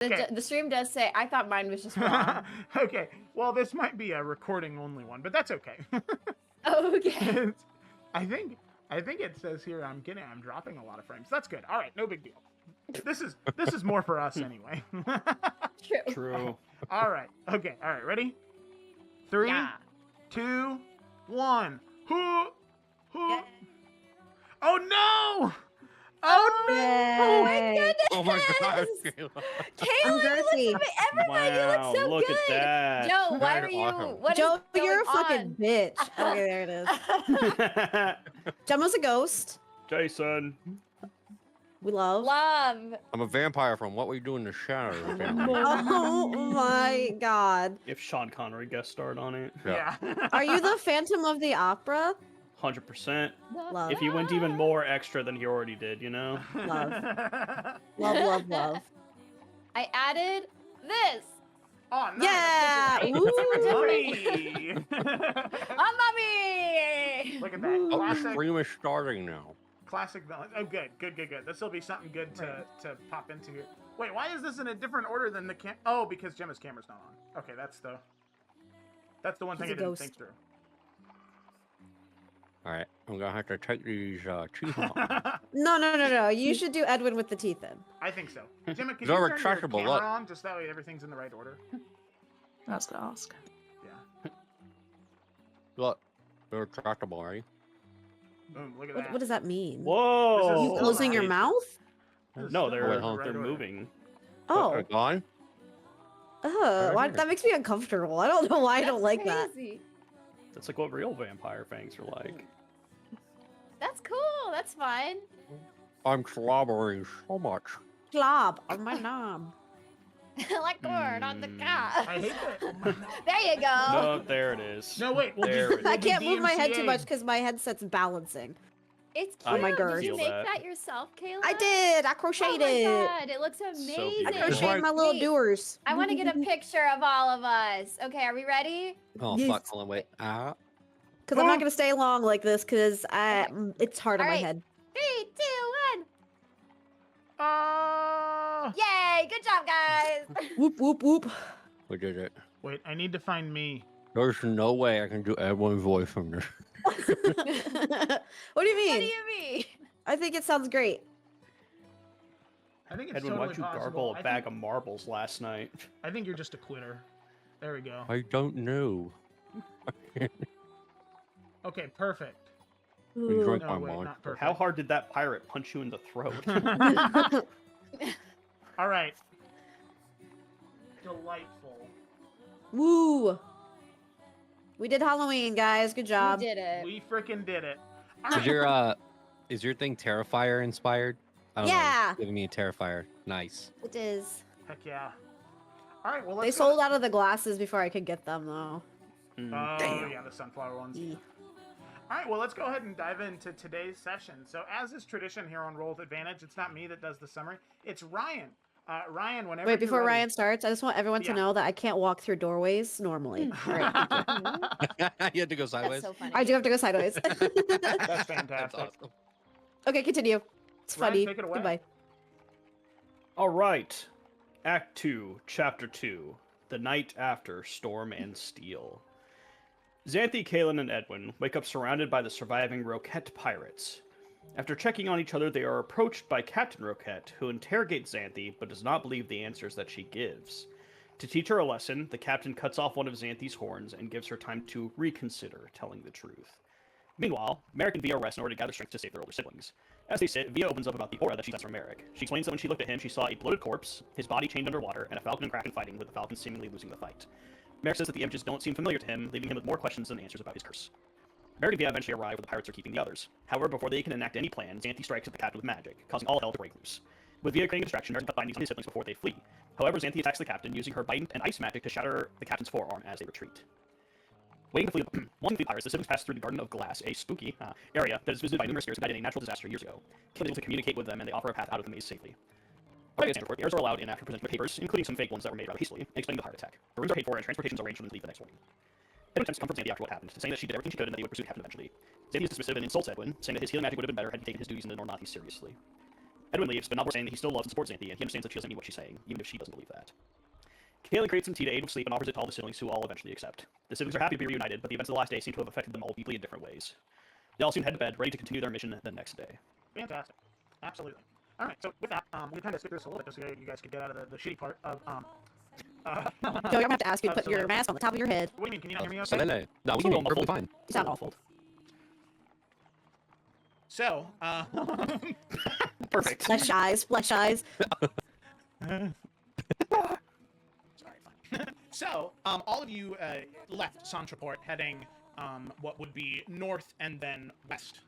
The stream does say, I thought mine was just wrong. Okay, well, this might be a recording only one, but that's okay. Okay. I think it says here I'm dropping a lot of frames. That's good. All right, no big deal. This is more for us anyway. True. All right. Okay. All right. Ready? 3, 2, 1. Who? Yeah. Oh no! Oh no! Oh my goodness! Oh my gosh, Kayla, Girthy. everybody, you look so look good. at that. Joe, why Very are you? awesome. What is Joe, you're a going fucking on? bitch. Okay, there it is. Gemma's a ghost. Jason. We love. Love. I'm a vampire from What We Do in the Shadows. Oh my god. If Sean Connery guest starred on it. Yeah. Are you the Phantom of the Opera? 100%. Love. If he went even more extra than he already did, you know? Love. Love, love, love. I added this. Oh, nice. Yeah! Mommy! I'm mommy. Look at that. Oh, the Classic. stream is starting now. Classic villain. Oh, good. This will be something good to pop into here. Wait, why is this in a different order than the cam? Oh, because Gemma's camera's not on. Okay, that's the one thing I didn't think through. All right, I'm gonna have to take these teeth off. No. You should do Edwin with the teeth in. I think so. Gemma, can They're you turn your retractable, camera look. on just that way everything's in the right order? I was gonna ask. Yeah. Look, they're retractable, right? Boom, look at that. What does that mean? Whoa! You closing your mouth? No, Wait, they're hold on. moving. Oh. They're gone? Why, that makes me uncomfortable. I don't know why I don't like that. Crazy. That's like what real vampire fangs are like. That's cool. That's fine. I'm slobbering so much. Glob on my knob. Like corn on the cob. I hate that. There you go. No, there it is. No, wait. We'll There it I is. can't move my head too DMCA. much because my headset's balancing. It's I cute. my Did girth. you feel make that. that yourself, Kayla? I did. I Oh crocheted my it. god, it looks amazing. beautiful. I crocheted like- my little Wait, doers. I want to get a picture of all of us. Okay, are we ready? Oh, Yes. fuck, hold on, wait. Ah. Because I'm not gonna stay long like this because it's hard on my Alright. head. 3, 2, 1. Oh! Yay! Good job, guys. Whoop whoop whoop. We did it. Wait, I need to find me. There's no way I can do everyone's voice from this. What do you What do mean? you mean? I think it sounds great. I think it's Edwin, totally why'd you possible. gargle a I bag think, of marbles last night? I think you're just a quitter. There we go. I don't know. Okay, perfect. You drink No, my wait, mind. not perfect. How hard did that pirate punch you in the throat? All right. Delightful. Woo. We did Halloween, guys. Good job. We did it. We freaking did it. All Is right. your thing Terrifier inspired? I don't Yeah. know. Giving me a Terrifier. Nice. It is. Heck yeah. All right, well, They let's sold out of the glasses before I could get them, though. Mm. Oh, yeah, the sunflower ones. Yeah. All right, well, let's go ahead and dive into today's session. So, as is tradition here on Roll with Advantage, it's not me that does the summary. It's Ryan. Ryan, whenever Wait, you're before ready- Ryan starts, I just want everyone to Yeah. know that I can't walk through doorways normally. All right, thank you. You had to go sideways? That's so funny. I do have to go sideways. That's fantastic. That's awesome. Okay, continue. It's Ryan, funny. take it away. Goodbye. All right. Act 2, Chapter 2. The Night After Storm and Steel. Xanthi, Kaelin, and Edwin wake up surrounded by the surviving Roquette pirates. After checking on each other, they are approached by Captain Roquette, who interrogates Xanthi but does not believe the answers that she gives. To teach her a lesson, the captain cuts off one of Xanthi's horns and gives her time to reconsider telling the truth. Meanwhile, Merrick and Via rest in order to gather strength to save their older siblings. As they sit, Via opens up about the aura that she sensed from Merrick. She explains that when she looked at him, she saw a bloated corpse, his body chained underwater, and a falcon and kraken fighting, with the falcon seemingly losing the fight. Merrick says that the images don't seem familiar to him, leaving him with more questions than answers about his curse. Merrick and Via eventually arrive where the pirates are keeping the others. However, before they can enact any plan, Xanthi strikes at the captain with magic, causing all hell to break loose. With Via creating a distraction, Merrick finding some of his siblings before they flee. However, Xanthi attacks the captain, using her bite and ice magic to shatter the captain's forearm as they retreat. Waiting to flee, wanting to flee pirates, the siblings pass through the Garden of Glass, a spooky area that is visited by numerous spirits who died in a natural disaster years ago. Kayla is able to communicate with them, and they offer a path out of the maze safely. Arriving at Stanford, the heirs are allowed in after presenting with papers, including some fake ones that were made rather hastily, and explaining the pirate attack. The rooms are paid for, and transportations arranged for them to leave the next morning. Edwin attempts to comfort Xanthi after what happened, saying that she did everything she could and that they would pursue the captain eventually. Xanthi is dismissive and insults Edwin, saying that his healing magic would have been better had he taken his duties in the Normanthi seriously. Edwin leaves, but not before saying that he still loves and supports Xanthi, and he understands that she doesn't mean what she's saying, even if she doesn't believe that. Kaelin creates some tea to aid with sleep and offers it to all the siblings, who all eventually accept. The siblings are happy to be reunited, but the events of the last day seem to have affected them all deeply in different ways. They all soon head to bed, ready to continue their mission the next day. Fantastic. Absolutely. All right, so with that, we kind of skip this a little bit just so you guys could get out of the shitty part of Joe, I'm gonna have to ask you to put your mask on the top of your head. What do you mean? Can you not hear me okay? Solele. No, we can hear you perfectly fine. You sound awful. So, Perfect. Flesh eyes, flesh eyes. sorry, fine. So, all of you left Sontraport heading what would be north and then west,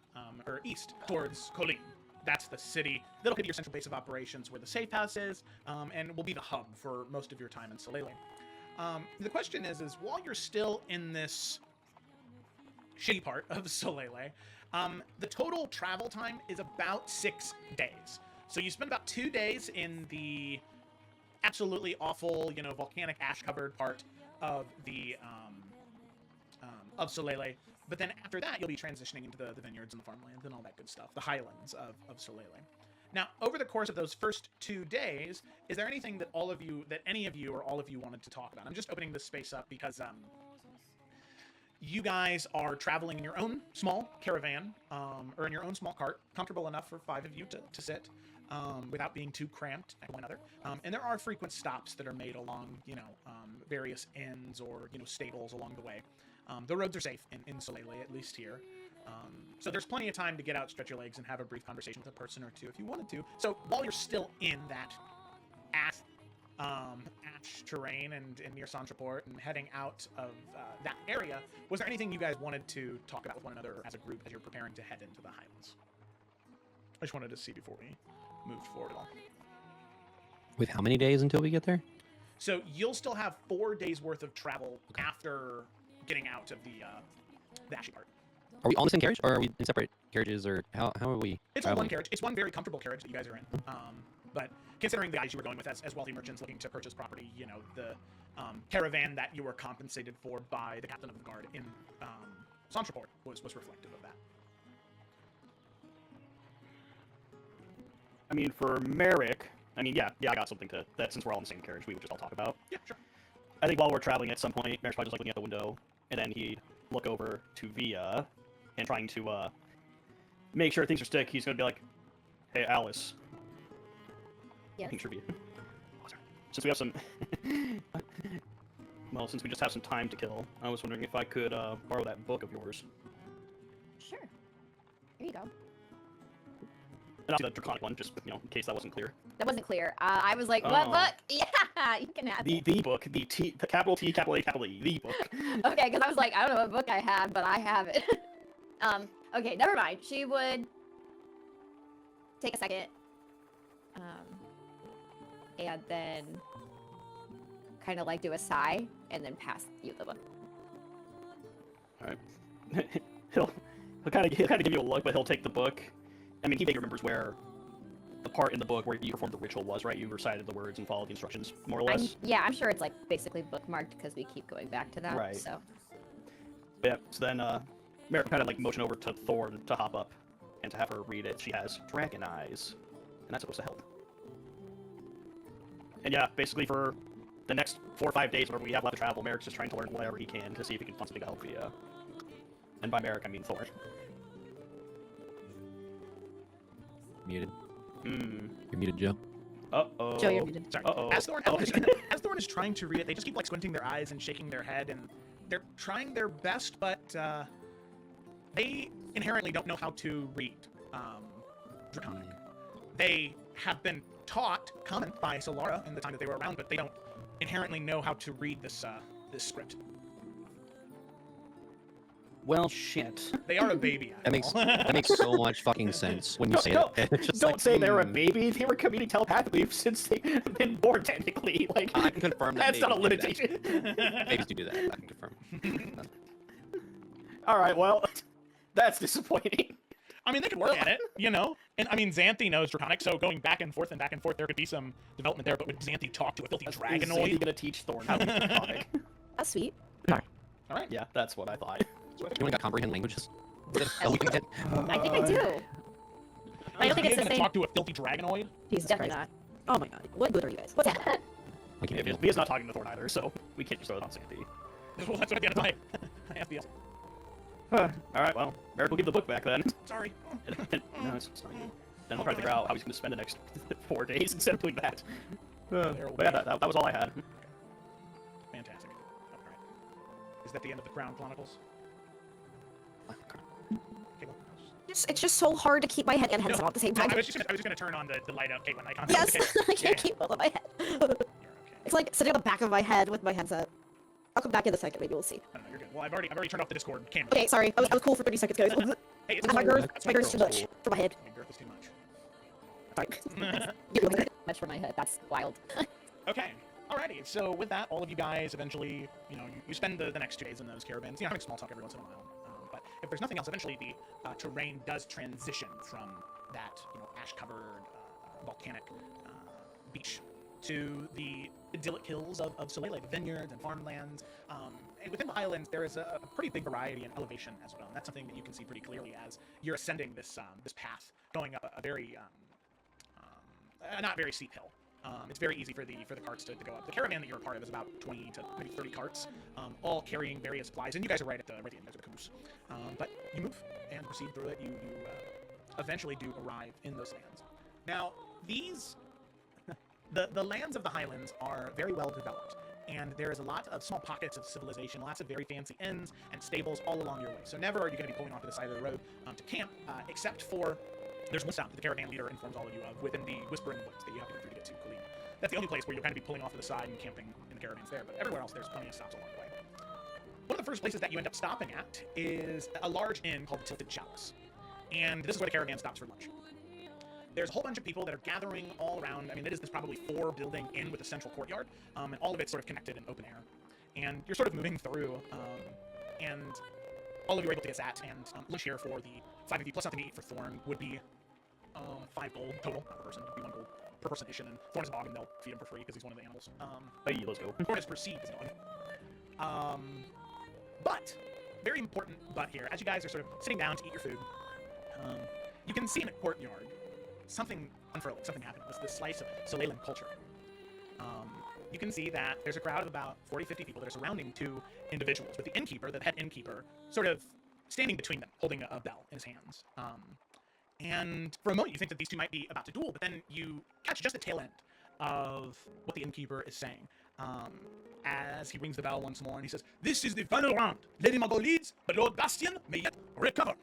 or east, towards Colin. That's the city. That'll be your central base of operations where the safe house is, and will be the hub for most of your time in Solele. The question is while you're still in this shitty part of Solele, the total travel time is about 6 days. So you spend about 2 days in the absolutely awful, volcanic ash-covered part of the of Solele. But then after that, you'll be transitioning into the vineyards and the farmlands and all that good stuff, the highlands of Solele. Now, over the course of those first 2 days, is there anything that any of you or all of you wanted to talk about? I'm just opening this space up because you guys are traveling in your own small caravan, or in your own small cart, comfortable enough for 5 of you to sit, without being too cramped at one another. And there are frequent stops that are made along, various inns or, stables along the way. The roads are safe in Solele, at least here. So there's plenty of time to get out, stretch your legs, and have a brief conversation with a person or two if you wanted to. So while you're still in that ash terrain and near Sontraport and heading out of that area, was there anything you guys wanted to talk about with one another as a group as you're preparing to head into the Highlands? I just wanted to see before we moved forward at all. With how many days until we get there? So you'll still have 4 days worth of travel after getting out of the ashy part. Are we on the same carriage, or are we in separate carriages, or how are we? It's all one carriage. It's one very comfortable carriage that you guys are in. But considering the guys you were going with as wealthy merchants looking to purchase property, the caravan that you were compensated for by the captain of the guard in Sontraport was reflective of that. I mean, for Merrick, I got something that since we're all in the same carriage, we would just all talk about. Yeah, sure. I think while we're traveling at some point, Merrick's probably just looking at the window, and then he'd look over to Via, and trying to make sure things are stick, he's gonna be like, "Hey, Alice." Yes. Make sure Via. Oh, sorry. Since we have some, since we just have some time to kill, I was wondering if I could borrow that book of yours. Sure. Here you go. And I'll do the draconic one, just in case that wasn't clear. That wasn't clear. I was like, what Oh. book? Yeah, you can have it. The book, the capital T, capital A, capital E, the book. Okay, because I was like, I don't know what book I have, but I have it. Okay, never mind. She would take a second, and then kind of like do a sigh, and then pass you the book. All right. he'll kind of give you a look, but he'll take the book. I mean, he vaguely remembers where the part in the book where you performed the ritual was, right? You recited the words and followed the instructions, more or less. I'm sure it's like basically bookmarked because we keep going back to that. Right. So. Yeah. So then, Merrick kind of like motion over to Thorn to hop up and to have her read it. She has dragon eyes, and that's supposed to help. And yeah, basically for the next 4 or 5 days, whenever we have left to travel, Merrick's just trying to learn whatever he can to see if he can find something to help Via. And by Merrick, I mean Thorn. Muted. Hmm. You're muted, Joe. Uh-oh. Joe, you're muted. Sorry. Uh-oh. As Thorn is trying to read it, they just keep like squinting their eyes and shaking their head, and they're trying their best, but they inherently don't know how to read Draconic. They have been taught Common by Solara in the time that they were around, but they don't inherently know how to read this script. Well, shit. They are a baby. That makes so much fucking sense when you say that. It's just Don't like, say they were a baby. They were communicating telepathically since they've been born, technically. Like, I can confirm that that's not a babies do limitation. Babies do that. I can confirm. All right, well, that's disappointing. I mean, they could work at it, And I mean, Xanthi knows Draconic, so going back and forth, there could be some development there. But would Xanthi talk to a filthy Is dragonoid? Xanthi gonna teach Thorn how to read Draconic? That's sweet. All right. Yeah, that's what I thought. You only got comprehend languages. Where the hell we can get? I think I do. I don't think Is it's the Via gonna same. talk to a filthy dragonoid? Jesus Definitely Christ. Oh my god. What good are you guys? What's that? I can't Yeah, Via's not talking to Thorn either, so we can't just throw it on Sandy. Well, that's what I did. I asked Via. Alright, well, Merrick will give the book back then. Sorry. No, it's not good. Then I'll try to figure out how he's going to spend the next 4 days instead of doing that. But yeah, that was all I had. Fantastic. All right. Is that the end of the Crown Chronicles? Caitlin? It's just so hard to keep my head and headset on at the same No, time. I was just gonna turn on the light out Caitlin icon. Yes, Okay. I can't Yeah. keep both of my head. You're okay. It's like sitting on the back of my head with my headset. I'll come back in a second, maybe we'll see. No, you're good. Well, I've already turned off the Discord camera. Okay, sorry. I was cool for 30 seconds, guys. Hey, it's My fine. girth, That's my girth's too girth. much for my head. My girth is too much. Sorry. Much for my head. That's wild. Okay. Alrighty. So with that, all of you guys eventually, you spend the next 2 days in those caravans, having small talk every once in a while. But if there's nothing else, eventually the terrain does transition from that, ash-covered, volcanic beach to the idyllic hills of Soleil, the vineyards and farmlands. And within the highlands, there is a pretty big variety in elevation as well. And that's something that you can see pretty clearly as you're ascending this this path, going up a very not very steep hill. It's very easy for the carts to go up. The caravan that you're a part of is about 20 to maybe 30 carts, all carrying various supplies. And you guys are right at the end. There's the caboose. But you move and proceed through it. You eventually do arrive in those lands. Now, these the lands of the highlands are very well developed, and there is a lot of small pockets of civilization, lots of very fancy inns and stables all along your way. So never are you going to be pulling off to the side of the road to camp, except for there's one stop that the caravan leader informs all of you of within the Whispering Woods that you have to go through to get to Colleen. That's the only place where you'll kind of be pulling off to the side and camping in the caravans there, but everywhere else there's plenty of stops along the way. One of the first places that you end up stopping at is a large inn called the Tilted Chalice, and this is where the caravan stops for lunch. There's a whole bunch of people that are gathering all around. I mean, it is this probably 4-building inn with a central courtyard, and all of it's sort of connected in open air. And you're sort of moving through, and all of you are able to get that, and lunch here for the 5 of you, plus something to eat for Thorn, would be 5 gold total, not per person. It would be 1 gold per person addition, and Thorn is a dog, and they'll feed him for free because he's one of the animals. Hey, let's go. Thorn is perceived as knowing. But, very important but here, as you guys are sort of sitting down to eat your food, you can see in the courtyard something unfurling, something happening, this slice of Soleil culture. You can see that there's a crowd of about 40-50 people that are surrounding 2 individuals, with the innkeeper, the head innkeeper, sort of standing between them, holding a bell in his hands. And for a moment you think that these 2 might be about to duel, but then you catch just the tail end of what the innkeeper is saying. As he rings the bell once more and he says, "This is the final round. Lady Margot leads, but Lord Bastian may yet recover."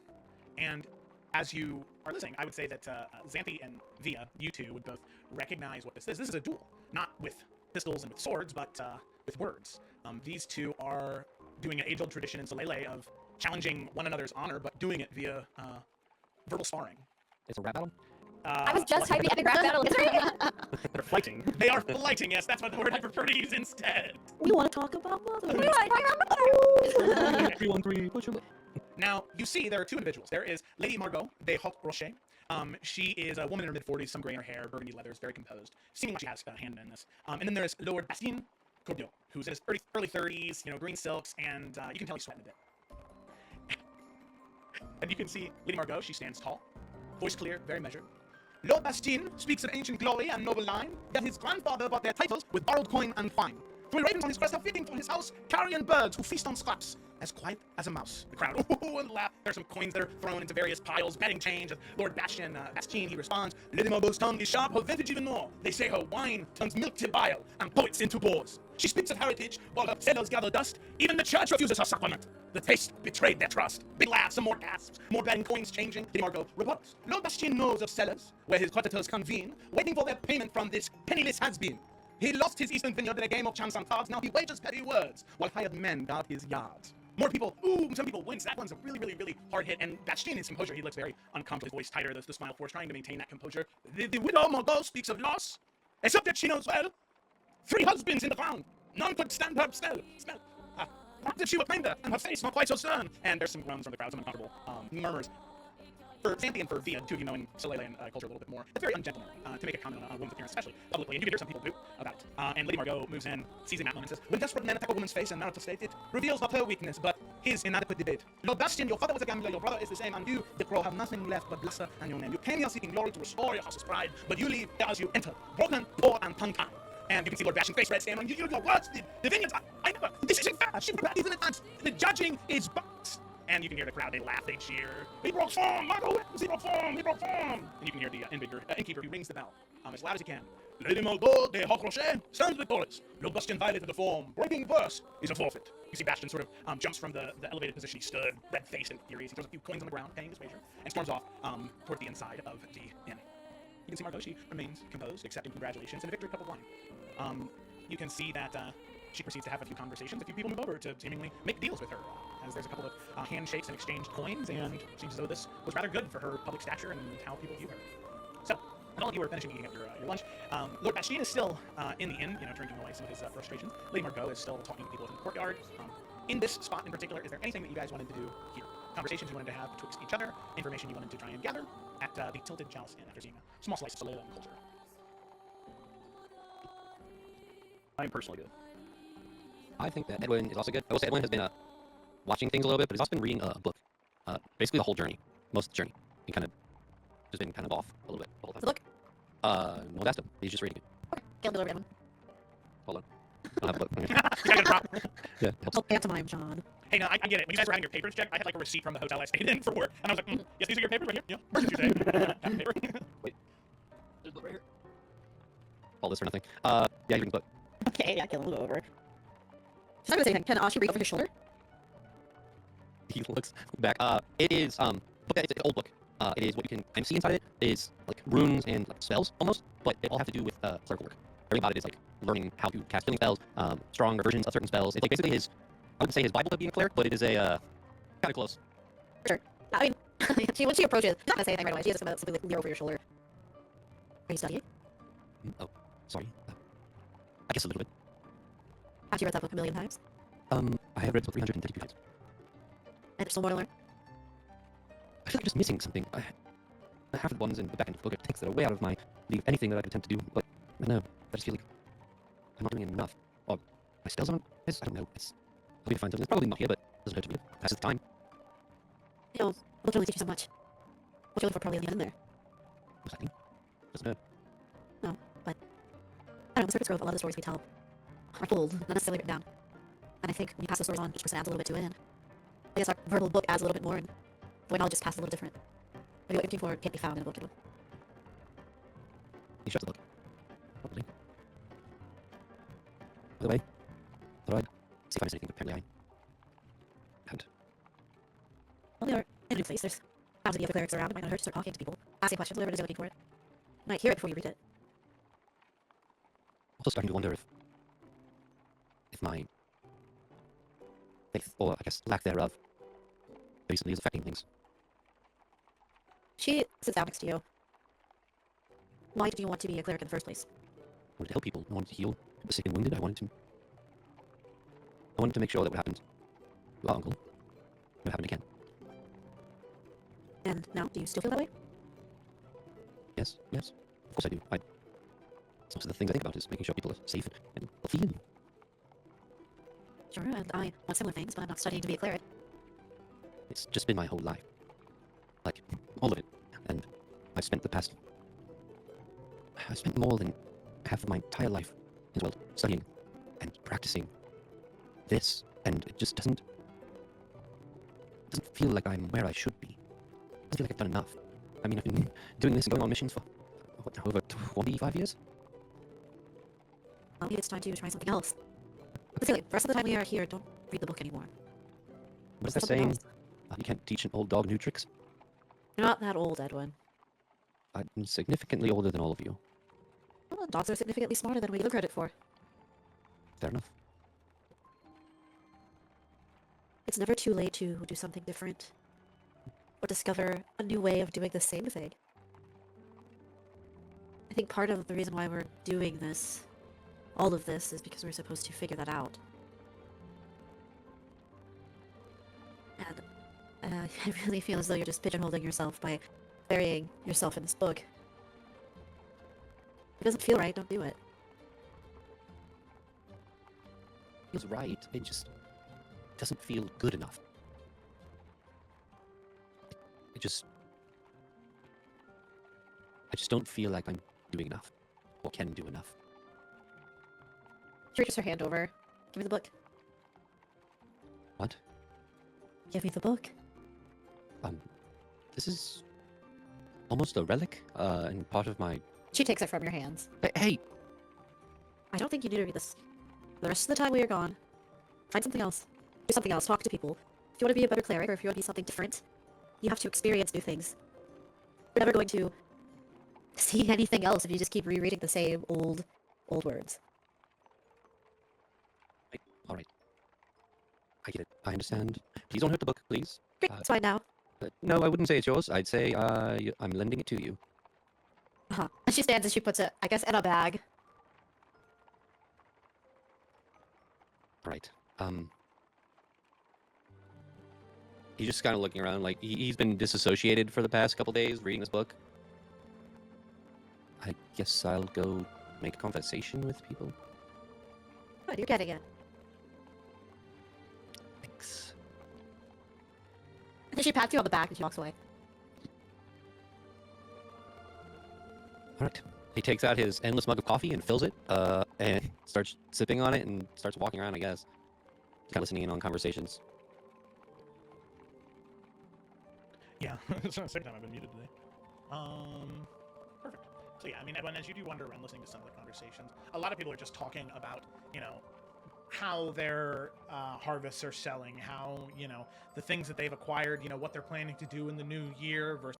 And as you are listening, I would say that Xanthi and Via, you 2, would both recognize what this is. This is a duel, not with pistols and with swords, but with words. These 2 are doing an age-old tradition in Soleil of challenging one another's honor, but doing it via verbal sparring. It's a rap battle? I was just typing epic rap battle. They're fighting. They are flighting, yes, that's what the word I prefer to use instead. We want to talk about mothers. 313, push away. Now, you see there are 2 individuals. There is Lady Margot de Haute Rocher. She is a woman in her mid-40s, some gray in her hair, burgundy leathers, very composed, seeming like she has a hand in this. And then there's Lord Bastien Cordiot, who's in his early 30s, green silks, and you can tell he's sweating a bit. And you can see Lady Margot, she stands tall, voice clear, very measured. Lord Bastien speaks of ancient glory and noble line, yet his grandfather bought their titles with borrowed coin and fine. 3 ravens on his crest are feeding from his house, carrion birds who feast on scraps, as quiet as a mouse. The crowd, ooh, and laugh. There are some coins that are thrown into various piles, betting change. As Lord Bastien, he responds, Lady Margot's tongue is sharp, her vintage even more. They say her wine turns milk to bile, and poets into bores. She speaks of heritage, while her sailors gather dust. Even the church refuses her sacrament. The taste betrayed their trust. Big laughs, some more gasps, more betting coins changing. Lady Margot reports. Lord Bastien knows of cellars, where his creditors convene, waiting for their payment from this penniless has-been. He lost his eastern vineyard in a game of chance and cards. Now he wagers petty words, while hired men guard his yards. More people, some people wince. That one's a really, really, really hard hit. And Bastien, his composure, he looks very uncomfortable, his voice tighter, the smile forced, trying to maintain that composure. The widow Margot speaks of loss, except that she knows well. 3 husbands in the ground. None could stand her smell. Not that she were kinder, and her face not quite so stern. And there's some groans from the crowd, some uncomfortable murmurs. for Xanthi and for Via, two of you knowing Solelean culture a little bit more, it's very ungentlemanly to make a comment on a woman's appearance, especially publicly, and you can hear some people do about it. And Lady Margot moves in, sees him at moment, and says, when desperate men attack a woman's face and marital state, it reveals not her weakness, but his inadequate debate. Lord Bastian, your father was a gambler, your brother is the same, and you, the Crow, have nothing left but bluster and your name. You came here seeking glory to restore your house's pride, but you leave here as you enter, broken, poor, and tongue-tied. And you can see Lord Bastian's face red saying, your words, the vineyards, I never, this isn't fair, she prepared these in advance, the judging is biased. And you can hear the crowd, they laugh, they cheer. He broke form, Margot wins, he broke form, he broke form. And you can hear the innkeeper, he rings the bell as loud as he can. Lady Margot de Hautrochet stands victorious. Lord Bastian violated the form. Breaking verse is a forfeit. You see Bastian sort of jumps from the elevated position he stood, red-faced and furious. He throws a few coins on the ground, paying his wager, and storms off toward the inside of the inn. You can see Margot, she remains composed, accepting congratulations and a victory cup of wine. You can see that she proceeds to have a few conversations. A few people move over to seemingly make deals with her, as there's a couple of handshakes and exchanged coins, and it seems as though this was rather good for her public stature and how people view her. So, when all of you are finishing eating up your lunch, Lord Bastian is still in the inn, drinking away some of his frustrations. Lady Margot is still talking to people in the courtyard. In this spot in particular, is there anything that you guys wanted to do here? Conversations you wanted to have betwixt each other, information you wanted to try and gather at the Tilted Chalice Inn after seeing a small slice of Solelean culture? I'm personally good. I think that Edwin is also good. I will say Edwin has been watching things a little bit, but he's also been reading a book. Basically the whole journey. Most of the journey. He kind of just been kind of off a little bit the whole time. The book? No, that's him. He's just reading it. Okay, I'll go over Edwin. Hold on. I don't have a book. You gotta get a prop. Yeah, helps. Oh, pantomime, John. Hey, no, I get it. When you guys were having your papers checked, I had like a receipt from the hotel I stayed in for work, and I was like, yes, these are your papers right here. Yeah, what did you say? Have a paper. Wait. There's a book right here. All this or nothing. Yeah, he's reading a book. Okay, yeah, I'll go over. She's not gonna say anything. Can she read over his shoulder? He looks back. It is book. It's an old book. It is what you can kind of see inside it is like runes and like spells almost, but they all have to do with clerical work. Everything about it is like learning how to cast healing spells, stronger versions of certain spells. It's like basically his, I wouldn't say his Bible to being a cleric, but it is a kind of close. Sure. I mean, when she approaches, she's not gonna say anything right away. She's just gonna simply like, leer over your shoulder. Are you studying? Oh, sorry. I guess a little bit. Have you read that book a million times? I have read till 332 times. And there's still more to learn? I feel like I'm just missing something. Half of the ones in the back end of the book takes that way out of my league. Anything that I could attempt to do, but I don't know. I just feel like I'm not doing enough. Or my spells aren't. I don't know. I'll be to find something. It's probably not here, but it doesn't hurt to read it. Passes the time. You know, book can only teach you so much. What you're looking for probably in the end there. What's happening? Doesn't hurt. No, but I don't know, in Serpent's Grove, a lot of the stories we tell are told, not necessarily written down. And I think when you pass those stories on, each person adds a little bit to it, and I guess our verbal book adds a little bit more, and the way knowledge is passed a little different. Maybe what you're looking for can't be found in a book, you know? He shuts the book. Probably. By the way, thought I'd see if I missed anything, but apparently I haven't. Well, they are in a new place. There's bound to be other clerics around. It might not hurt to start talking to people, asking questions, whatever it is you're looking for. You might hear it before you read it. Also starting to wonder if my faith, or I guess lack thereof, basically is affecting things. She sits down next to you. Why did you want to be a cleric in the first place? I wanted to help people. I wanted to heal the sick and wounded. I wanted to make sure that what happened to our uncle never happened again. And now, do you still feel that way? Yes. Of course I do. Most of the things I think about is making sure people are safe and healthy. And Sure, and I want similar things, but I'm not studying to be a cleric. it's just been my whole life. Like, all of it. And I've spent more than half of my entire life in this world studying and practicing this, and it just doesn't feel like I'm where I should be. It doesn't feel like I've done enough. I mean, I've been doing this and going on missions for, over 25 years? Well, maybe it's time to try something else. But seriously, the rest of the time we are here, don't read the book anymore. What is that Something saying? else. You can't teach an old dog new tricks? You're not that old, Edwin. I'm significantly older than all of you. Well, dogs are significantly smarter than we give them credit for. Fair enough. It's never too late to do something different. Or discover a new way of doing the same thing. I think part of the reason why we're doing this, all of this, is because we're supposed to figure that out. And I really feel as though you're just pigeonholing yourself by burying yourself in this book. If it doesn't feel right, don't do it. Feels right. It just doesn't feel good enough. I just don't feel like I'm doing enough or can do enough. She reaches her hand over. Give me the book. What? Give me the book. This is almost a relic, and part of my. She takes it from your hands. Hey, I don't think you need to read this. The rest of the time we are gone, find something else. Do something else. Talk to people. If you want to be a better cleric, or if you want to be something different, you have to experience new things. You're never going to see anything else if you just keep rereading the same old words. all right. I get it. I understand. Please don't hurt the book, please. Great, it's fine now. No, I wouldn't say it's yours. I'd say I'm lending it to you. Uh-huh. And she stands and she puts it, I guess, in a bag. All right. He's just kind of looking around, like he's been disassociated for the past couple days reading this book. I guess I'll go make conversation with people. Good, you're getting it. Thanks. And then she pats you on the back and she walks away. All right. He takes out his endless mug of coffee and fills it, and starts sipping on it and starts walking around, I guess. Kind of listening in on conversations. Yeah, it's the second time I've been muted today. Perfect. So yeah, I mean, Edwin, as you do wander around listening to some of the conversations, a lot of people are just talking about, how their harvests are selling, how, the things that they've acquired, what they're planning to do in the new year versus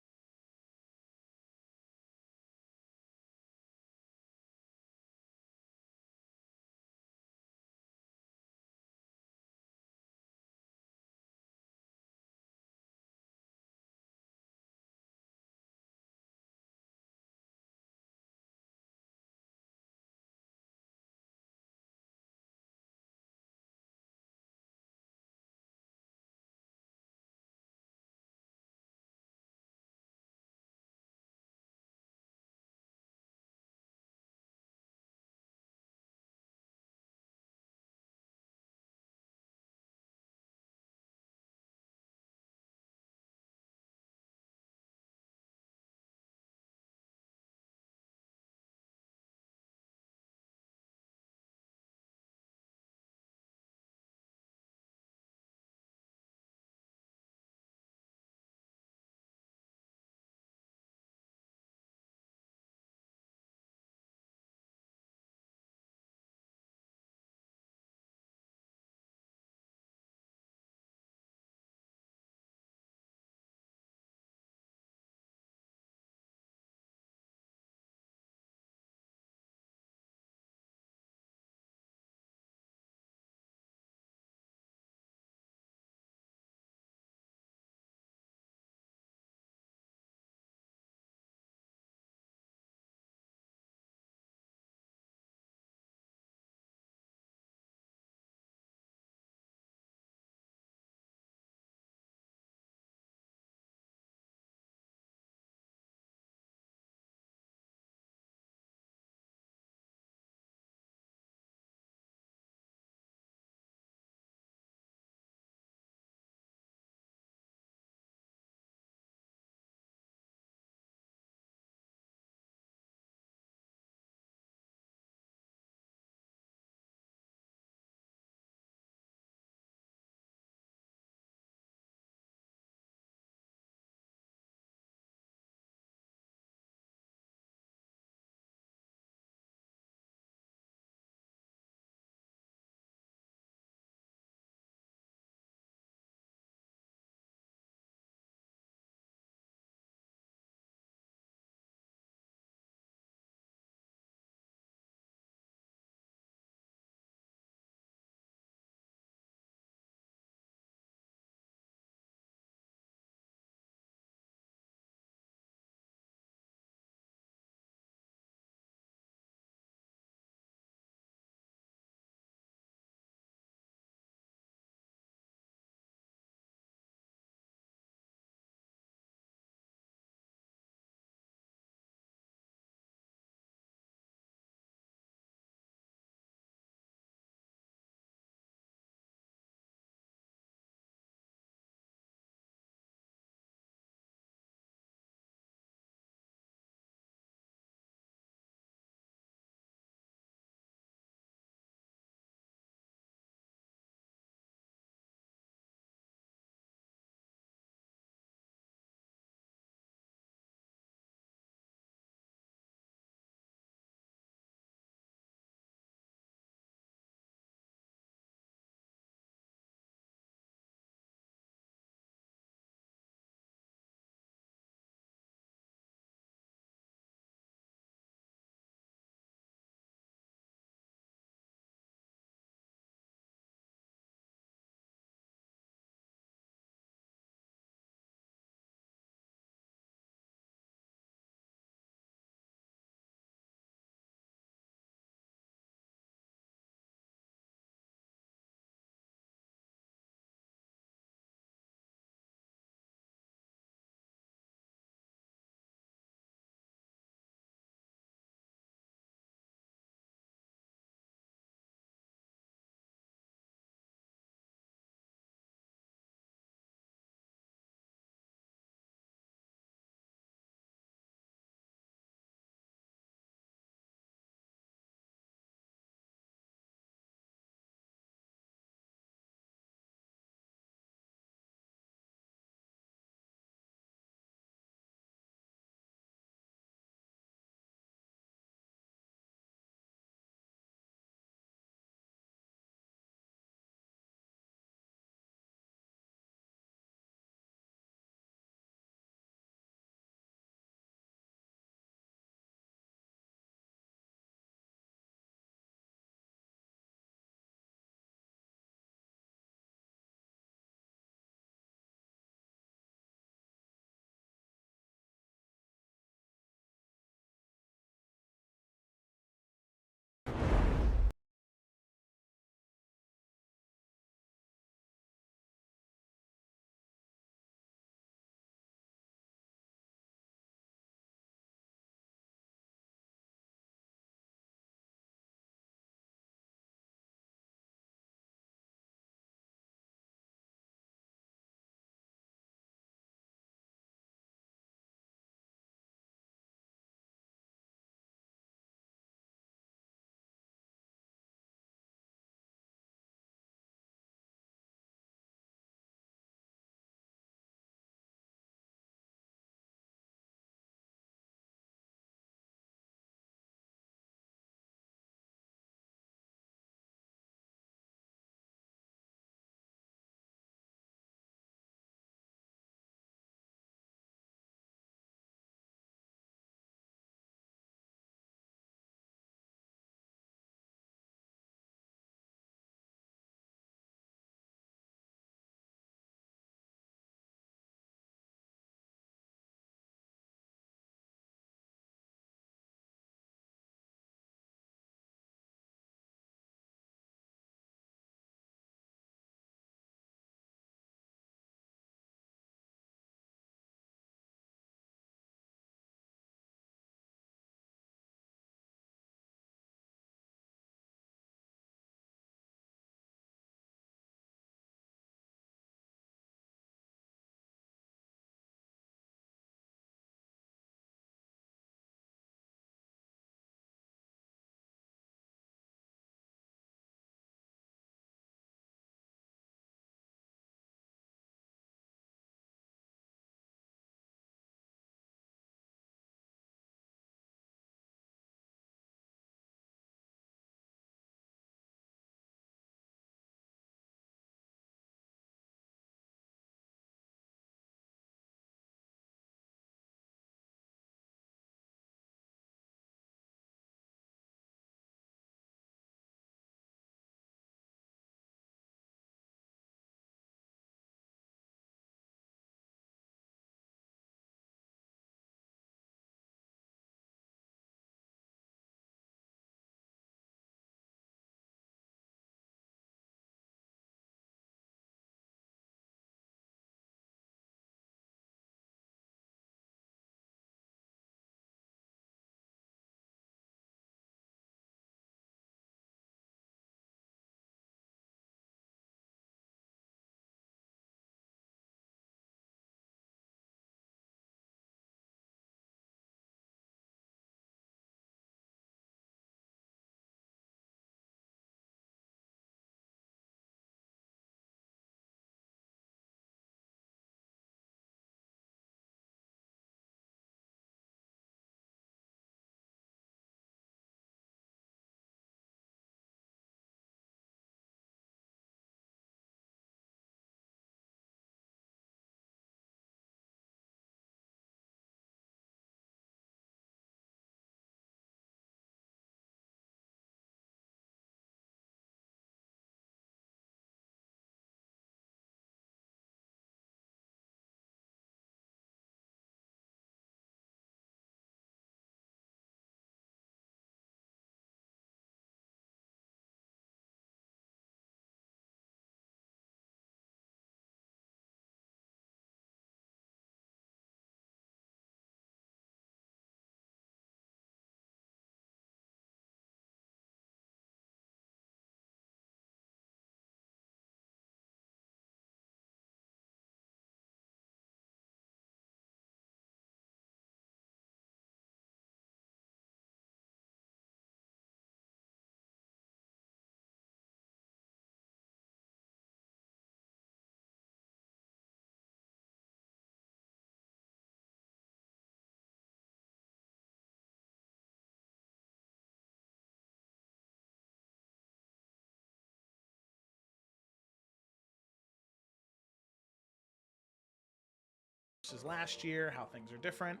versus last year, how things are different.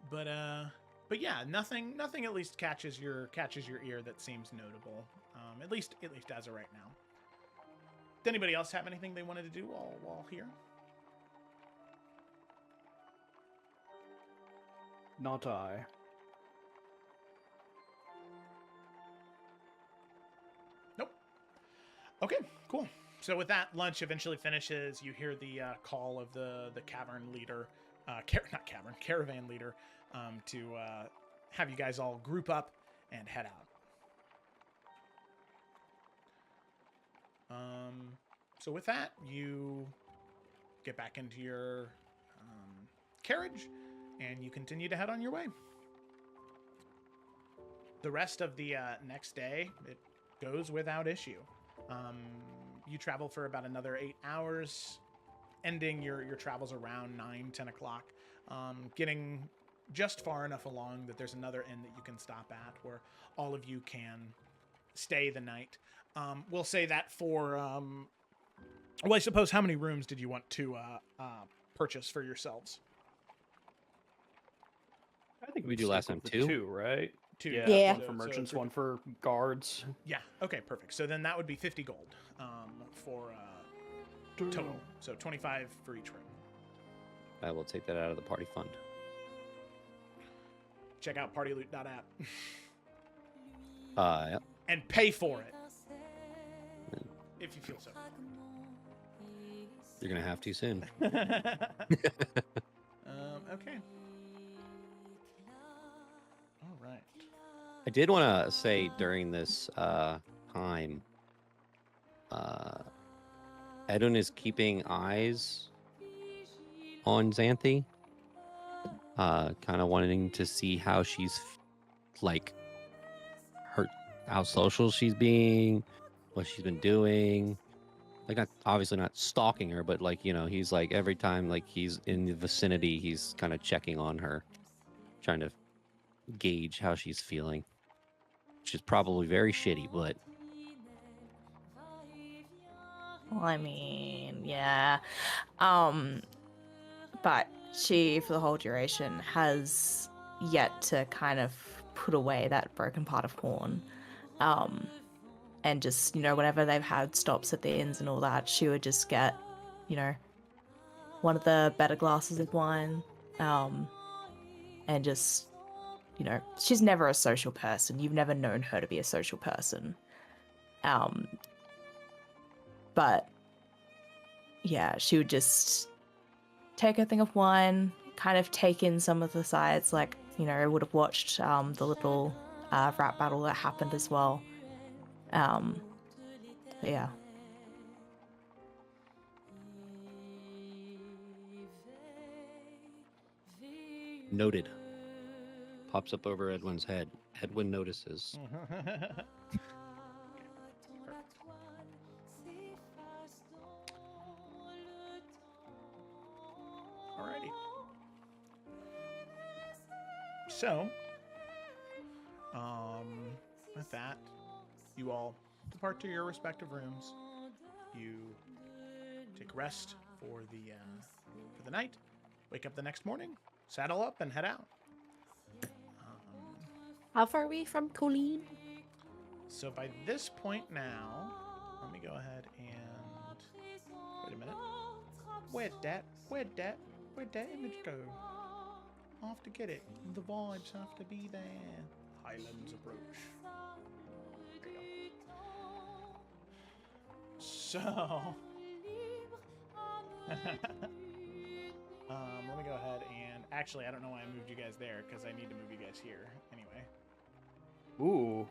But yeah, nothing at least catches your ear that seems notable. At least as of right now. Did anybody else have anything they wanted to do while here? Not I. Nope. Okay, cool. So with that, lunch eventually finishes. You hear the call of the cavern leader, caravan leader, to have you guys all group up and head out. So with that, you get back into your carriage, and you continue to head on your way. The rest of the next day, it goes without issue. You travel for about another 8 hours, ending your travels around 9-10 o'clock, getting just far enough along that there's another inn that you can stop at where all of you can stay the night. We'll say that for... well, I suppose, how many rooms did you want to purchase for yourselves? I think We do last time stick with the two? two, right? Two. Yeah. One for merchants, one for guards. Yeah, okay, perfect. So then that would be 50 gold for total. So 25 for each room. I will take that out of the party fund. Check out partyloot.app Yeah. and pay for it. If you feel so. You're gonna have to soon. Okay. All right. I did want to say during this time, Edwin is keeping eyes on Xanthi, kind of wanting to see how she's like how social she's being, what she's been doing. Like, not obviously not stalking her, but like, you know, he's like every time like he's in the vicinity, he's kind of checking on her, trying to gauge how she's feeling, which is probably very shitty, but Well, I mean, yeah. But she, for the whole duration, has yet to kind of put away that broken part of Horn. And just, you know, whenever they've had stops at the inns and all that, she would just get, you know, one of the better glasses of wine. And just, you know, she's never a social person. You've never known her to be a social person. But yeah, she would just take a thing of wine, kind of take in some of the sides, like, you know, would have watched the little rap battle that happened as well. Yeah. noted. Pops up over Edwin's head. Edwin notices. Alrighty. So, with that, you all depart to your respective rooms. You take rest for the night. Wake up the next morning, saddle up, and head out. How far are we from Colleen? So by this point now, let me go ahead and wait a minute. Where'd that image go? I have to get it. The vibes have to be there. Highlands approach. There you go. So, let me go ahead and actually, I don't know why I moved you guys there because I need to move you guys here anyway. Ooh.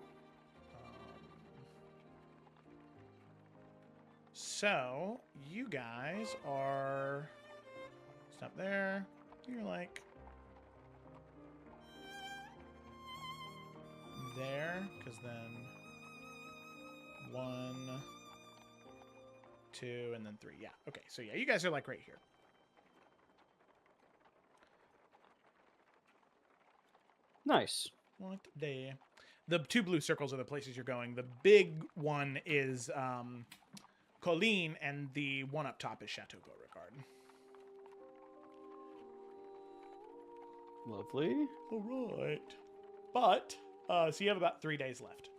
So you guys are stop there. You're like there, because then 1, 2, and then 3. Yeah. Okay. So yeah, you guys are like right here. Nice. Right there. The 2 blue circles are the places you're going. The big one is Colleen, and the one up top is Chateau Beauregard. Lovely. All right. But, so you have about 3 days left.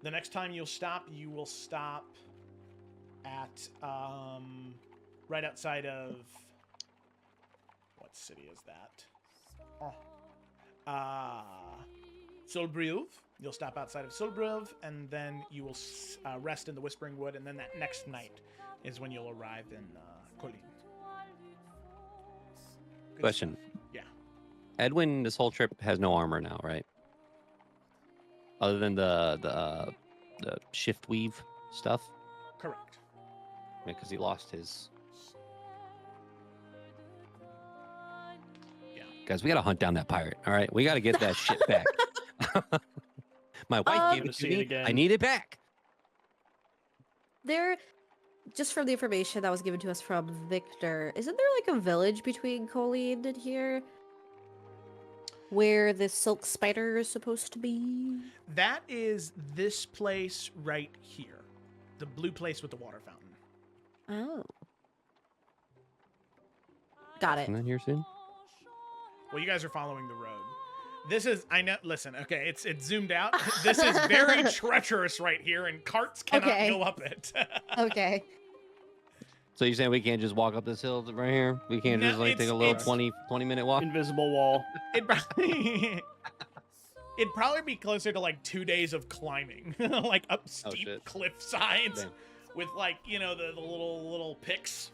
The next time you will stop at, right outside of, what city is that? Solbriuv. You'll stop outside of Solbriuv, and then you will rest in the Whispering Wood, and then that next night is when you'll arrive in Colleen. Good Question. stuff. Yeah. Edwin, this whole trip has no armor now, right? Other than the shift weave stuff, Correct. because he lost his. Yeah. Guys, we gotta hunt down that pirate. All right, we gotta get that shit back. My wife gave Gonna it see to it me. again. I need it back. There, just from the information that was given to us from Victor, isn't there like a village between Colleen and here? Where the silk spider is supposed to be? That is this place right here. The blue place with the water fountain. Oh. Got it. Isn't that here soon? Well, you guys are following the road. This is, I know, listen, okay, it's zoomed out. This is very treacherous right here, and carts cannot Okay. go up it. Okay. So you're saying we can't just walk up this hill right here? We can't No, just like take it's- a little it's- 20-minute walk? Invisible wall. It'd probably be closer to like 2 days of climbing, like up steep shit. cliff sides Damn. with like, you know, the little picks,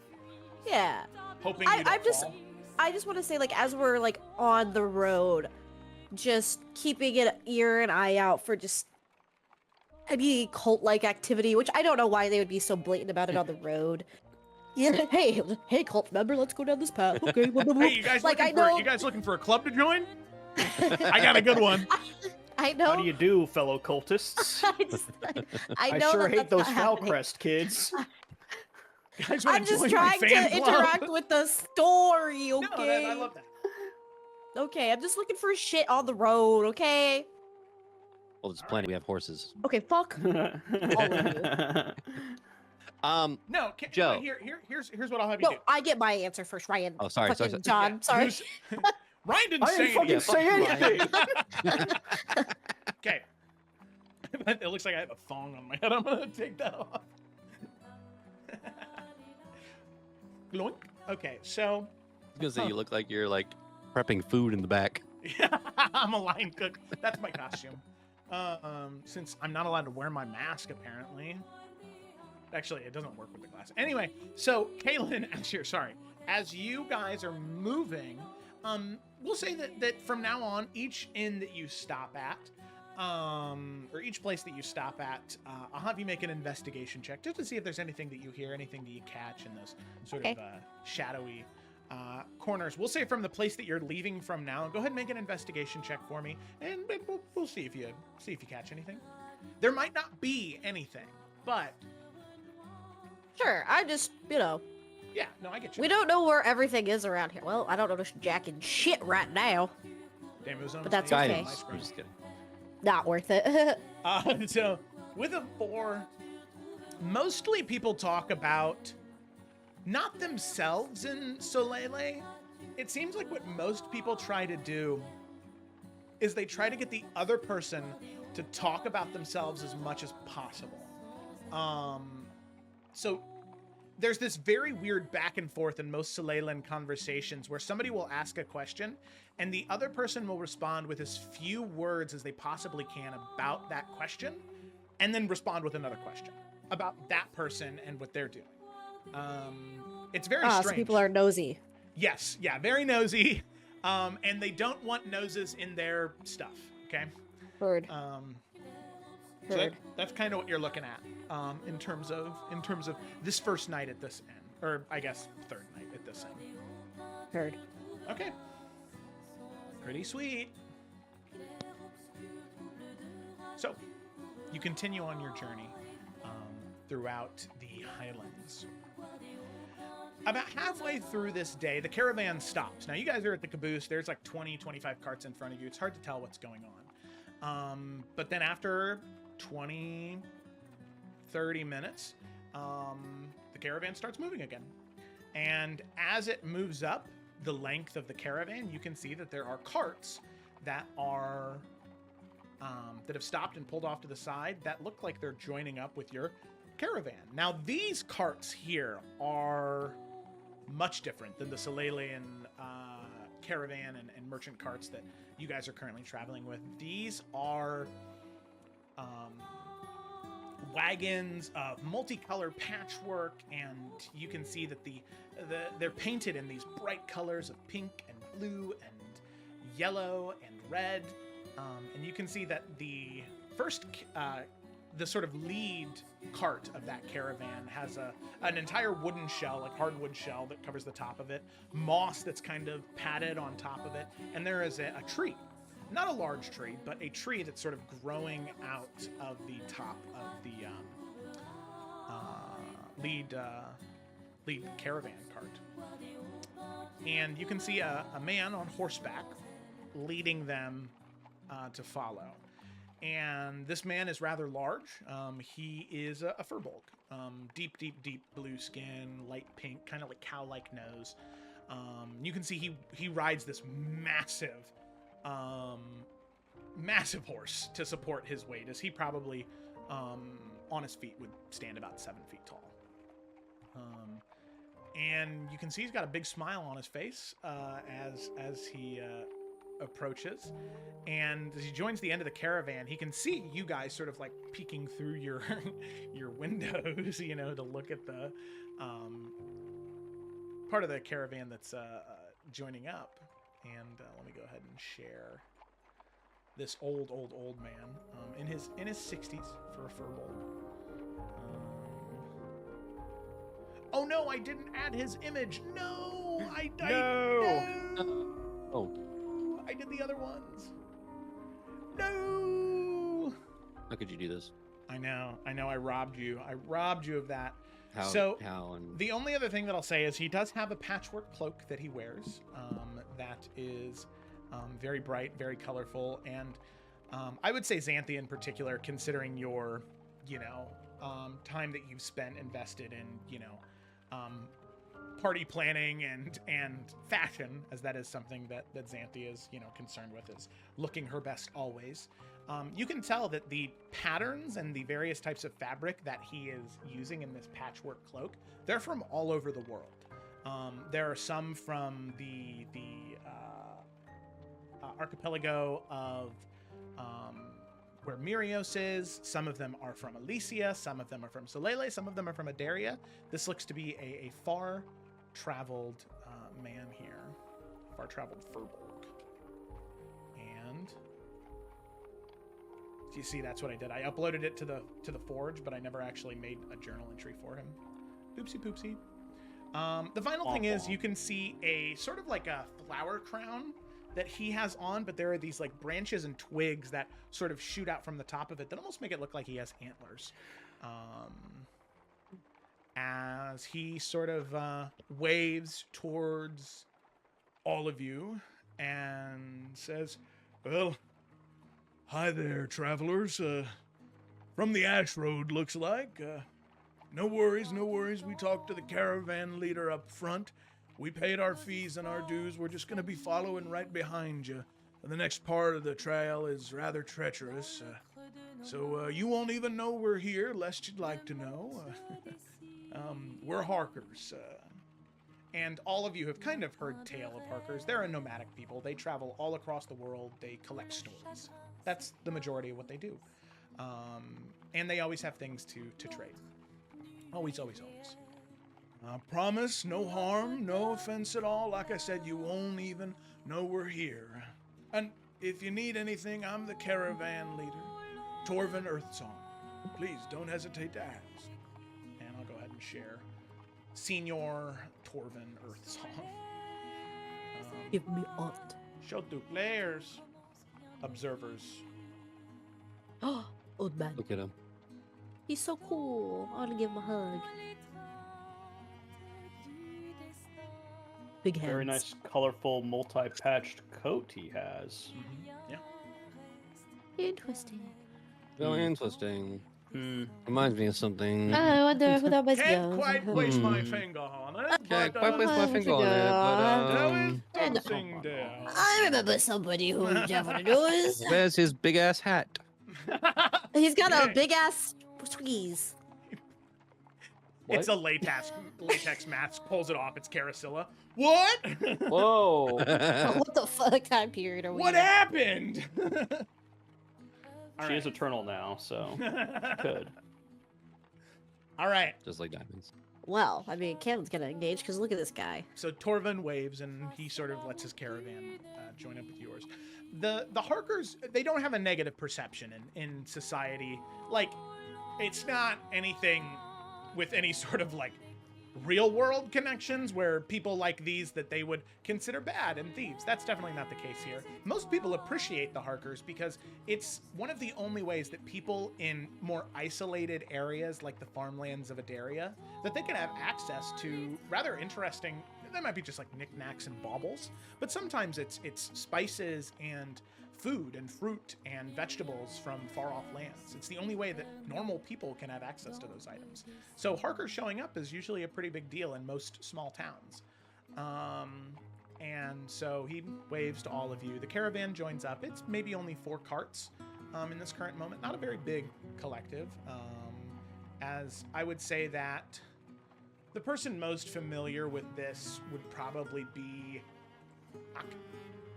Yeah. hoping you don't I'm just- fall. I just want to say, like, as we're like on the road, just keeping an ear and eye out for just any cult-like activity, which I don't know why they would be so blatant about it on the road. Yeah, hey, cult member, let's go down this path. Okay, blah, blah, blah. Hey, you guys Like, looking I for know- you guys looking for a club to join? I got a good one. I know. How do you do, fellow cultists? I know sure that hate that's those not happening. Falcrest kids. You guys wanna I'm just join my trying to fan club? interact with the story, No, okay? I love that. Okay, I'm just looking for shit on the road, okay? Well, there's plenty. We have horses. Okay, fuck. No, Joe. Here's what I'll have you No, do. I get my answer first, Ryan. Oh, sorry, sorry, Fucking sorry. John, Yeah, sorry. who's- Ryan didn't I say didn't fucking say anything. anything. Okay. It looks like I have a thong on my head. I'm gonna take that off. Gloink. Okay, so I was gonna say you look like you're like prepping food in the back. I'm a line cook. That's my costume. Since I'm not allowed to wear my mask, apparently. Actually, it doesn't work with the glass. Anyway, so Kaylin, sorry, as you guys are moving, we'll say that from now on, each inn that you stop at, or each place that you stop at, I'll have you make an investigation check just to see if there's anything that you hear, anything that you catch in those sort of shadowy corners. We'll say from the place that you're leaving from now. Go ahead and make an investigation check for me, and we'll see if you catch anything. There might not be anything, but Sure, I just, yeah, no, I get you. we don't know where everything is around here. Well, I don't notice jack and shit right now. Damn, it was on But the that's stage. okay. Guidance. My I'm screen. just kidding. Not worth it. So with a 4, mostly people talk about not themselves in Solele. It seems like what most people try to do is they try to get the other person to talk about themselves as much as possible. So there's this very weird back and forth in most Solelen conversations where somebody will ask a question and the other person will respond with as few words as they possibly can about that question, and then respond with another question about that person and what they're doing. It's very strange. So people are nosy. Yes, yeah, very nosy. And they don't want noses in their stuff, okay? Heard. So Heard. that's kind of what you're looking at in terms of this first night at this inn, or I guess third night at this inn. Heard. Okay. Pretty sweet. So, you continue on your journey throughout the Highlands. About halfway through this day, the caravan stops. Now, you guys are at the caboose. There's like 20, 25 carts in front of you. It's hard to tell what's going on. But then after 20, 30 minutes, the caravan starts moving again. And as it moves up the length of the caravan, you can see that there are carts that are that have stopped and pulled off to the side that look like they're joining up with your caravan. Now, these carts here are much different than the Solalian caravan and merchant carts that you guys are currently traveling with. These are wagons of multicolored patchwork, and you can see that they're painted in these bright colors of pink and blue and yellow and red. And you can see that the first, the sort of lead cart of that caravan has an entire wooden shell, like hardwood shell, that covers the top of it, moss that's kind of padded on top of it, and there is a tree. Not a large tree, but a tree that's sort of growing out of the top of the lead caravan cart. And you can see a man on horseback leading them to follow. And this man is rather large. He is a furbolg. Deep blue skin, light pink, kind of like cow-like nose. You can see he rides this massive horse to support his weight, as he probably on his feet would stand about 7 feet tall. And you can see he's got a big smile on his face as he approaches, and as he joins the end of the caravan, he can see you guys sort of like peeking through your your windows, you know, to look at the part of the caravan that's joining up. And let me go ahead and share this old man in his 60s for a furbolg. Oh no, I didn't add his image. No, Oh. I did the other ones. No. How could you do this? I know. I robbed you. I robbed you of that. How? The only other thing that I'll say is he does have a patchwork cloak that he wears. That is very bright, very colorful, and I would say Xanthi in particular, considering your, time that you've spent invested in, party planning and fashion, as that is something that Xanthi is, concerned with, is looking her best always. You can tell that the patterns and the various types of fabric that he is using in this patchwork cloak, they're from all over the world. There are some from the archipelago of where Mirios is. Some of them are from Elysia. Some of them are from Solele. Some of them are from Adaria. This looks to be a far-traveled man here. Far-traveled furbolg. And do you see, that's what I did. I uploaded it to the Forge, but I never actually made a journal entry for him. Oopsie poopsie. The final thing is you can see a sort of like a flower crown that he has on, but there are these like branches and twigs that sort of shoot out from the top of it that almost make it look like he has antlers. As he sort of waves towards all of you and says, "Well, hi there, travelers. From the Ash Road, looks like. No worries. We talked to the caravan leader up front. We paid our fees and our dues. We're just going to be following right behind you. The next part of the trail is rather treacherous, so you won't even know we're here, lest you'd like to know. We're Harkers, and all of you have kind of heard tale of Harkers. They're a nomadic people. They travel all across the world. They collect stories. That's the majority of what they do. And they always have things to trade. Always. Promise, no harm, no offense at all. Like I said, you won't even know we're here. And if you need anything, I'm the caravan leader, Torvin Earthsong. Please don't hesitate to ask." And I'll go ahead and share Senior Torvin Earthsong. Give me art. Show to players, observers. Oh, old man. Look at him. He's so cool. I want to give him a hug. Big hands. Very nice, colorful, multi-patched coat he has. Yeah. Interesting. So interesting. Reminds me of something. I wonder who that was. Can't quite place my finger on it. Can't but, quite place my finger on it, but there is something there. I remember somebody who did one of those. where's his big ass hat? He's got a big ass squeeze. It's a latex mask. Pulls it off. It's Carasilla. What? Whoa. What the fuck time period are we What in? happened? She is eternal now, so could. All right. Just like diamonds. Well, I mean, Cameron's gonna engage because look at this guy. So Torvin waves and he sort of lets his caravan join up with yours. The Harkers, they don't have a negative perception in society. Like, it's not anything with any sort of like real world connections where people like these that they would consider bad and thieves. That's definitely not the case here. Most people appreciate the Harkers because it's one of the only ways that people in more isolated areas like the farmlands of Adaria, that they can have access to rather interesting, they might be just like knickknacks and baubles, but sometimes it's spices and food and fruit and vegetables from far off lands. It's the only way that normal people can have access to those items. So Harker showing up is usually a pretty big deal in most small towns. And so he waves to all of you. The caravan joins up. It's maybe only 4 carts in this current moment. Not a very big collective. As I would say that the person most familiar with this would probably be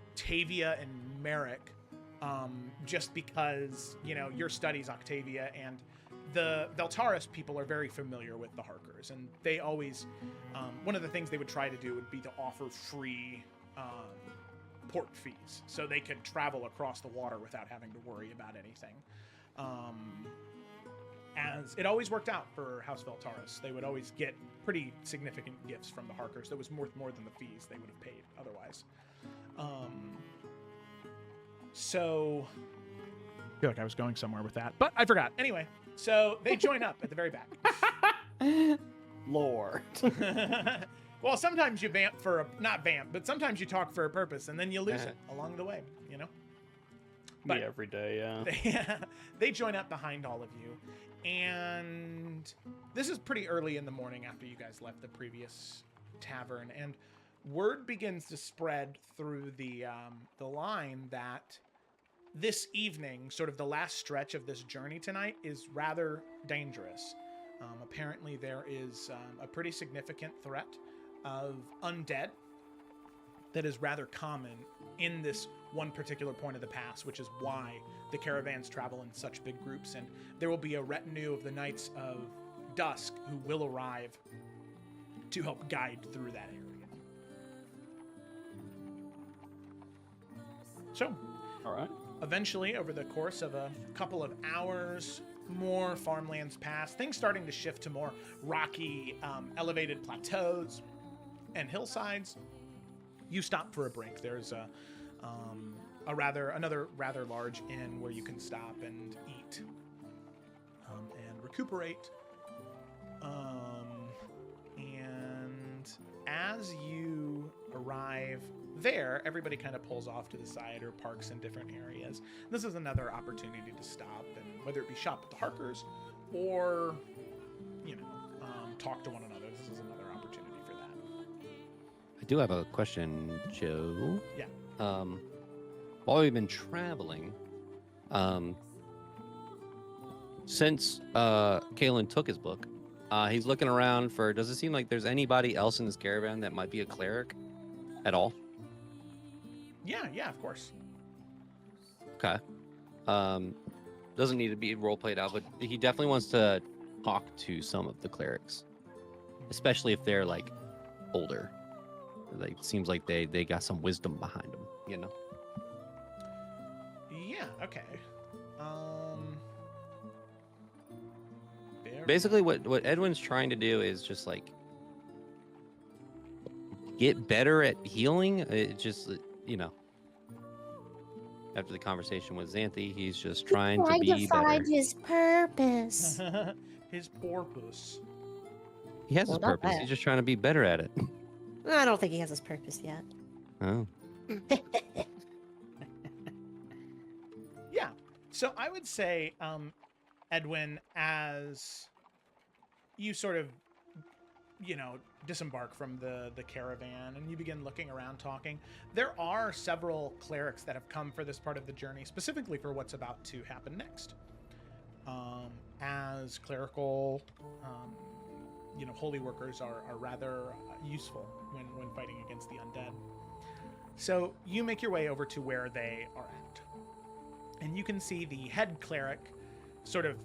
Octavia and Merrick, just because, you know, your studies, Octavia, and the Veltaris people are very familiar with the Harkers, and they always, one of the things they would try to do would be to offer free port fees, so they could travel across the water without having to worry about anything. As it always worked out for House Veltaris, they would always get pretty significant gifts from the Harkers that was worth more than the fees they would have paid otherwise. So I feel like I was going somewhere with that, but I forgot. Anyway, so they join up at the very back. Lord. Well, sometimes you vamp for a, not vamp, but sometimes you talk for a purpose and then you lose it along the way, you know? But Me every day, yeah. they join up behind all of you, and this is pretty early in the morning after you guys left the previous tavern, and word begins to spread through the line that this evening, sort of the last stretch of this journey tonight, is rather dangerous. Apparently there is a pretty significant threat of undead that is rather common in this one particular point of the pass, which is why the caravans travel in such big groups, and there will be a retinue of the Knights of Dusk who will arrive to help guide through that area. So, All right. eventually, over the course of a couple of hours, more farmlands pass, things starting to shift to more rocky, elevated plateaus and hillsides. You stop for a break. There's another rather large inn where you can stop and eat and recuperate. And as you arrive there, everybody kind of pulls off to the side or parks in different areas. This is another opportunity to stop, and whether it be shop with the Harkers or, you know, talk to one another, this is another opportunity for that. I do have a question, Joe. Yeah. While we've been traveling, since Kalen took his book, he's looking around for, does it seem like there's anybody else in this caravan that might be a cleric at all? Yeah, of course. Okay. Doesn't need to be role played out, but he definitely wants to talk to some of the clerics, especially if they're like older. Like, seems like they got some wisdom behind them, you know. Yeah. Okay. Basically, what Edwin's trying to do is just like get better at healing. It just, you know, after the conversation with Xanthi, he's just trying to be better. his purpose. His porpoise. He has Well, his not purpose. bad. He's just trying to be better at it. I don't think he has his purpose yet. Oh. Yeah. So I would say, Edwin, as you sort of, disembark from the caravan and you begin looking around talking, there are several clerics that have come for this part of the journey, specifically for what's about to happen next. As clerical, holy workers are rather useful when fighting against the undead. So you make your way over to where they are at. And you can see the head cleric sort of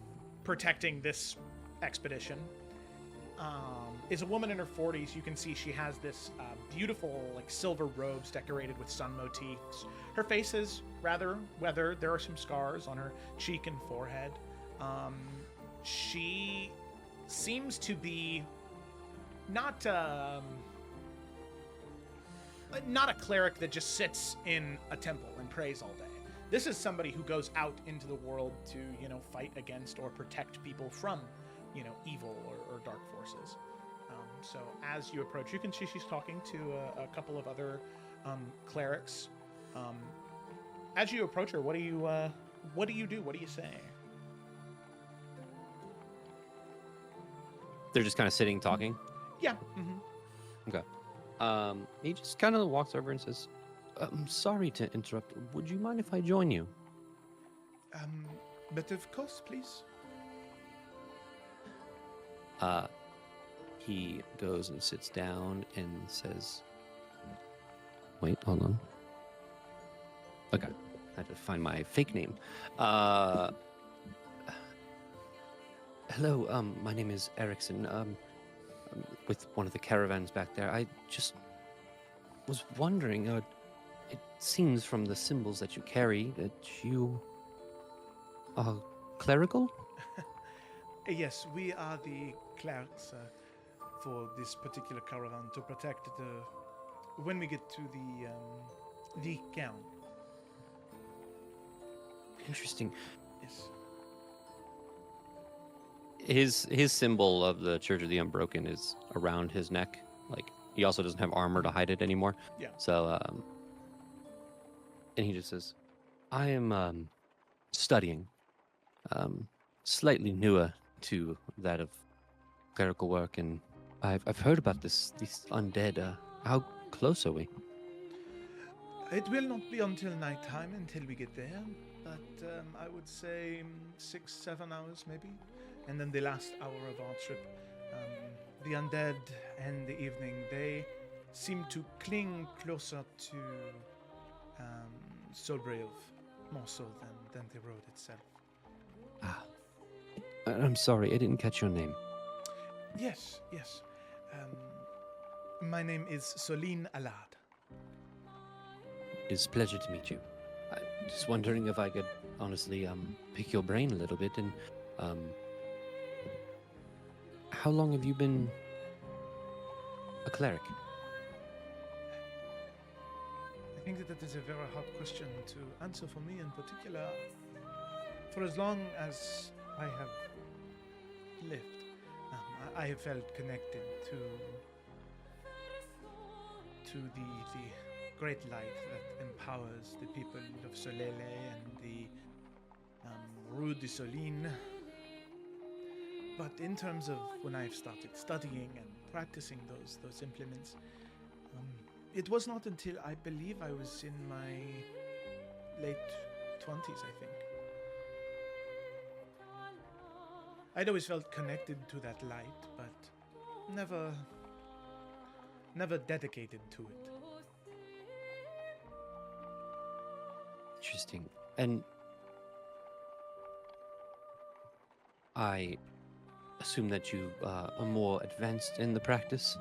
protecting this expedition. Is a woman in her 40s. You can see she has this beautiful, silver robes decorated with sun motifs. Her face is rather weathered. There are some scars on her cheek and forehead. She seems to be not a cleric that just sits in a temple and prays all day. This is somebody who goes out into the world to, fight against or protect people from, evil or dark forces. So as you approach, you can see she's talking to a couple of other clerics. As you approach her, what do you do? What do you say? They're just kind of sitting talking. Yeah. Mm-hmm. Okay. He just kind of walks over and says, "I'm sorry to interrupt. Would you mind if I join you?" But of course, please. He goes and sits down and says, "Wait, hold on. Okay, I had to find my fake name. Hello, my name is Erickson. I'm with one of the caravans back there. I just was wondering, it seems from the symbols that you carry that you are clerical?" Yes, we are the clerics for this particular caravan to protect when we get to the camp. Interesting. Yes. His symbol of the Church of the Unbroken is around his neck. He also doesn't have armor to hide it anymore. Yeah. So, and he just says, "I am studying, slightly newer to that of clerical work, and I've heard about these undead. How close are we?" It will not be until nighttime until we get there, but I would say 6-7 hours maybe. And then the last hour of our trip, the undead and the evening, they seem to cling closer to Solbrave more so than the road itself. I'm sorry, I didn't catch your name. Yes. My name is Soline Alad. It's a pleasure to meet you. I'm just wondering if I could honestly pick your brain a little bit, and how long have you been a cleric? I think that is a very hard question to answer for me in particular. For as long as I have lived, I have felt connected to the great light that empowers the people of Solele and the Rue de Soline. But in terms of when I've started studying and practicing those implements, it was not until I believe I was in my late 20s, I think. I'd always felt connected to that light, but never dedicated to it. Interesting. And I assume that you are more advanced in the practice?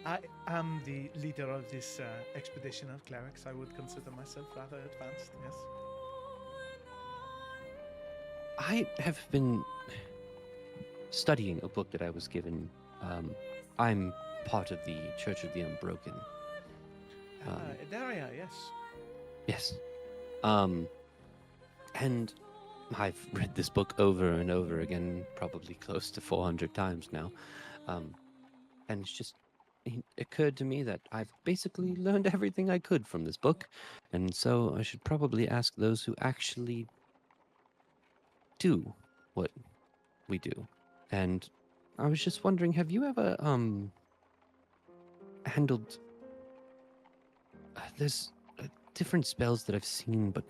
I am the leader of this expedition of clerics. I would consider myself rather advanced, yes. I have been studying a book that I was given. I'm part of the Church of the Unbroken. Daria, yes. Yes. And I've read this book over and over again, probably close to 400 times now. And it's just, it occurred to me that I've basically learned everything I could from this book. And so I should probably ask those who actually do what we do. And I was just wondering, have you ever handled there's different spells that I've seen, but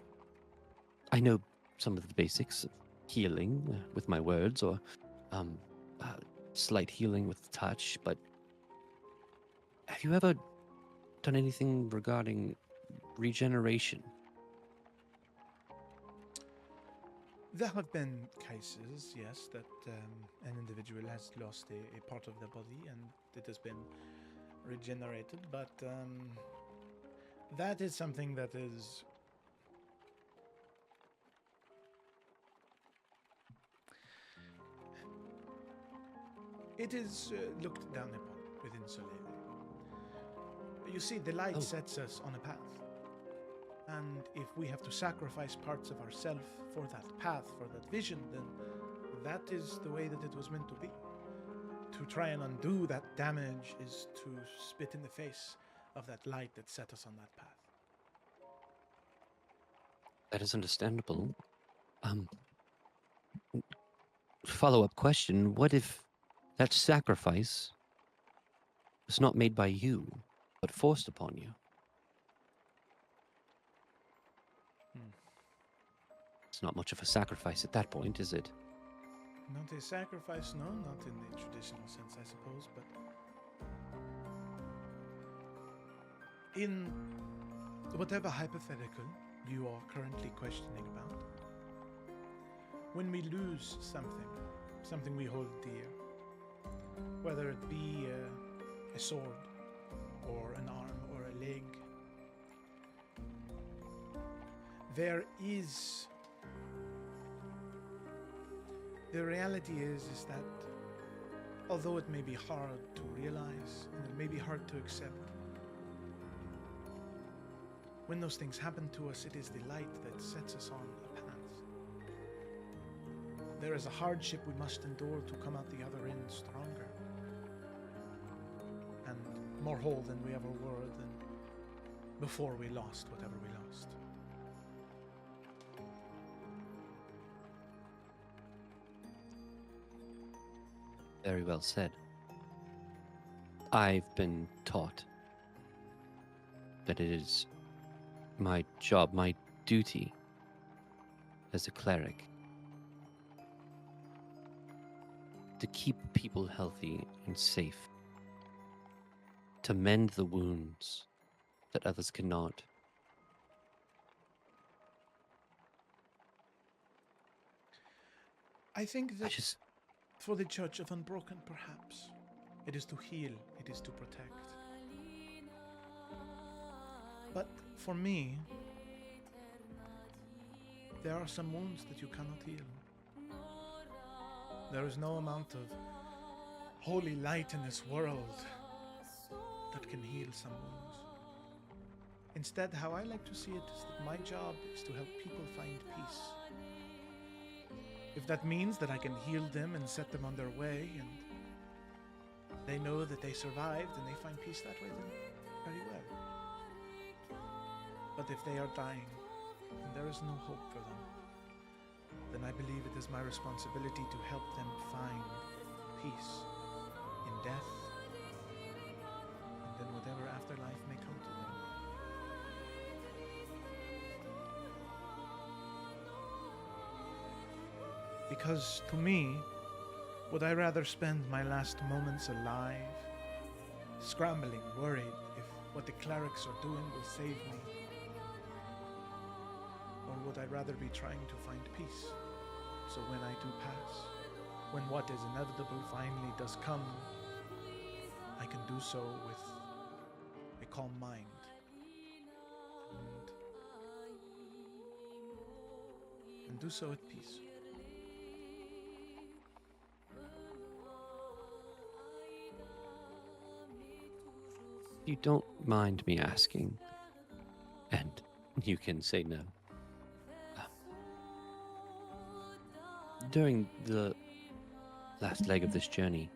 I know some of the basics of healing with my words, or slight healing with touch, but have you ever done anything regarding regeneration? There have been cases, yes, that an individual has lost a part of their body and it has been regenerated, but that is something that is it is looked down upon within Soleil. You see, the light sets us on a path. And if we have to sacrifice parts of ourselves for that path, for that vision, then that is the way that it was meant to be. To try and undo that damage is to spit in the face of that light that set us on that path. That is understandable. Follow-up question, what if that sacrifice was not made by you, but forced upon you? It's not much of a sacrifice at that point, is it? Not a sacrifice, no, not in the traditional sense, I suppose, but in whatever hypothetical you are currently questioning about, when we lose something we hold dear, whether it be a sword, or an arm, or a leg, the reality is that although it may be hard to realize and it may be hard to accept, when those things happen to us, it is the light that sets us on a path. There is a hardship we must endure to come out the other end stronger and more whole than we ever were than before we lost whatever we lost. Very well said. I've been taught that it is my job, my duty as a cleric to keep people healthy and safe, to mend the wounds that others cannot. I think that for the Church of Unbroken, perhaps, it is to heal, it is to protect. But for me, there are some wounds that you cannot heal. There is no amount of holy light in this world that can heal some wounds. Instead, how I like to see it is that my job is to help people find peace. If that means that I can heal them and set them on their way and they know that they survived and they find peace that way, then very well. But if they are dying and there is no hope for them, then I believe it is my responsibility to help them find peace in death and then whatever afterlife may come to them. Because to me, would I rather spend my last moments alive, scrambling, worried if what the clerics are doing will save me? Or would I rather be trying to find peace, so when I do pass, when what is inevitable finally does come, I can do so with a calm mind and do so at peace. You don't mind me asking, and you can say no. During the last leg of this journey,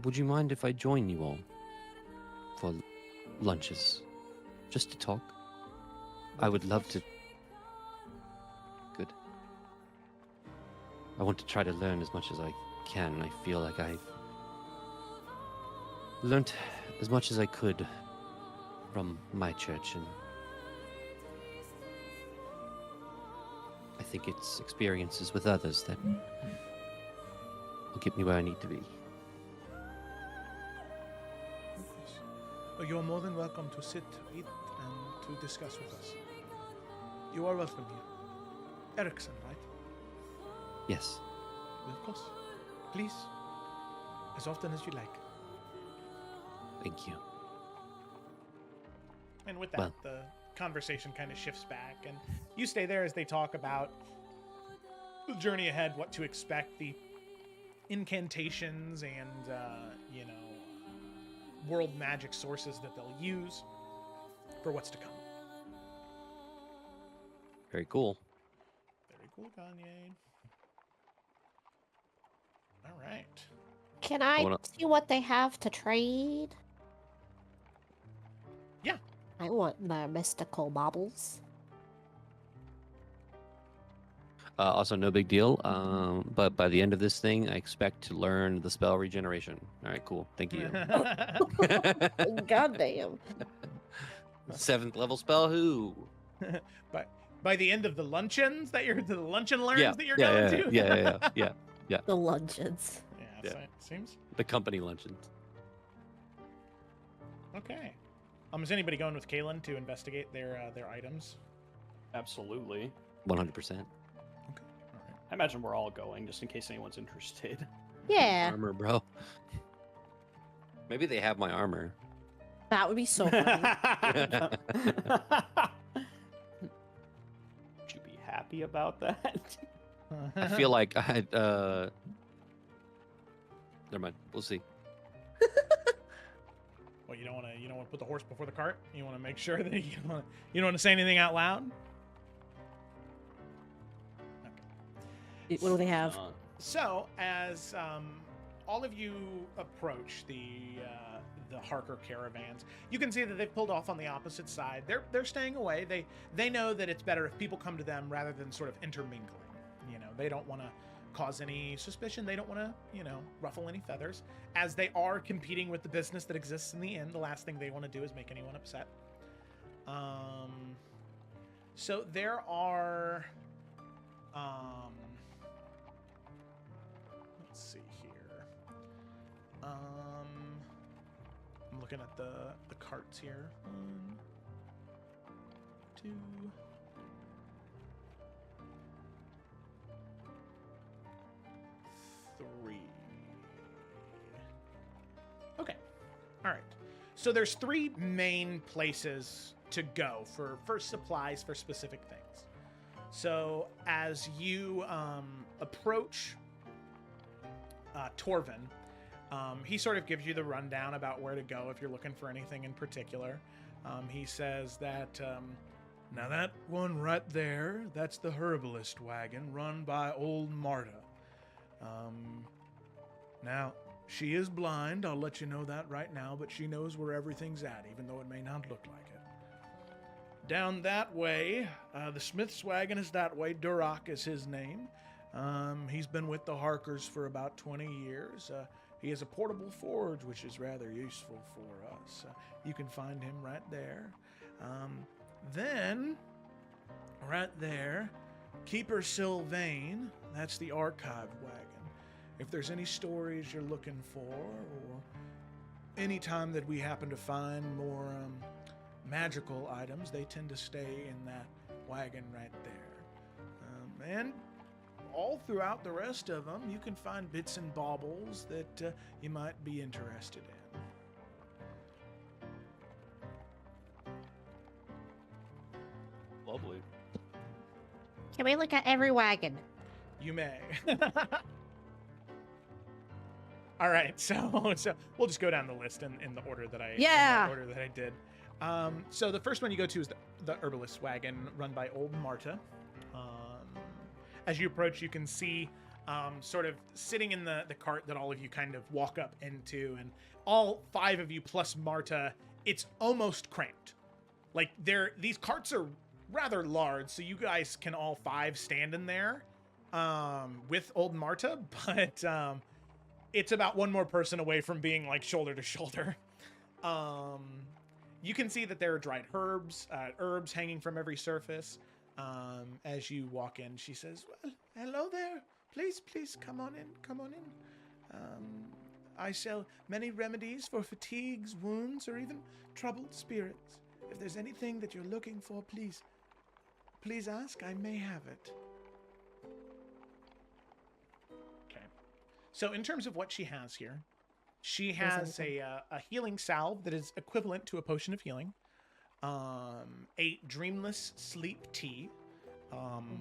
would you mind if I join you all for lunches, just to talk? I would love to. Good. I want to try to learn as much as I can. I feel like I've learned as much as I could from my church, and I think it's experiences with others that will get me where I need to be. Well, you're more than welcome to sit, eat, and to discuss with us. You are welcome here. Erickson, right? Yes. Well, of course. Please. As often as you like. Thank you. And with that, Well. the conversation kind of shifts back, and you stay there as they talk about the journey ahead, what to expect, the incantations and, world magic sources that they'll use for what's to come. Very cool. Very cool, Kanye. All right. Can I wanna- see what they have to trade? Yeah. I want the mystical baubles. Also, no big deal. But by the end of this thing, I expect to learn the spell regeneration. All right, cool. Thank you. Goddamn. 7th level spell. Who? But by the end of the luncheons that you're the luncheon learns Yeah, that you're yeah, going yeah, to. yeah. The luncheons. Yeah, Yeah. so it seems The company luncheons. okay. Is anybody going with Kalen to investigate their items? Absolutely. 100%. I imagine we're all going, just in case anyone's interested. Yeah, Armor, bro. Maybe they have my armor. that would be so funny. Would you be happy about that? I feel like I never mind. We'll see. Well, you don't want to put the horse before the cart. You want to make sure that you don't want to say anything out loud. What do they have? So, as all of you approach the Harker caravans, you can see that they've pulled off on the opposite side. They're staying away. They know that it's better if people come to them rather than sort of intermingling. They don't want to cause any suspicion. They don't want to, ruffle any feathers. As they are competing with the business that exists in the inn, the last thing they want to do is make anyone upset. So there are. Let's see here. I'm looking at the carts here. 1, 2. 3. Okay. All right. So there's 3 main places to go for supplies for specific things. So as you approach Torvin, he sort of gives you the rundown about where to go if you're looking for anything in particular. He says that Now that one right there, that's the herbalist wagon run by old Marta. Now, she is blind, I'll let you know that right now, but she knows where everything's at, even though it may not look like it. Down that way, the Smith's wagon is that way. Duroc is his name. He's been with the Harkers for about 20 years. He has a portable forge, which is rather useful for us. You can find him right there. Then, right there, Keeper Sylvain, that's the archive wagon. If there's any stories you're looking for, or any time that we happen to find more magical items, they tend to stay in that wagon right there. And all throughout the rest of them, you can find bits and baubles that you might be interested in. Lovely. Can we look at every wagon? You may. All right, so we'll just go down the list in the order that I Yeah. in the order that I did. So the first one you go to is the herbalist wagon run by old Marta. As you approach, you can see sort of sitting in the cart that all of you kind of walk up into, and all 5 of you plus Marta, it's almost cramped. Like these carts are rather large, so you guys can all 5 stand in there. with old Marta, but it's about one more person away from being like shoulder to shoulder. You can see that there are dried herbs hanging from every surface. As you walk in, she says, "Well, hello there. Please, come on in. I sell many remedies for fatigues, wounds, or even troubled spirits. If there's anything that you're looking for, please ask. I may have it." Okay. So in terms of what she has here, she has a healing salve that is equivalent to a potion of healing, a dreamless sleep tea,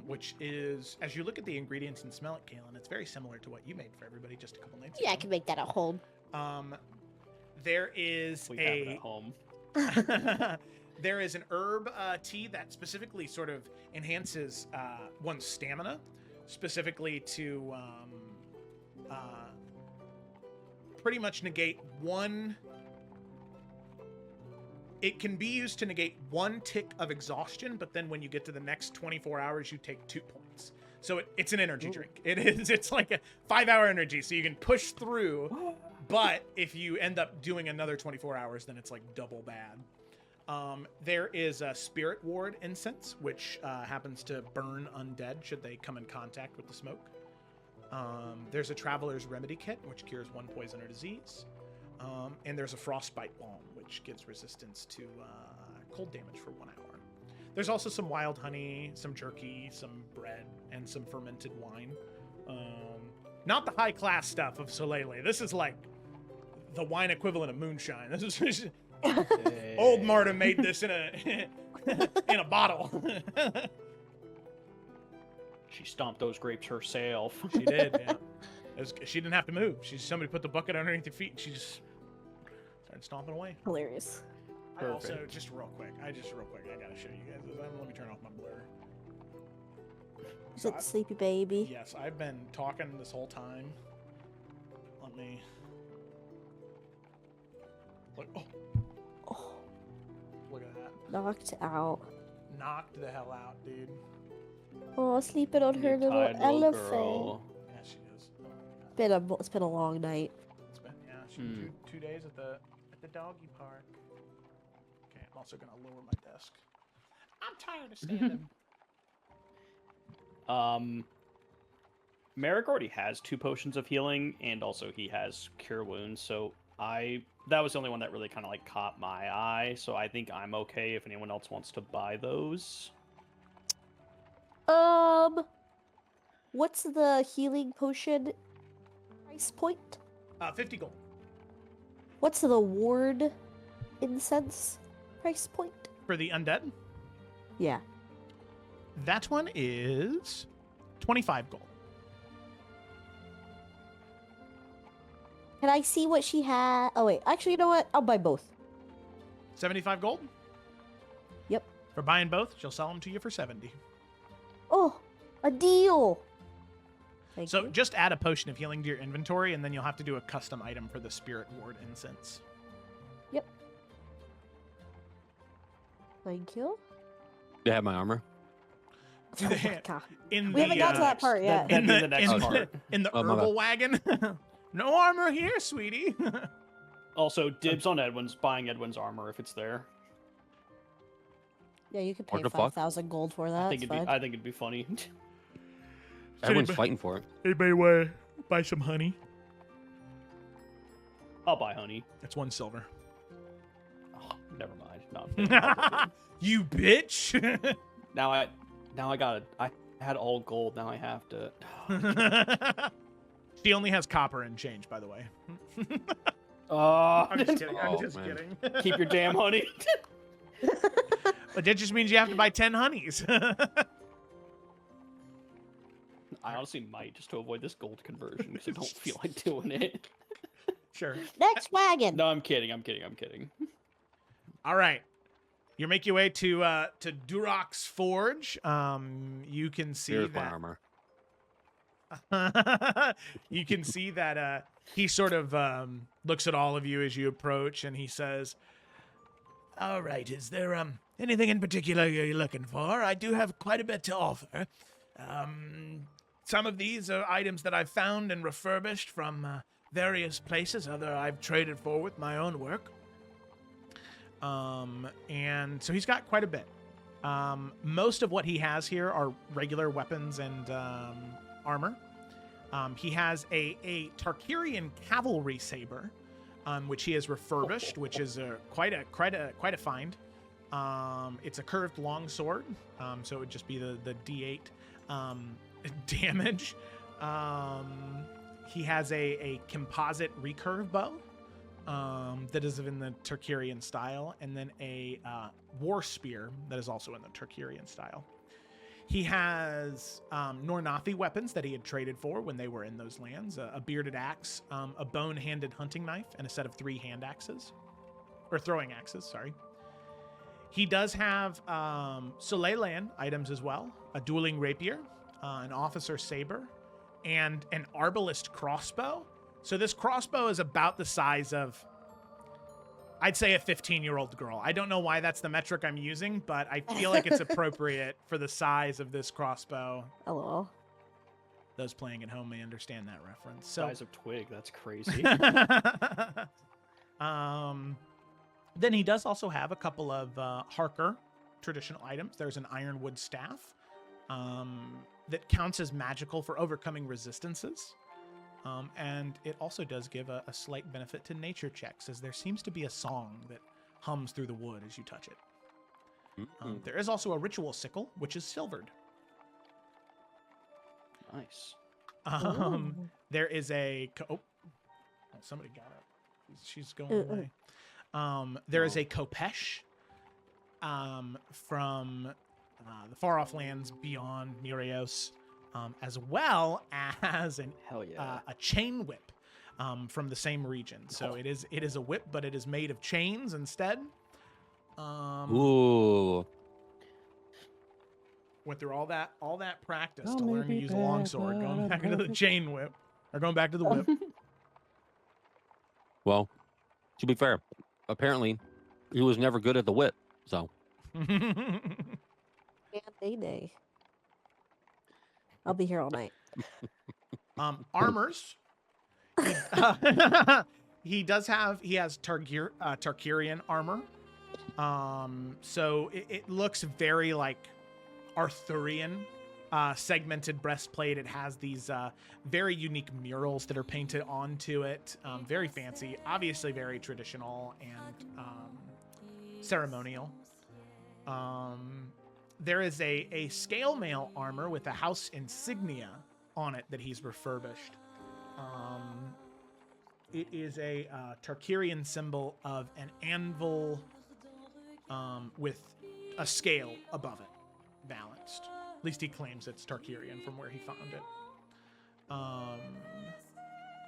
which is, as you look at the ingredients and smell it, Kaylin, it's very similar to what you made for everybody just a couple nights ago. Yeah, I can make that at home. There is We have it at home. there is an herb tea that specifically sort of enhances one's stamina, specifically to pretty much negate one. It can be used to negate one tick of exhaustion, but then when you get to the next 24 hours, you take 2 points. So it's an energy drink. It's like a 5-hour energy, so you can push through, but if you end up doing another 24 hours, then it's like double bad. There is a spirit ward incense, which happens to burn undead should they come in contact with the smoke. There's a traveler's remedy kit, which cures 1 poison or disease. And there's a frostbite balm, which gives resistance to cold damage for 1 hour. There's also some wild honey, some jerky, some bread, and some fermented wine. Not the high-class stuff of Soleil. This is like the wine equivalent of moonshine. This is old Marta made this in a in a bottle. She stomped those grapes herself. She did, yeah. She didn't have to move. Somebody put the bucket underneath her feet, and she just started stomping away. Hilarious. I also, just real quick, I gotta show you guys this. Let me turn off my blur. Is it sleepy baby? Yes, I've been talking this whole time. Let me look. Oh, look at that. Knocked out. Knocked the hell out, dude. Oh, sleeping on her little Tired elephant. girl. Yeah, she is. Oh my God. It's been a long night. It's been, yeah, she did 2 days at the doggy park. Okay, I'm also gonna lower my desk. I'm tired of standing. Merrick already has 2 potions of healing, and also he has cure wounds, so that was the only one that really kind of like caught my eye, so I think I'm okay if anyone else wants to buy those. What's the healing potion price point? 50 gold. What's the ward incense price point? For the undead, Yeah. that one is 25 gold. Can I see what she had? Oh wait, actually, you know what? I'll buy both. 75 gold? Yep. For buying both, she'll sell them to you for 70. Oh, a deal. Thank So you. just add a potion of healing to your inventory, and then you'll have to do a custom item for the spirit ward incense. Yep. Thank you. Do I have my armor? Do Oh they- my God. In We haven't got to that part yet. That'd be the next in part. in the Oh, my herbal wagon. No armor here, sweetie. Also, dibs on Edwin's, buying Edwin's armor if it's there. Yeah, you could pay What the fuck? 5,000 gold for that. I think It's fine. it'd be funny. Everyone's fighting for it. Anybody want to buy some honey? I'll buy honey. That's 1 silver. Oh, never mind. No, I'm kidding. You bitch. now I had all gold. Now I have to. She only has copper and change, by the way. Oh, I'm just kidding. I'm Oh, just man. kidding. keep your damn honey. But that just means you have to buy 10 honeys. I honestly might just to avoid this gold conversion because I don't feel like doing it. Sure. Next wagon. No, I'm kidding. All right. You make your way to Durok's Forge. You can see Here's my that armor. you can see that he sort of looks at all of you as you approach, and he says, "All right, is there anything in particular you're looking for? I do have quite a bit to offer. Some of these are items that I've found and refurbished from various places. Other I've traded for with my own work. And so he's got quite a bit. Most of what he has here are regular weapons and armor. He has a Tarkirian cavalry saber, which he has refurbished, which is quite a find. It's a curved long sword, so it would just be the D8 damage. He has a composite recurve bow that is in the Tarkirian style, and then a war spear that is also in the Tarkirian style. He has Nornathi weapons that he had traded for when they were in those lands, a bearded axe, a bone-handed hunting knife, and a set of 3 hand axes, or throwing axes, sorry. He does have Solelan items as well, a dueling rapier, an officer saber, and an arbalist crossbow. So this crossbow is about the size of, I'd say, a 15-year-old girl. I don't know why that's the metric I'm using, but I feel like it's appropriate for the size of this crossbow. Hello. Those playing at home may understand that reference. So, Size of twig, that's crazy. then he does also have a couple of Harker traditional items. There's an ironwood staff that counts as magical for overcoming resistances. And it also does give a slight benefit to nature checks, as there seems to be a song that hums through the wood as you touch it. There is also a ritual sickle, which is silvered. Nice. There is a... somebody got it. She's going away. There is a Kopesh from the far-off lands beyond Mirios, as well as Hell yeah. a chain whip from the same region. So it is a whip, but it is made of chains instead. Ooh. Went through all that practice to learn to use a longsword, going back to the chain whip, or going back to the whip. Well, to be fair, apparently he was never good at the whip, so. Yeah, day. I'll be here all night. Armors. He has Tarkirian armor. So it looks very like Arthurian, segmented breastplate. It has these very unique murals that are painted onto it. Very fancy, obviously very traditional and ceremonial. There is a scale mail armor with a house insignia on it that he's refurbished. It is a Tarkirian symbol of an anvil with a scale above it, balanced. At least he claims it's Tarkirian from where he found it.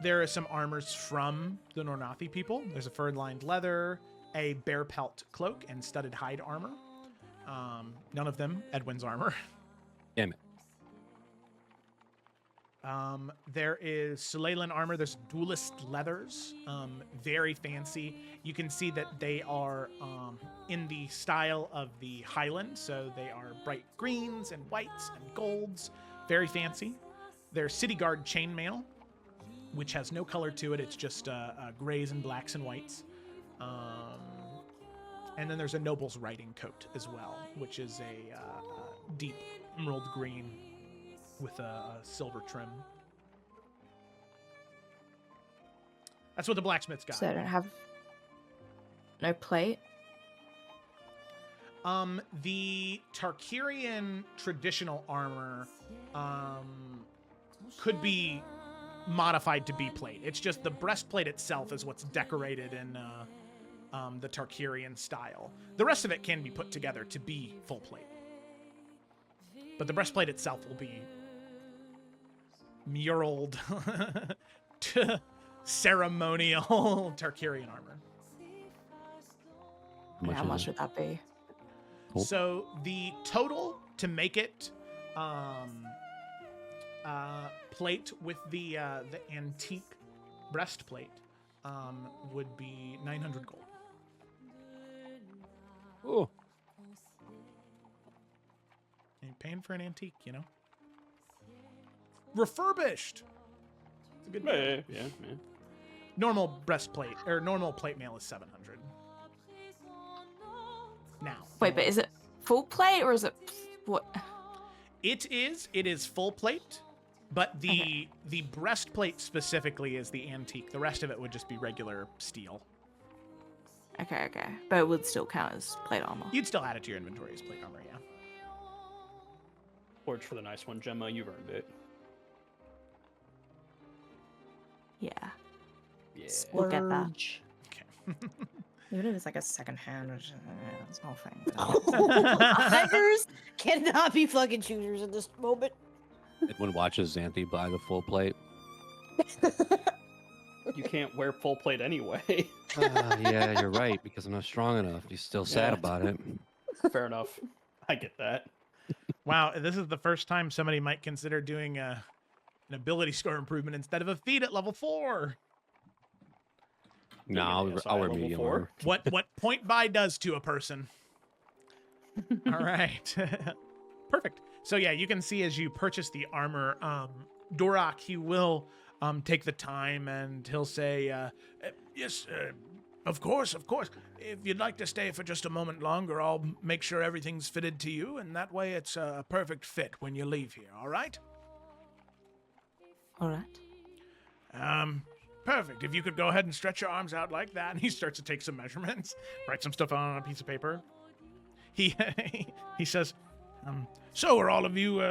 There are some armors from the Nornathi people. There's a fur-lined leather, a bear pelt cloak, and studded hide armor. None of them Edwin's armor. Damn it. There is Solelan armor. There's duelist leathers. Very fancy. You can see that they are in the style of the Highland. So they are bright greens and whites and golds. Very fancy. There's City Guard chainmail, which has no color to it. It's just grays and blacks and whites. And then there's a noble's riding coat as well, which is a deep emerald green with a silver trim. That's what the blacksmith's got. So I don't have no plate. The Tarkirian traditional armor could be modified to be plate. It's just the breastplate itself is what's decorated in the Tarkirian style. The rest of it can be put together to be full plate. But the breastplate itself will be muraled to ceremonial Tarkirian armor. How much would that be? Cool. So the total to make it plate with the antique breastplate would be 900 gold. Oh. You're paying for an antique, you know? refurbished. It's a good deal. Yeah. Normal breastplate or normal plate mail is 700. Now. Wait, but is it full plate or is it what? It is full plate, but the breastplate specifically is the antique. The rest of it would just be regular steel. Okay. But it would still count as plate armor. You'd still add it to your inventory as plate armor, yeah. Forge for the nice one, Gemma. You've earned it. Yeah. Yeah. We'll get that. Okay. Even if it's like a second hand, it's all thing. Beggars cannot be fucking shooters in this moment. Edwin watches Xanthi buy the full plate. You can't wear full plate anyway. Yeah, you're right, because I'm not strong enough. He's still sad Yeah. about it. Fair enough. I get that. Wow, this is the first time somebody might consider doing an ability score improvement instead of a feat at level 4. No, I'll wear medium armor. What point buy does to a person. All right. Perfect. So yeah, you can see as you purchase the armor, Dorak, he will take the time and he'll say, yes, of course. If you'd like to stay for just a moment longer, I'll make sure everything's fitted to you, and that way it's a perfect fit when you leave here, all right? All right. Perfect. If you could go ahead and stretch your arms out like that, and he starts to take some measurements, write some stuff on a piece of paper. He says, so are all of you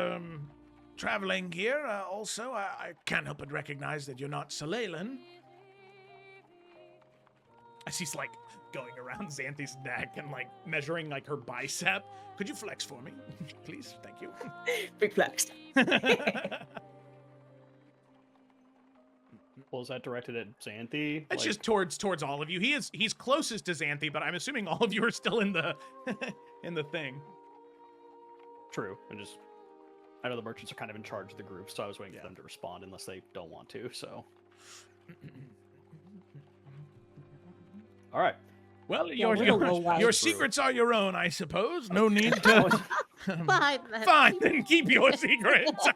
traveling here? Also, I can't help but recognize that you're not Selalan. As he's like going around Xanthi's neck and like measuring like her bicep. Could you flex for me, please? Thank you. Big flex. Well, is that directed at Xanthi? It's just towards all of you. He's closest to Xanthi, but I'm assuming all of you are still in the in the thing. True. I know the merchants are kind of in charge of the group, so I was waiting for them to respond unless they don't want to, so. All right. Well, Yeah, we don't know why. your secrets are your own, I suppose. No need to. Fine, then. Fine, then keep your secrets.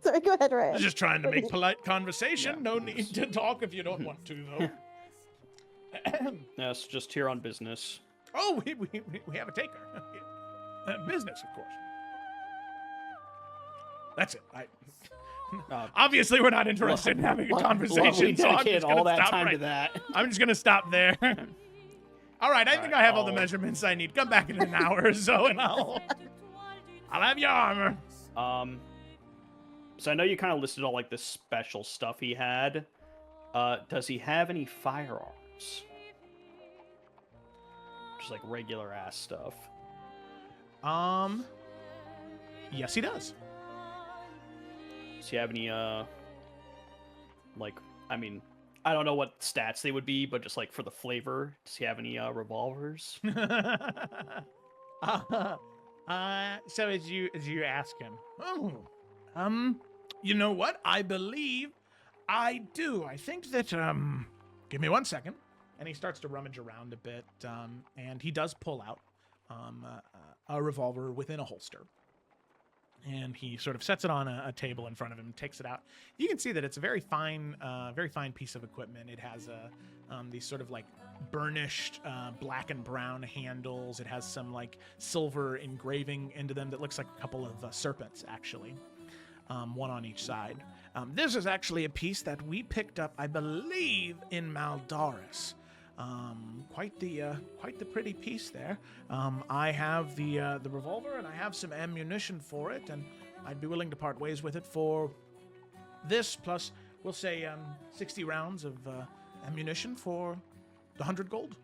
Sorry, go ahead, Ryan. Just trying to make polite conversation. Yeah. No need to talk if you don't want to, though. Yes, just here on business. Oh, we have a taker. Business, of course. That's it. Obviously, we're not interested in having a conversation. We So I'm dedicated just gonna all that stop time right. to that. I'm just gonna stop there. All right, I think I have all the I'll- measurements I need. Come back in an hour or so, and I'll have your armor. So I know you kind of listed all like the special stuff he had. Does he have any firearms? Just like regular ass stuff. Yes, he does. Does he have any like, I mean, I don't know what stats they would be, but just like for the flavor, does he have any revolvers? So as you ask him, you know what? I believe I do. I think that give me 1 second. And he starts to rummage around a bit, and he does pull out a revolver within a holster. And he sort of sets it on a table in front of him, takes it out. You can see that it's a very fine piece of equipment. It has these sort of like burnished black and brown handles. It has some like silver engraving into them that looks like a couple of serpents, actually, one on each side. This is actually a piece that we picked up, I believe, in Maldaris. Quite the pretty piece there. I have the revolver and I have some ammunition for it, and I'd be willing to part ways with it for this plus, we'll say, 60 rounds of ammunition for the 100 gold.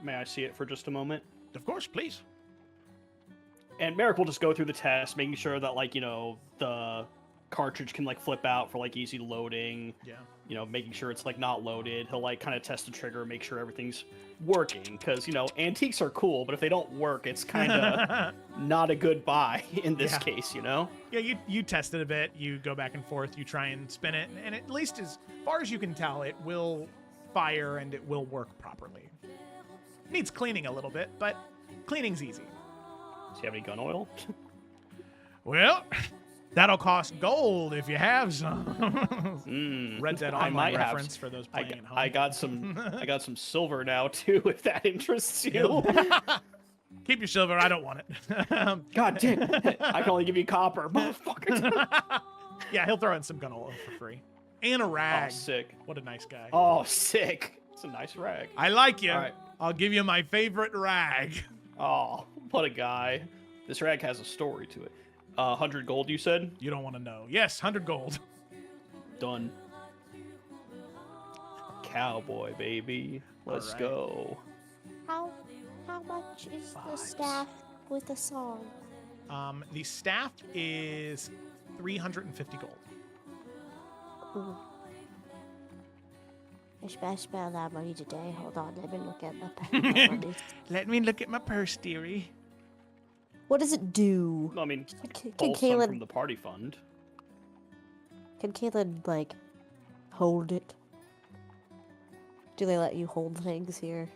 May I see it for just a moment? Of course, please. And Merrick will just go through the test, making sure that, like, you know, the cartridge can, like, flip out for, like, easy loading. Yeah. You know, making sure it's, like, not loaded. He'll, like, kind of test the trigger, make sure everything's working. Because, you know, antiques are cool, but if they don't work, it's kind of not a good buy in this case, you know? Yeah, you test it a bit. You go back and forth. You try and spin it. And at least as far as you can tell, it will fire and it will work properly. Needs cleaning a little bit, but cleaning's easy. Does he have any gun oil? Well, that'll cost gold if you have some. Red Dead I Online might have reference for those playing at home. I got some silver now too, if that interests you. Keep your silver. I don't want it. God damn! I can only give you copper, motherfucker. Yeah, he'll throw in some gun oil for free and a rag. Oh, sick. What a nice guy. Oh, sick. It's a nice rag. I like you. All right. I'll give you my favorite rag. Oh, what a guy. This rag has a story to it. 100 gold, you said? You don't want to know. Yes, 100 gold. Done. Cowboy, baby. Let's right. go. How much is the Vibes. staff with the song? The staff is 350 gold. Ooh. I spent that money today. Hold on, let me look at my money. Let me look at my purse, dearie. What does it do? I mean, Can pull some Kaylin from the party fund. like hold it? Do they let you hold things here?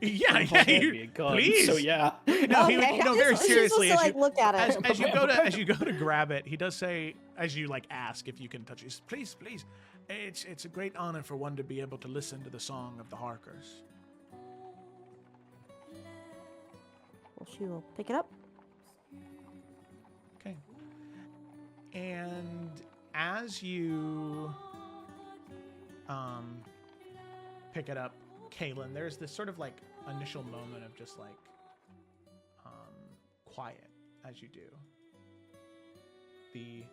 Yeah, Oh, yeah. that'd be a gun, Please. So yeah. No, Okay, no, I'm very just seriously. supposed to, like, look at it. As you go to grab it, he does say, as you like ask if you can touch it, please, please. It's a great honor for one to be able to listen to the song of the Harkers. Well, she will pick it up. Okay. And as you pick it up, Kaylin, there's this sort of like initial moment of just like quiet as you do. The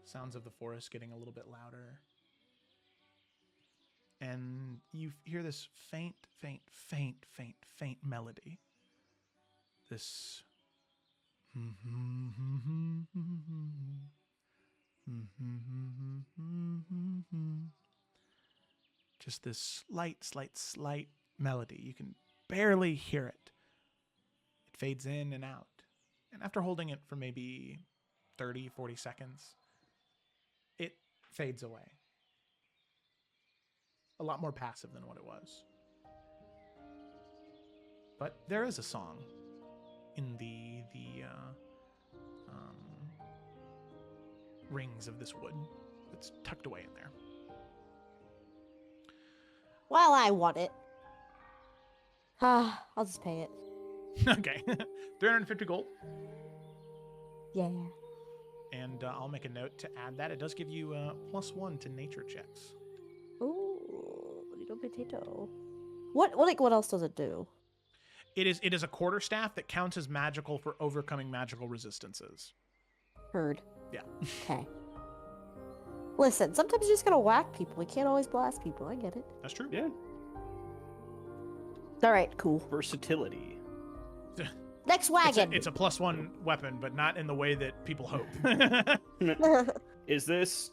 sounds of the forest getting a little bit louder. And you hear this faint melody. This just this slight melody. You can barely hear it. It fades in and out. And after holding it for maybe 30, 40 seconds, it fades away. A lot more passive than what it was. But there is a song in the rings of this wood that's tucked away in there. Well, I want it. I'll just pay it. Okay. 350 gold. Yeah. And I'll make a note to add that. It does give you +1 to nature checks. Ooh, little potato. What else does it do? It is a quarterstaff that counts as magical for overcoming magical resistances. Heard. Yeah. Okay. Listen, sometimes you just gotta whack people. You can't always blast people. I get it. That's true. Yeah. All right, cool. Versatility. Next wagon. It's a +1 weapon, but not in the way that people hope. Is this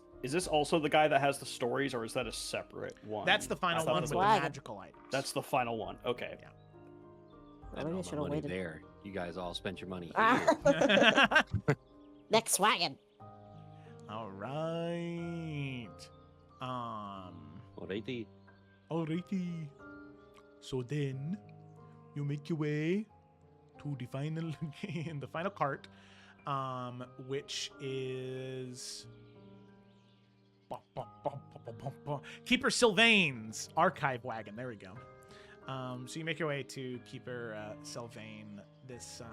also the guy that has the stories, or is that a separate one? That's the final one with the wagon. magical items. That's the final one. Okay. Yeah. And Maybe I all should've my money waited. there. You guys all spent your money Ah. here. Next wagon. All right. Alrighty. Alrighty. So then, you make your way to the final in the final cart, which is Keeper Sylvain's archive wagon. There we go. So you make your way to Keeper Sylvain, this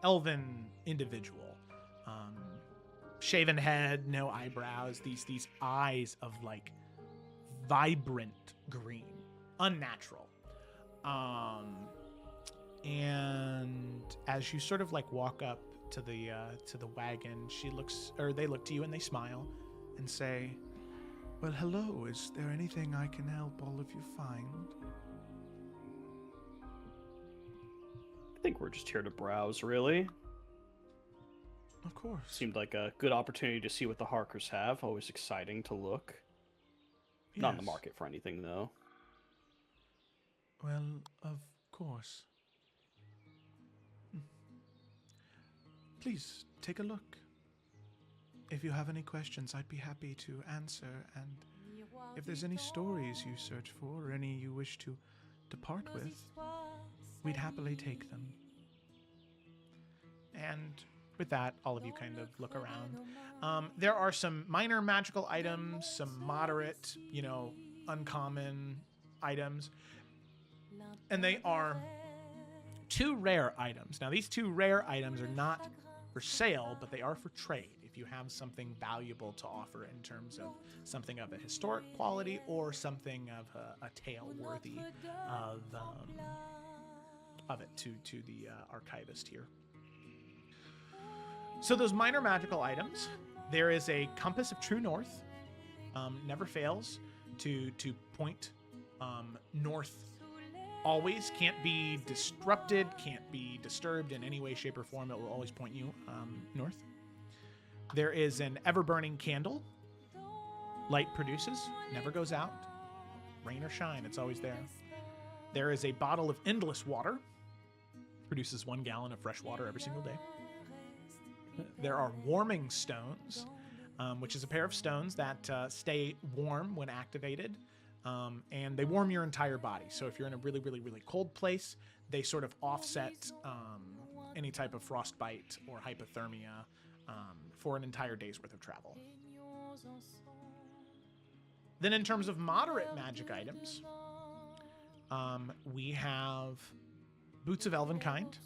elven individual. Shaven head, no eyebrows, these eyes of like vibrant green, unnatural. And as you sort of like walk up to the wagon, they look to you and they smile and say, Well, hello. Is there anything I can help all of you find? I think we're just here to browse, really. Of course. Seemed like a good opportunity to see what the Harkers have. Always exciting to look. Not in the Yes. market for anything, though. Well, of course. Please, take a look. If you have any questions, I'd be happy to answer, and if there's any stories you search for or any you wish to depart with, we'd happily take them. And with that, all of you kind of look around. There are some minor magical items, some moderate, uncommon items. And they are 2 rare items. Now, these 2 rare items are not for sale, but they are for trade. If you have something valuable to offer in terms of something of a historic quality or something of a tale worthy of it to the archivist here. So those minor magical items, there is a compass of true north, never fails to point north. Always can't be disrupted, can't be disturbed in any way, shape, or form. It will always point you north. There is an ever-burning candle. Light produces, never goes out. Rain or shine, it's always there. There is a bottle of endless water. Produces 1 gallon of fresh water every single day. There are warming stones, which is a pair of stones that stay warm when activated. And they warm your entire body. So if you're in a really, really, really cold place, they sort of offset any type of frostbite or hypothermia for an entire day's worth of travel. Then in terms of moderate magic items, we have boots of elven kind.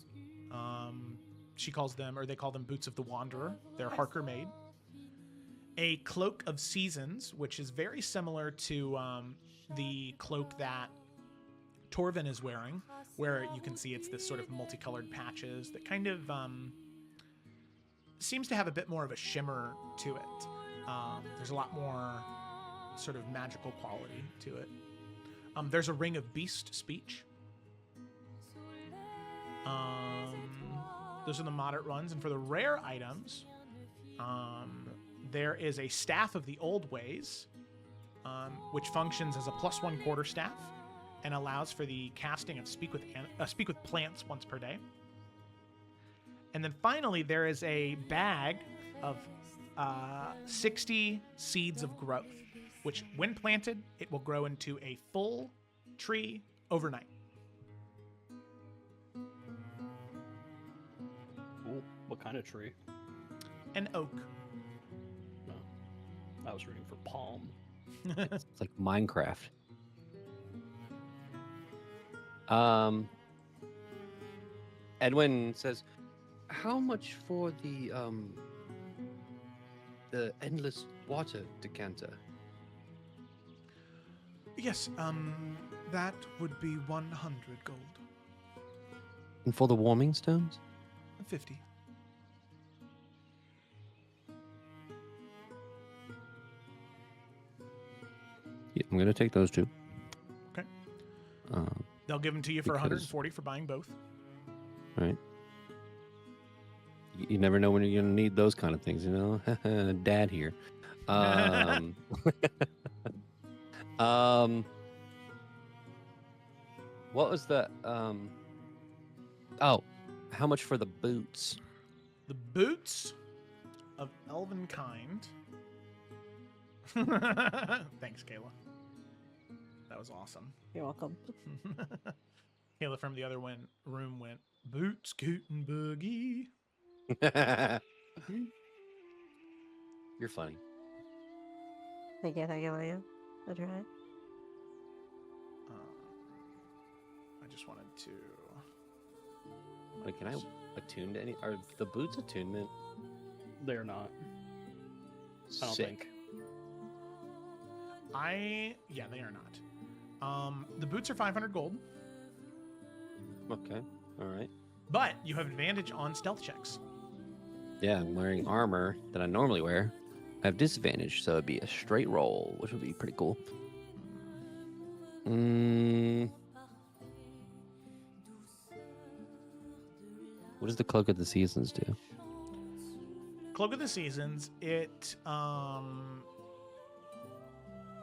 She calls them, or they call them boots of the wanderer. They're Harker made. A cloak of seasons, which is very similar to the cloak that Torvin is wearing, where you can see it's this sort of multicolored patches that kind of seems to have a bit more of a shimmer to it. There's a lot more sort of magical quality to it. There's a ring of beast speech. Those are the moderate ones. And for the rare items, there is a staff of the old ways, which functions as a +1 quarterstaff and allows for the casting of speak with plants once per day. And then finally, there is a bag of 60 seeds of growth, which when planted, it will grow into a full tree overnight. Cool. What kind of tree? An oak. No. I was rooting for palm. It's like Minecraft. Edwin says, "How much for the endless water decanter?" Yes, that would be 100 gold. And for the warming stones? 50. Yeah, I'm gonna take those 2. Okay. They'll give them to you for because- 140 for buying both. Right. You never know when you're gonna need those kind of things, you know. Dad here. What was the Oh, how much for the boots? The boots of elven kind. Thanks, Kayla. That was awesome. You're welcome. Kayla from the other room went, "Boot, scoot, and boogie." You're funny. Thank you, William. I tried. I just wanted to. Wait, can I attune to any? Are the boots attunement? They're not. I don't Sick. think. Yeah, they are not. The boots are 500 gold, Okay. All right. but you have advantage on stealth checks. Yeah, I'm wearing armor that I normally wear. I have disadvantage, so it'd be a straight roll, which would be pretty cool. What does the Cloak of the Seasons do? Cloak of the Seasons, it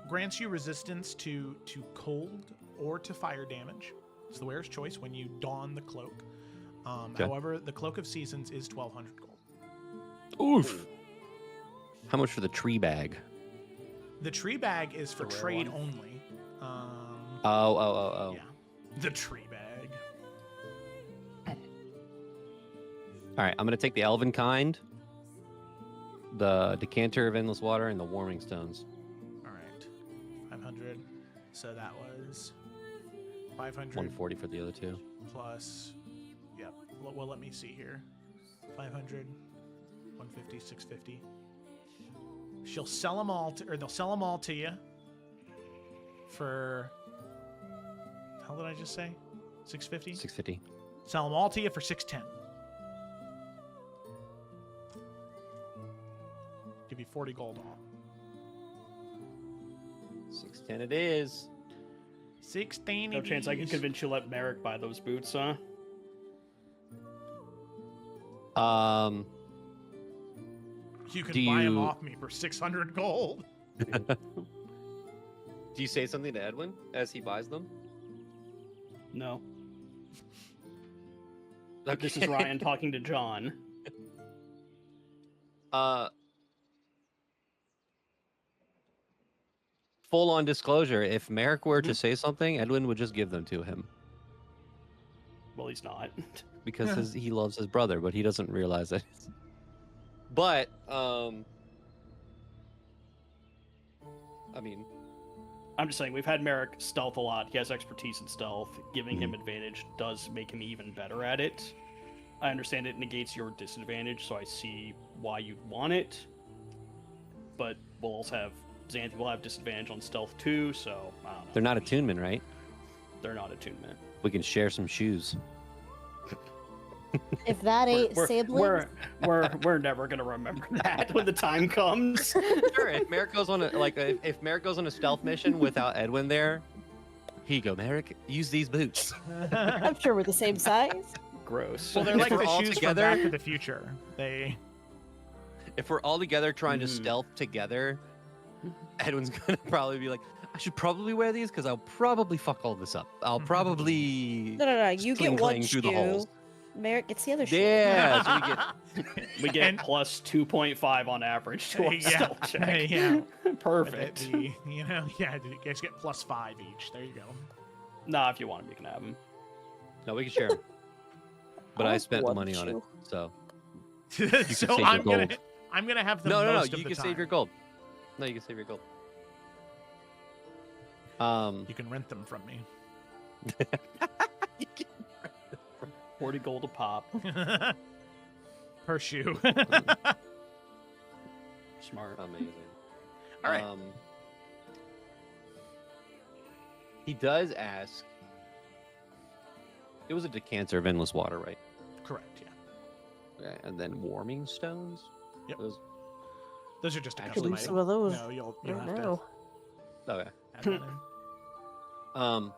grants you resistance to cold or to fire damage. It's the wearer's choice when you don the cloak. Okay. However, the Cloak of Seasons is 1,200 gold. Oof. How much for the tree bag? The tree bag is for The rare trade one. only. Oh. Yeah, the tree bag. All right, I'm gonna take the elven kind, the decanter of endless water, and the warming stones. All right. 500. So that was 500 140 for the other two. plus. Yep. Well, let me see here. 500, 150, 650. She'll sell them all to, or they'll sell them all to you for. How did I just say? 650. 650. Sell them all to you for 610. Give you 40 gold off. 610 it is. 16. No chance I can convince you to let Merrick buy those boots, huh? You can Do buy them you- off me for 600 gold. Do you say something to Edwin as he buys them? No. Okay. This is Ryan talking to John. Full on disclosure, if Merrick were to say something, Edwin would just give them to him Well, he's not. because he loves his brother, but he doesn't realize it. But I mean, I'm just saying, we've had Merrick stealth a lot. He has expertise in stealth. Giving him advantage does make him even better at it. I understand it negates your disadvantage, so I see why you'd want it. But we'll also have Xanthi will have disadvantage on stealth too, so I don't know. they're not attunement, right? They're not attunement. We can share some shoes. If that ain't siblings, We're never gonna remember that when the time comes. Sure. If Merrick goes on if Merrick goes on a stealth mission without Edwin there, here you go, Merrick. Use these boots. I'm sure we're the same size. Gross. Well, they're like If the we're all shoes together- from Back to the Future. They. If we're all together trying to stealth together, Edwin's gonna probably be like, I should probably wear these because I'll probably fuck all this up. I'll probably No. You get one clang through the shoe. holes. Merrick gets the other shoe. Yeah, so we get And- plus 2.5 on average to our Yeah, stealth check. yeah. Perfect. You guys get +5 each. There you go. Nah, if you want them, you can have them. no, we can share 'em. But I like spent the one money on it, shoe. so So save your I'm gold. gonna have the no. most of You the can time. save your gold. No, you can save your gold. You can rent them from me. 40 gold a pop. Per shoe. Smart. Amazing. All right. He does ask. It was a decanter of endless water, right? Correct. Yeah. Okay, and then warming stones. Yep. Those, Those are just a Actually, custom Could do item. some of those No, you'll right have now. okay. to add that in.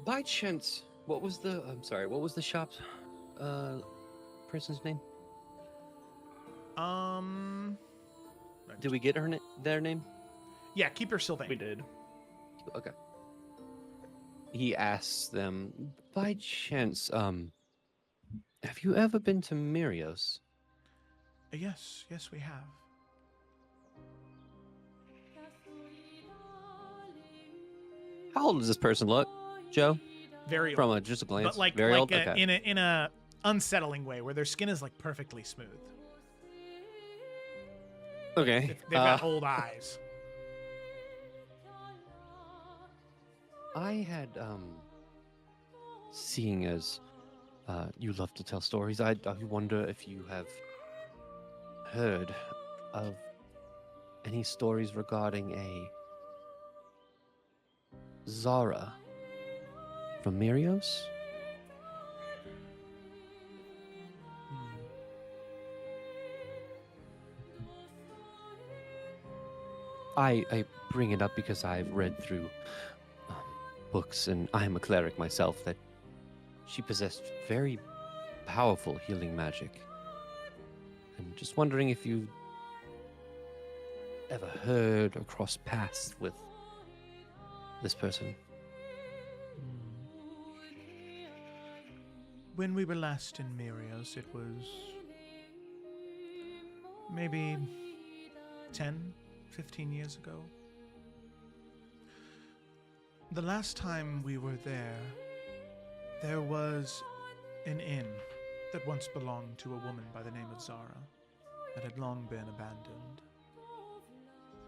By chance, what was the? I'm sorry. What was the shop's person's name? Did we get their name? Yeah, keep your Sylvain. We did. Okay. He asks them, by chance, have you ever been to Mirios? Yes, we have. How old does this person look, Joe? Very From old. just a glance, But like, very like old. Okay. in a unsettling way, where their skin is like perfectly smooth. Okay. They've got old eyes. I had seeing as you love to tell stories, I wonder if you have heard of any stories regarding a Zara from Mirios? I bring it up because I've read through books, and I am a cleric myself, that she possessed very powerful healing magic. I'm just wondering if you ever heard or crossed paths with this person. When we were last in Mirios, it was maybe 10, 15 years ago. The last time we were there, There was an inn that once belonged to a woman by the name of Zara that had long been abandoned.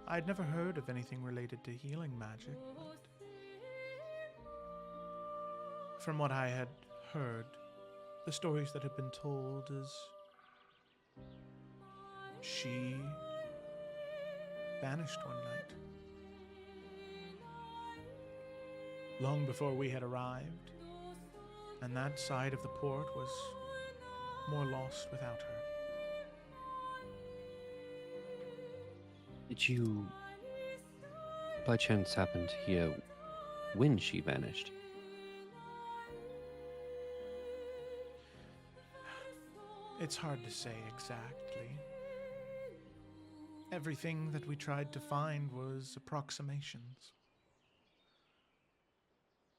I'd never heard of anything related to healing magic, but from what I had heard, the stories that had been told is she vanished one night. Long before we had arrived, and that side of the port was more lost without her. Did you, by chance, happen to hear when she vanished? It's hard to say exactly. Everything that we tried to find was approximations.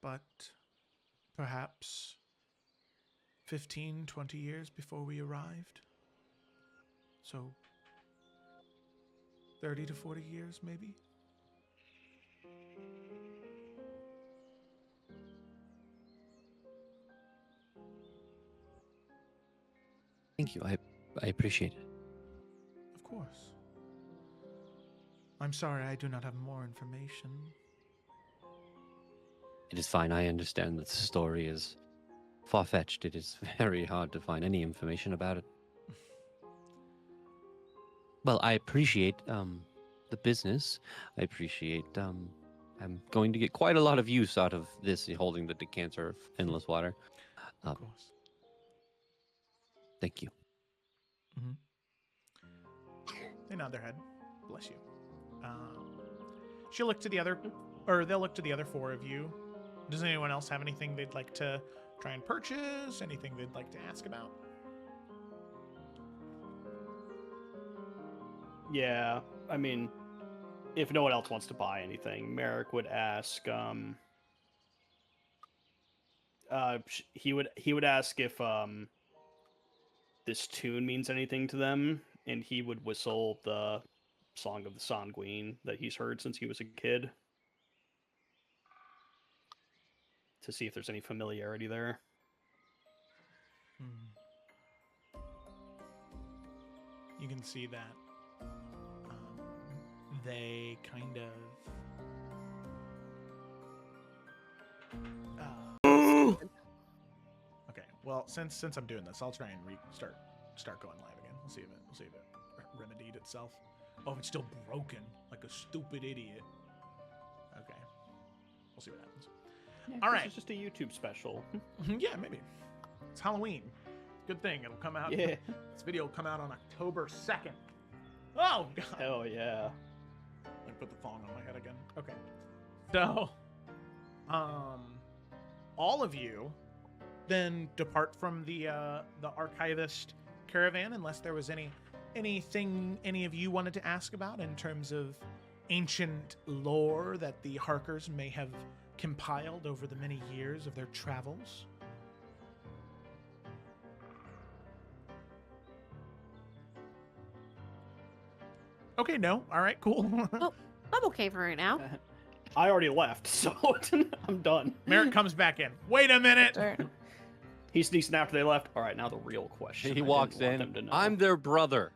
But perhaps 15, 20 years before we arrived. So 30 to 40 years, maybe? Thank you. I appreciate it. Of course. I'm sorry I do not have more information. It is fine. I understand that the story is far-fetched. It is very hard to find any information about it. Well, I appreciate the business. I appreciate I'm going to get quite a lot of use out of this holding the decanter of endless water. Of course. Thank you. Mm-hmm. They nod their head. Bless you. She'll look to the other, or they'll look to the other four of you. Does anyone else have anything they'd like to try and purchase? Anything they'd like to ask about? Yeah, I mean, if no one else wants to buy anything, Merrick would ask. He would ask if this tune means anything to them, and he would whistle the Song of the Sanguine that he's heard since he was a kid to see if there's any familiarity there. You can see that they kind of. Okay, well, since I'm doing this, I'll try and start going live again. We'll see if it remedied itself. Oh, it's still broken, like a stupid idiot. Okay, we'll see what happens. Yeah, all right, it's just a YouTube special. Yeah, maybe. It's Halloween. Good thing it'll come out. Yeah. This video will come out on October 2nd. Oh god. Hell yeah. I put the thong on my head again. Okay. So, all of you then depart from the archivist caravan, unless there was anything any of you wanted to ask about in terms of ancient lore that the Harkers may have compiled over the many years of their travels. Okay, no. All right, cool. Well, I'm okay for right now. I already left, so I'm done. Merrick comes back in. Wait a minute. He sneaks in after they left. All right, now the real question. He I walks didn't want in. them to know. I'm their brother.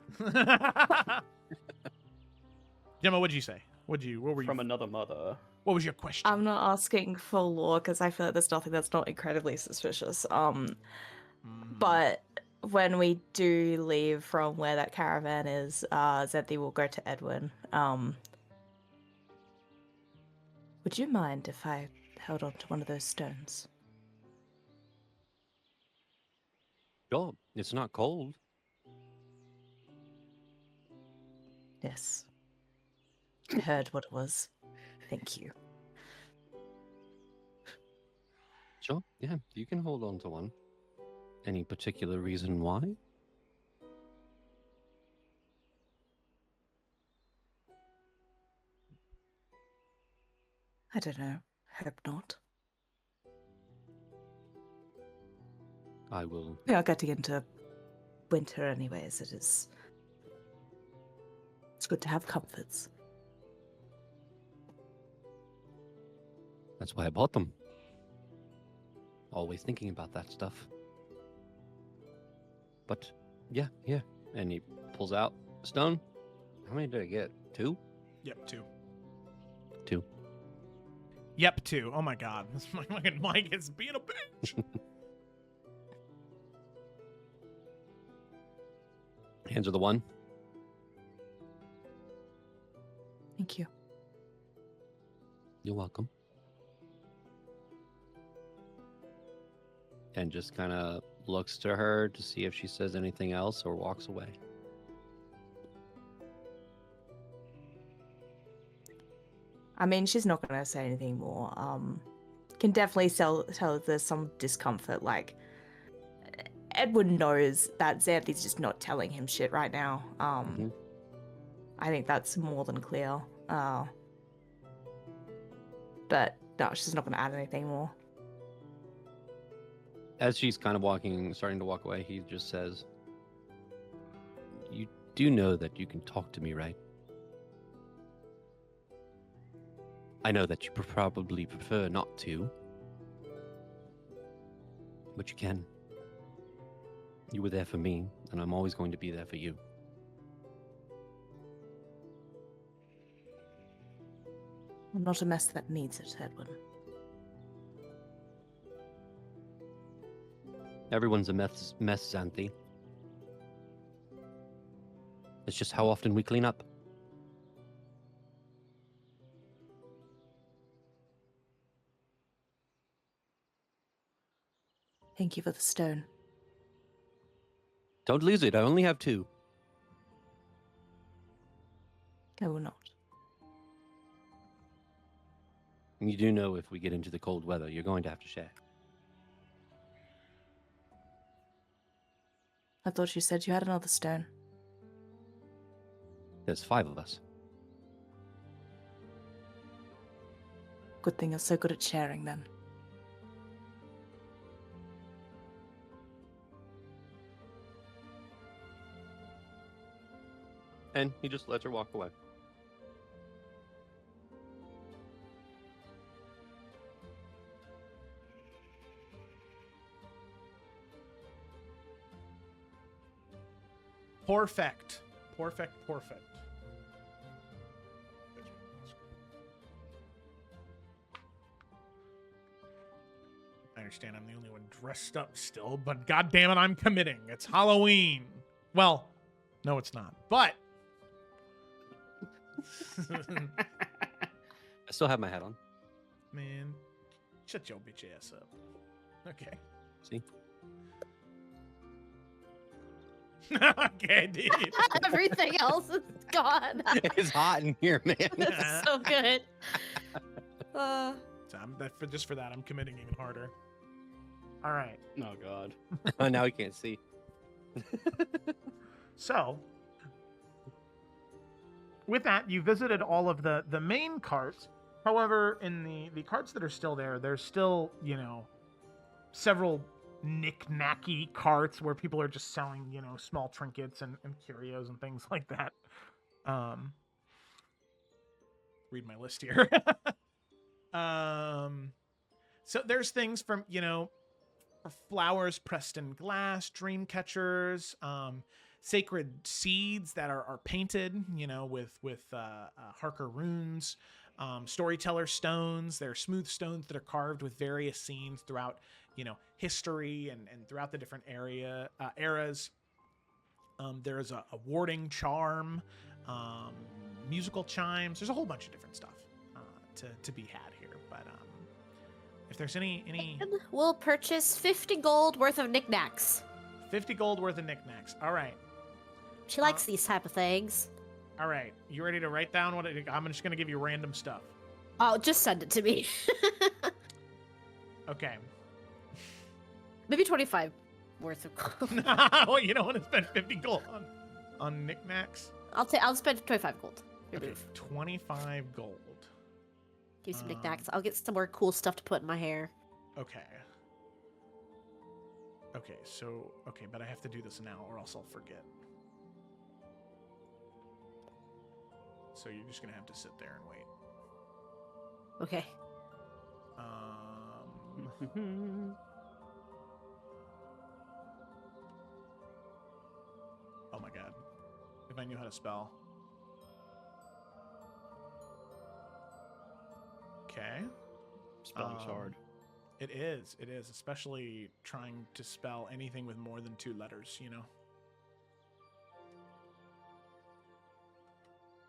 Gemma, what'd you say? What were you? From another mother. What was your question? I'm not asking for lore because I feel like there's nothing that's not incredibly suspicious. But when we do leave from where that caravan is, Zenthi will go to Edwin. Would you mind if I held on to one of those stones? Sure, it's not cold. Yes. I heard what it was. Thank you. Sure, yeah, you can hold on to one. Any particular reason why? I don't know. Hope not. I will. We are getting into winter anyways. It's good to have comforts. That's why I bought them. always thinking about that stuff. But yeah, yeah. And he pulls out a stone. How many did I get? 2? Yep, 2. 2. Yep, 2. Oh my god. This my fucking mic is being a bitch. Hands are the 1. Thank you. You're welcome. And just kind of looks to her to see if she says anything else or walks away. I mean, she's not going to say anything more. Can definitely tell there's some discomfort. Like, Edward knows that Xanthi's just not telling him shit right now. I think that's more than clear. But no, she's not going to add anything more. As she's kind of starting to walk away, he just says, "You do know that you can talk to me, right? I know that you probably prefer not to, but you can. You were there for me, and I'm always going to be there for you." I'm not a mess that needs it, Edwin. Everyone's a mess, Xanthi. It's just how often we clean up. Thank you for the stone. Don't lose it. I only have 2. I will not. You do know if we get into the cold weather, you're going to have to share. I thought you said you had another stone. There's 5 of us. Good thing you're so good at sharing, then. And he just lets her walk away. Perfect. Perfect. Perfect. I understand I'm the only one dressed up still, but goddamn it, I'm committing. It's Halloween. Well, no, it's not. But I still have my hat on. man, shut your bitch ass up. Okay. See? Okay, dude. Everything else is gone. It's hot in here, man. That's so good. So just for that, I'm committing even harder. All right. Oh god. Oh, now he can't see. So, with that, you visited all of the main carts. However, in the carts that are still there, there's still, several knick-knacky carts where people are just selling, small trinkets and curios and things like that. Read my list here. So there's things from, flowers pressed in glass, dream catchers, sacred seeds that are painted, with Harker runes, storyteller stones. They're smooth stones that are carved with various scenes throughout, history and throughout the different eras. There's a warding charm, musical chimes. There's a whole bunch of different stuff to be had here. But if there's any We'll purchase 50 gold worth of knickknacks. 50 gold worth of knickknacks. All right. She likes these type of things. All right. You ready to write down what I'm just going to give you random stuff. Oh, just send it to me. Okay. Maybe 25 worth of gold. Well, you don't want to spend 50 gold on knickknacks? I'll spend 25 gold. Okay, 25 gold. Give me some knickknacks. I'll get some more cool stuff to put in my hair. Okay. Okay, but I have to do this now or else I'll forget. So you're just going to have to sit there and wait. Okay. if I knew how to spell. Okay. Spelling's hard. It is, especially trying to spell anything with more than 2 letters, you know?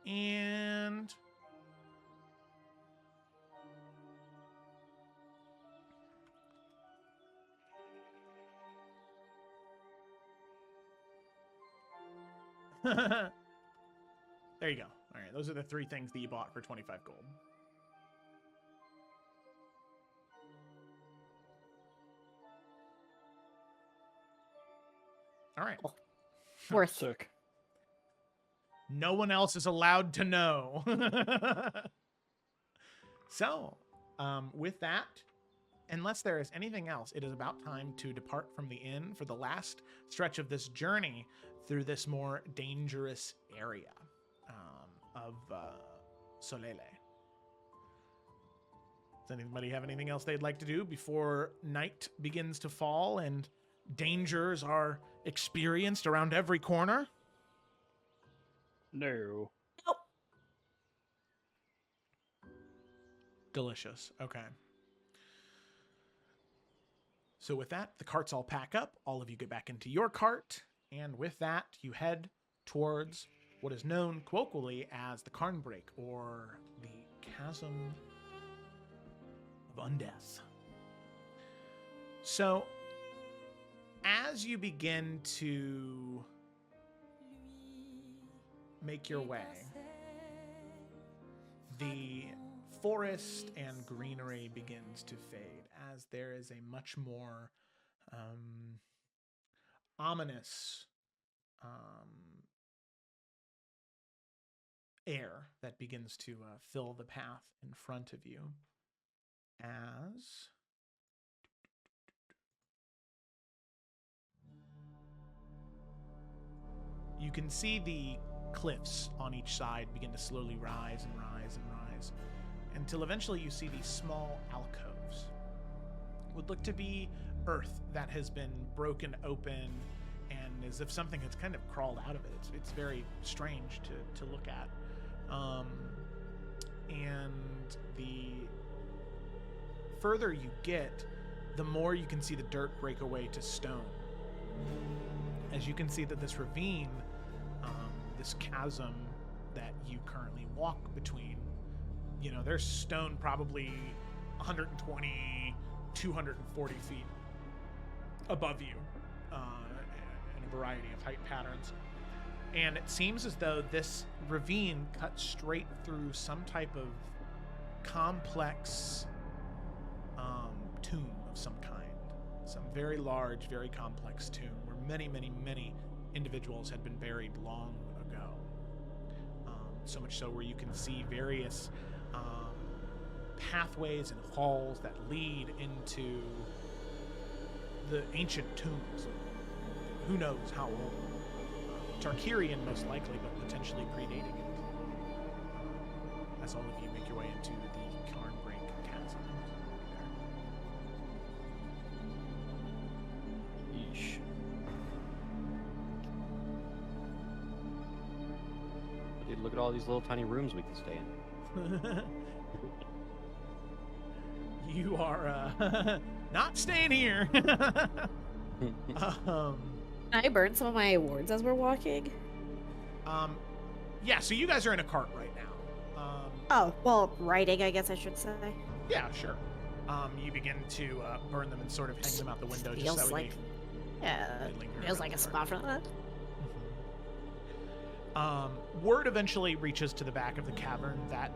And... there you go. All right, those are the 3 things that you bought for 25 gold. All right. Worth. Sick. No one else is allowed to know. So, with that, unless there is anything else, it is about time to depart from the inn for the last stretch of this journey through this more dangerous area of Solele. Does anybody have anything else they'd like to do before night begins to fall and dangers are experienced around every corner? No. Delicious. Okay. So with that, the carts all pack up. All of you get back into your cart. And with that, you head towards what is known colloquially as the Cairnbreak, or the Chasm of Undeath. So, as you begin to make your way, the forest and greenery begins to fade as there is a much more ominous air that begins to fill the path in front of you as you can see the cliffs on each side begin to slowly rise and rise and rise until eventually you see these small alcoves. Would look to be earth that has been broken open, and as if something has kind of crawled out of it. It's very strange to look at. And the further you get, the more you can see the dirt break away to stone. As you can see that this ravine, this chasm that you currently walk between, you know, there's stone probably 120, 240 feet above you in a variety of height patterns. And it seems as though this ravine cuts straight through some type of complex tomb of some kind. Some very large, very complex tomb where many, many, many individuals had been buried long ago. So much so where you can see various pathways and halls that lead into the ancient tombs. Who knows how old? Tarkirian most likely, but potentially predating it. As all of you make your way into the Cairnbreak chasm. Yeesh. Dude, look at all these little tiny rooms we can stay in. You are not staying here. Can I burn some of my awards as we're walking? Yeah, so you guys are in a cart right now. Oh, well, riding, I guess I should say. Yeah, sure. You begin to burn them and sort of hang them out the window. Just Feels so like, yeah, feels like a spot for that. Word eventually reaches to the back of the cavern that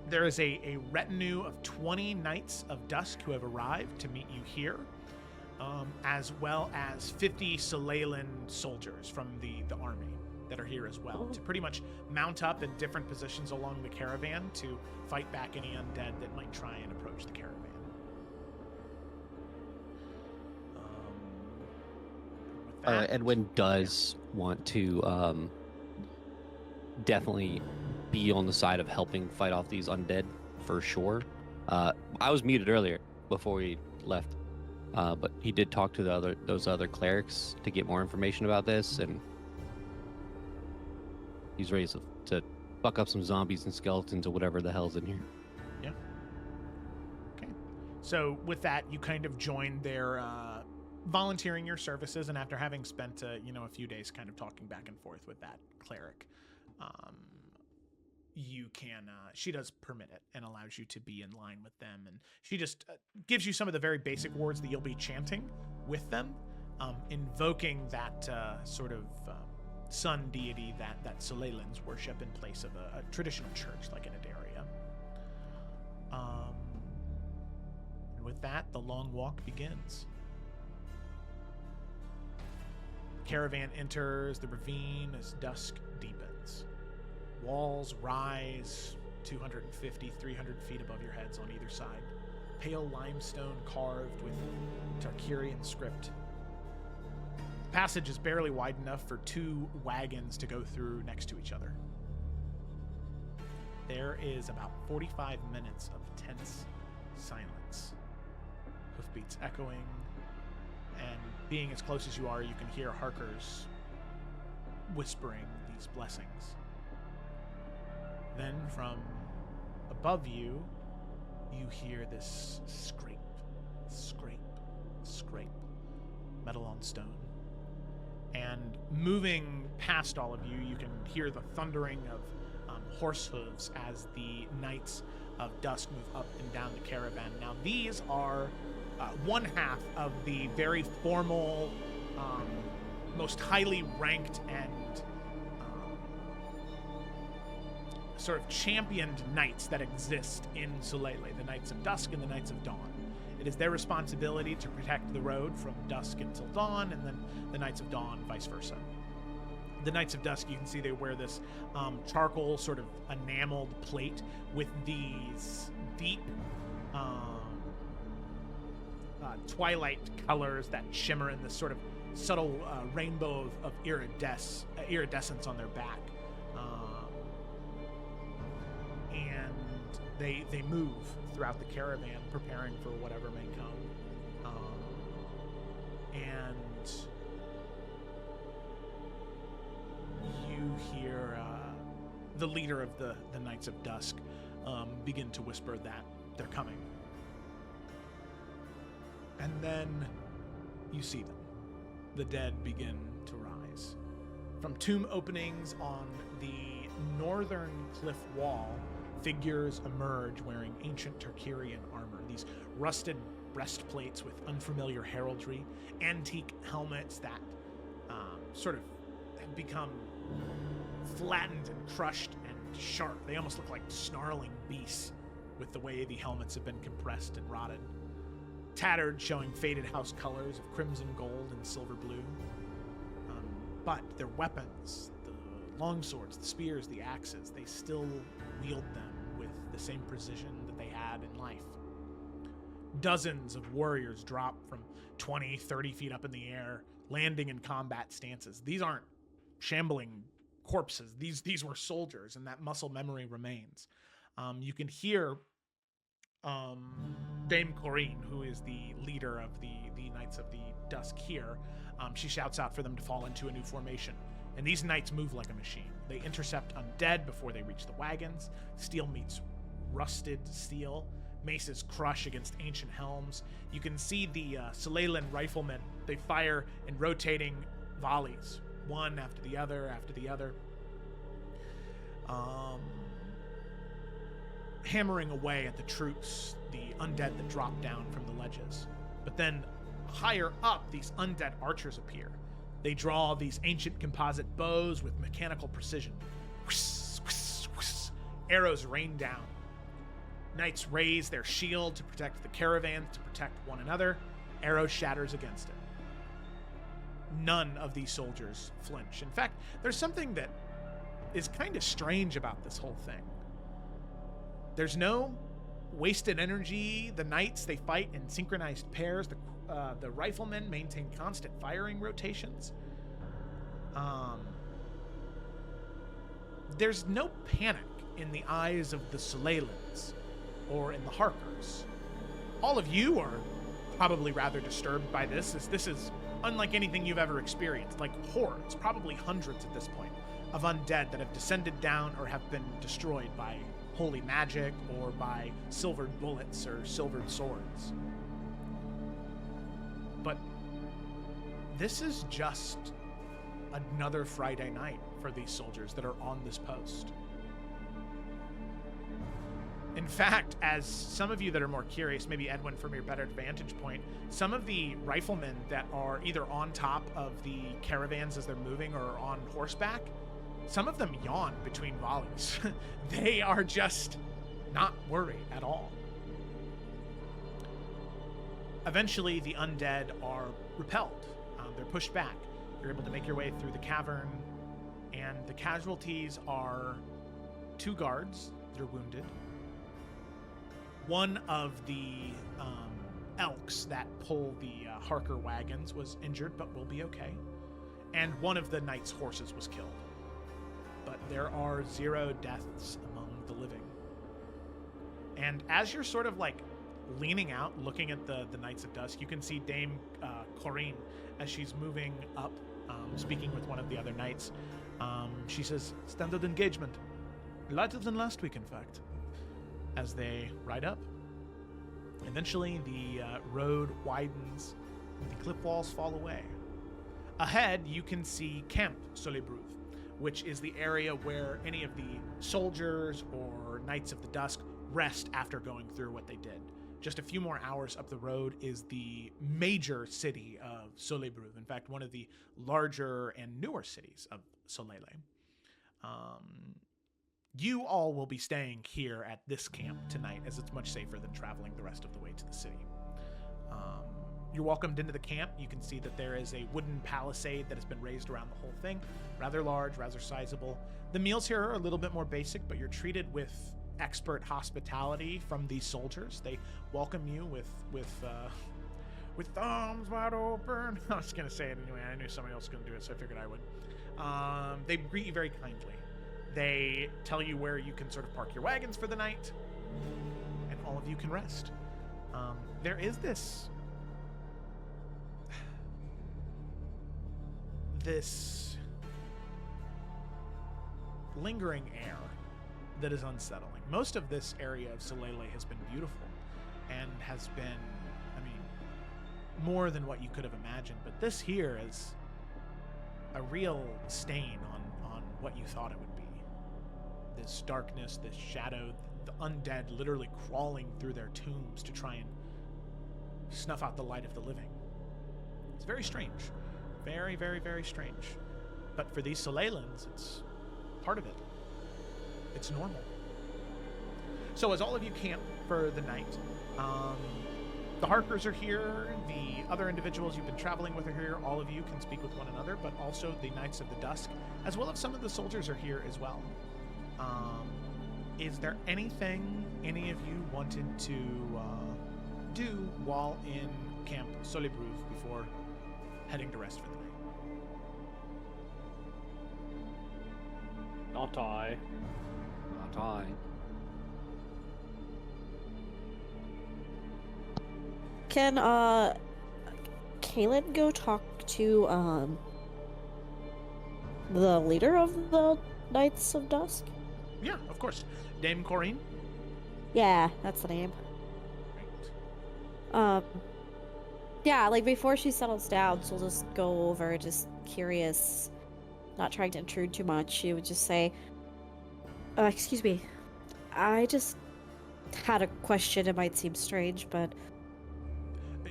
there is a retinue of 20 Knights of Dusk who have arrived to meet you here, as well as 50 Solelan soldiers from the army that are here as well, to pretty much mount up in different positions along the caravan to fight back any undead that might try and approach the caravan. With that, Edwin does want to definitely be on the side of helping fight off these undead for sure. I was muted earlier before we left, but he did talk to those other clerics to get more information about this, and He's ready to fuck up some zombies and skeletons or whatever the hell's in here. Yeah. Okay. So with that, you kind of join their volunteering your services, and after having spent a few days kind of talking back and forth with that cleric, you can she does permit it and allows you to be in line with them, and she just gives you some of the very basic words that you'll be chanting with them, invoking that sort of sun deity that Solalans worship in place of a traditional church like in Adaria. And with that, the long walk begins. Caravan enters the ravine as dusk deepens. Walls rise 250, 300 feet above your heads on either side. Pale limestone carved with Tarkirian script. The passage is barely wide enough for 2 wagons to go through next to each other. There is about 45 minutes of tense silence. Hoofbeats echoing, and being as close as you are, you can hear Harkers whispering these blessings. Then from above you, you hear this scrape, scrape, scrape, metal on stone. And moving past all of you, you can hear the thundering of horse hooves as the Knights of Dusk move up and down the caravan. Now, these are one half of the very formal, most highly ranked and sort of championed knights that exist in Solalé, the Knights of Dusk and the Knights of Dawn. It is their responsibility to protect the road from dusk until dawn, and then the Knights of Dawn, vice versa. The Knights of Dusk, you can see they wear this charcoal sort of enameled plate with these deep twilight colors that shimmer in this sort of subtle rainbow of iridescence on their back. And they move throughout the caravan, preparing for whatever may come. And you hear the leader of the Knights of Dusk begin to whisper that they're coming. And then you see them. The dead begin to rise. From tomb openings on the northern cliff wall, figures emerge wearing ancient Tarkirian armor. These rusted breastplates with unfamiliar heraldry, antique helmets that sort of have become flattened and crushed and sharp. They almost look like snarling beasts with the way the helmets have been compressed and rotted. Tattered, showing faded house colors of crimson gold and silver blue. But their weapons, the longswords, the spears, the axes, they still wield them with the same precision that they had in life. Dozens of warriors drop from 20, 30 feet up in the air, landing in combat stances. These aren't shambling corpses. These were soldiers, and that muscle memory remains. You can hear Dame Corrine, who is the leader of the Knights of the Dusk here. She shouts out for them to fall into a new formation. And these knights move like a machine. They intercept undead before they reach the wagons. Steel meets rusted steel. Maces crush against ancient helms. You can see the Solalan riflemen. They fire in rotating volleys, one after the other after the other. Hammering away at the troops, the undead that drop down from the ledges. But then higher up, these undead archers appear. They draw these ancient composite bows with mechanical precision. Whiss, whiss, whiss. Arrows rain down. Knights raise their shield to protect the caravan, to protect one another. Arrow shatters against it. None of these soldiers flinch. In fact, there's something that is kind of strange about this whole thing. There's no wasted energy. The knights, they fight in synchronized pairs. The riflemen maintain constant firing rotations. There's no panic in the eyes of the Solalans or in the Harkers. All of you are probably rather disturbed by this, as this is unlike anything you've ever experienced, like hordes, probably hundreds at this point, of undead that have descended down or have been destroyed by holy magic or by silvered bullets or silvered swords. But this is just another Friday night for these soldiers that are on this post. In fact, as some of you that are more curious, maybe Edwin from your better vantage point, some of the riflemen that are either on top of the caravans as they're moving or on horseback, some of them yawn between volleys. They are just not worried at all. Eventually, the undead are repelled. They're pushed back. You're able to make your way through the cavern, and the casualties are 2 guards that are wounded. One of the elks that pull the Harker wagons was injured, but will be okay. And one of the knight's horses was killed. But there are 0 deaths among the living. And as you're sort of like leaning out, looking at the Knights of Dusk, you can see Dame Corinne as she's moving up, speaking with one of the other knights. She says, "Standard engagement. Lighter than last week, in fact." As they ride up. Eventually, the road widens, and the cliff walls fall away. Ahead, you can see Camp Solebreuve, which is the area where any of the soldiers or Knights of the Dusk rest after going through what they did. Just a few more hours up the road is the major city of Solebreuve. In fact, one of the larger and newer cities of Soleil. You all will be staying here at this camp tonight, as it's much safer than traveling the rest of the way to the city. You're welcomed into the camp. You can see that there is a wooden palisade that has been raised around the whole thing. Rather large, rather sizable. The meals here are a little bit more basic, but you're treated with expert hospitality from these soldiers. They welcome you with arms wide open. I was going to say it anyway. I knew somebody else was going to do it, so I figured I would. They greet you very kindly. They tell you where you can sort of park your wagons for the night, and all of you can rest. There is this lingering air that is unsettling. Most of this area of Soleil has been beautiful and has been, more than what you could have imagined, but this here is a real stain on what you thought it would be. This darkness, this shadow, the undead literally crawling through their tombs to try and snuff out the light of the living. It's very strange. Very, very, very strange. But for these Soleilans, it's part of it. It's normal. So as all of you camp for the night, the Harkers are here, the other individuals you've been traveling with are here, all of you can speak with one another, but also the Knights of the Dusk, as well as some of the soldiers are here as well. Is there anything any of you wanted to do while in Camp Solebreuve before heading to rest for the night? Not I. Not I. Can Kaylin go talk to the leader of the Knights of Dusk? Yeah, of course. Dame Corinne? Yeah, that's the name. Right. Yeah, like before she settles down, she'll just go over, just curious, not trying to intrude too much. She would just say, excuse me, I just had a question. It might seem strange, but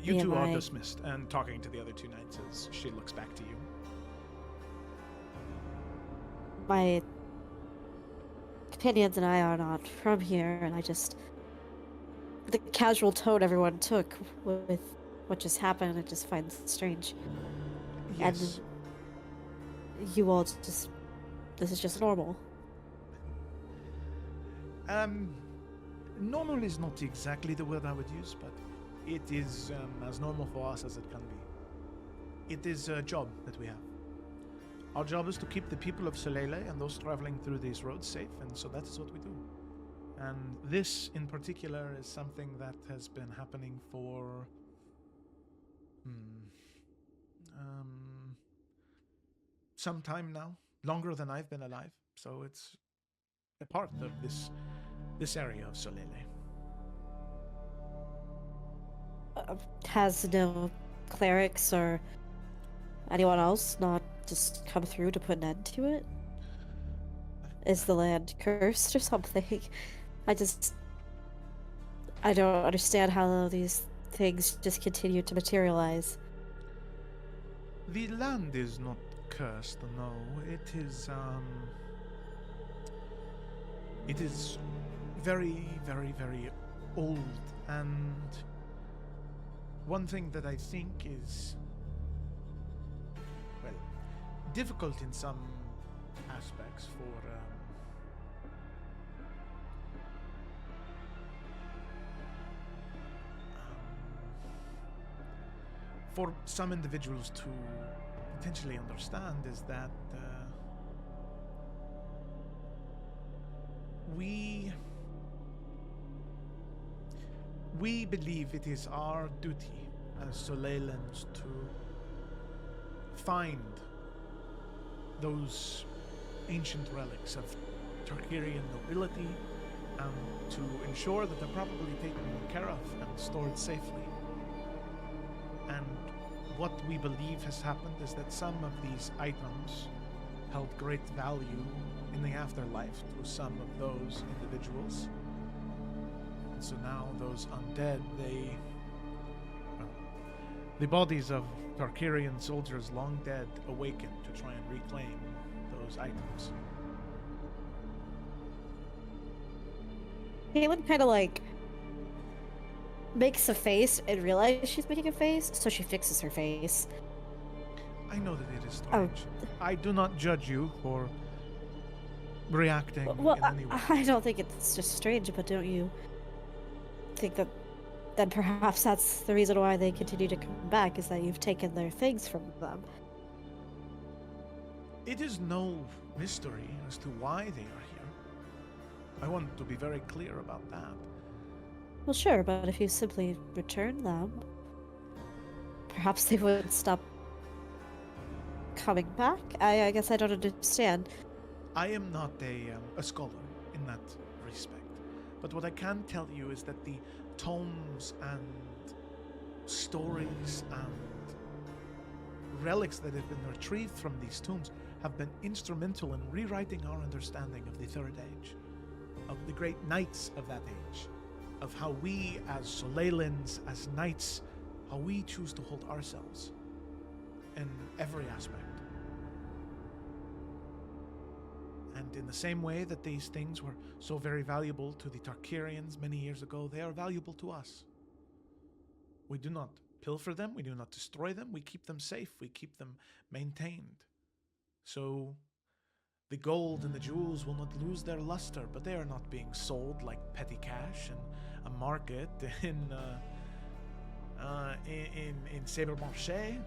You two are dismissed, and talking to the other 2 knights as she looks back to you. my companions and I are not from here, and I just... the casual tone everyone took with what just happened, I just find strange. Yes. And you all just... this is just normal. Normal is not exactly the word I would use, but it is as normal for us as it can be. It is a job that we have. Our job is to keep the people of Soleil and those traveling through these roads safe, and so that is what we do. And this, in particular, is something that has been happening for... some time now. longer than I've been alive, so it's a part of this area of Solele. Has no clerics or anyone else not just come through to put an end to it? Is the land cursed or something? I don't understand how these things just continue to materialize. The land is not cursed, no. It is very, very, very old, and one thing that I think is, well, difficult in some aspects for some individuals to potentially understand is that we believe it is our duty as Solelans to find those ancient relics of Tarkirian nobility and to ensure that they're properly taken care of and stored safely. And what we believe has happened is that some of these items held great value in the afterlife to some of those individuals. And so now those undead, the bodies of Tarkirian soldiers long dead awaken to try and reclaim those items. Caitlin kind of like makes a face and realizes she's making a face, so she fixes her face. I know that it is strange. I do not judge you for reacting Well, in any way. I don't think it's just strange, but don't you think that then perhaps that's the reason why they continue to come back, is that you've taken their things from them? It is no mystery as to why they are here. I want to be very clear about that. Well, sure, but if you simply return them, perhaps they would stop coming back? I guess I don't understand. I am not a scholar in that respect, but what I can tell you is that the tomes and stories and relics that have been retrieved from these tombs have been instrumental in rewriting our understanding of the Third Age, of the great knights of that age, of how we as Solelans, as knights, how we choose to hold ourselves in every aspect. And in the same way that these things were so very valuable to the Tarkirians many years ago, they are valuable to us. We do not pilfer them, we do not destroy them, we keep them safe, we keep them maintained. So the gold and the jewels will not lose their luster, but they are not being sold like petty cash in a market in Sabre-Marché.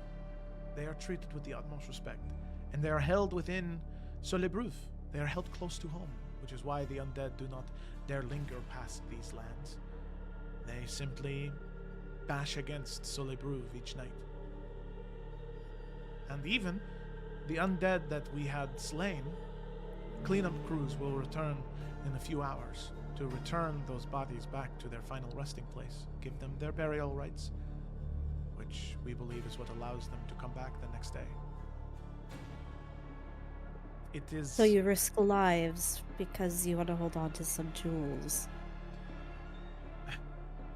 They are treated with the utmost respect, and they are held within Solebruf. They are held close to home, which is why the undead do not dare linger past these lands. They simply bash against Solebruf each night. And even the undead that we had slain, cleanup crews will return in a few hours to return those bodies back to their final resting place, give them their burial rites, which we believe is what allows them to come back the next day. It is... So you risk lives because you want to hold on to some jewels.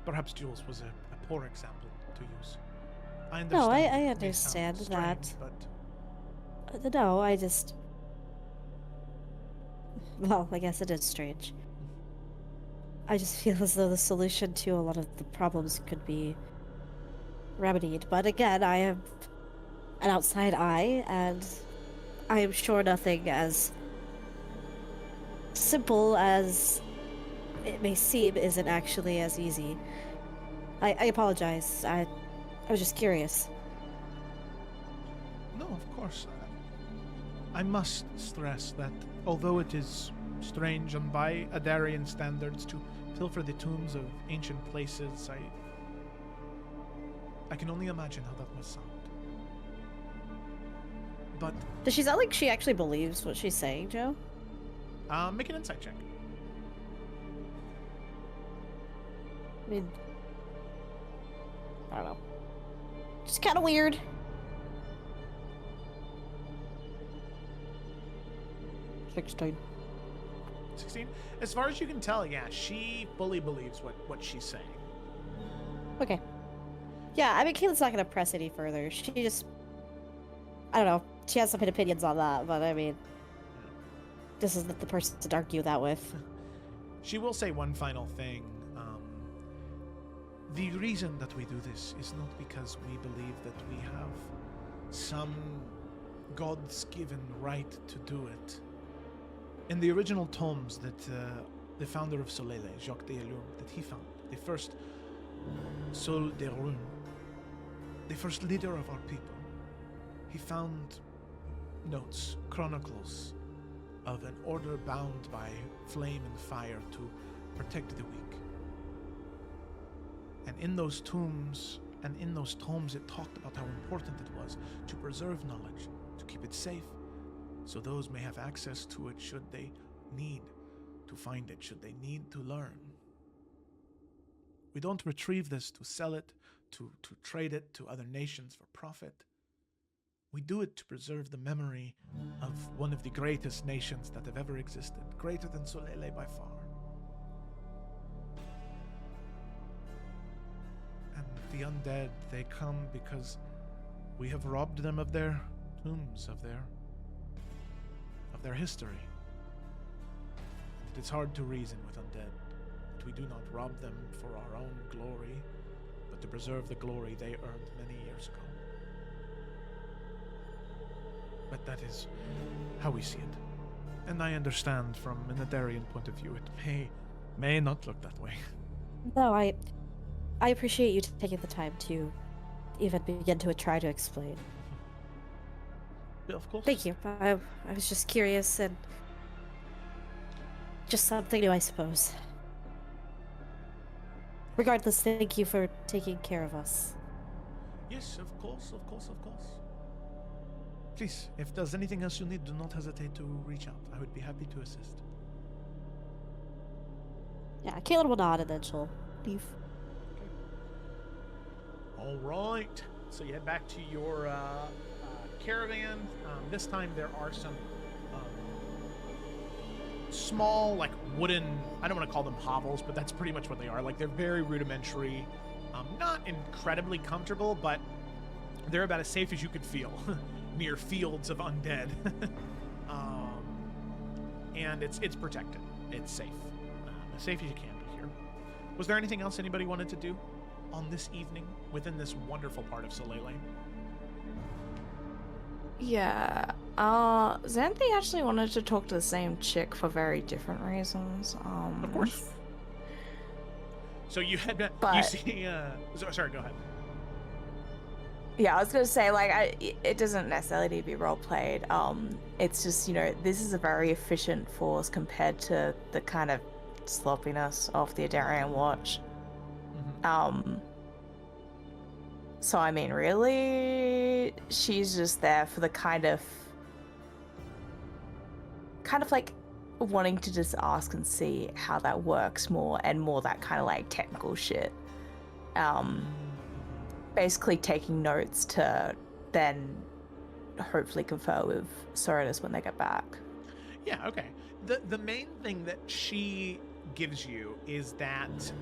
Perhaps jewels was a poor example to use. I understand. No, I it may understand sound that. strange, but No, I just... Well, I guess it is strange. I just feel as though the solution to a lot of the problems could be remedied. But again, I am an outside eye, and I am sure nothing as simple as it may seem isn't actually as easy. I apologize. I was just curious. no, of course. I must stress that although it is strange and by Adarian standards to pilfer the tombs of ancient places, I can only imagine how that must sound. But Does she sound like she actually believes what she's saying, Joe? Make an insight check. I mean, I don't know. Just kind of weird. 16. 16. As far as you can tell, yeah, she fully believes what she's saying. Okay. Yeah, I mean, Caitlin's not gonna press any further. She just, I don't know. She has some opinions on that, but I mean, this isn't the person to argue that with. she will say one final thing. The reason that we do this is not because we believe that we have some God's given right to do it. In the original tomes that the founder of Solele, Jacques de Elum, that he found, the first Sol de Rune, the first leader of our people, he found notes, chronicles of an order bound by flame and fire to protect the weak. And in those tombs and in those tomes, it talked about how important it was to preserve knowledge, to keep it safe, so those may have access to it should they need to find it, should they need to learn. We don't retrieve this to sell it, to trade it to other nations for profit. We do it to preserve the memory of one of the greatest nations that have ever existed, greater than Solele by far. And the undead, they come because we have robbed them of their tombs, of their history. And it is hard to reason with undead, that we do not rob them for our own glory, but to preserve the glory they earned many years ago. But that is how we see it. And I understand from an Adarian point of view, it may not look that way. No, I appreciate you taking the time to even begin to try to explain. Of course. Thank you. I was just curious and just something new, I suppose. Regardless, thank you for taking care of us. Yes, of course. Please, if there's anything else you need, do not hesitate to reach out. I would be happy to assist. Yeah, Caitlin will nod and then she'll leave. All right. So you head back to your caravan. This time there are some small, like, wooden, I don't want to call them hovels, but that's pretty much what they are. Like, they're very rudimentary, not incredibly comfortable, but they're about as safe as you could feel near fields of undead. And it's protected. It's safe. As safe as you can be here. Was there anything else anybody wanted to do on this evening within this wonderful part of Solele? Yeah. Xanthi actually wanted to talk to the same chick for very different reasons. Of course. So you had, you But- see, sorry, go ahead. Yeah, I was gonna say, like, it doesn't necessarily need to be role played. It's just, you know, this is a very efficient force compared to the kind of sloppiness of the Adarian Watch. So I mean, really, she's just there for the kind of like wanting to just ask and see how that works more, and more that kind of like technical shit. Basically taking notes to then hopefully confer with Soritus when they get back. Yeah, okay. The main thing that she gives you is that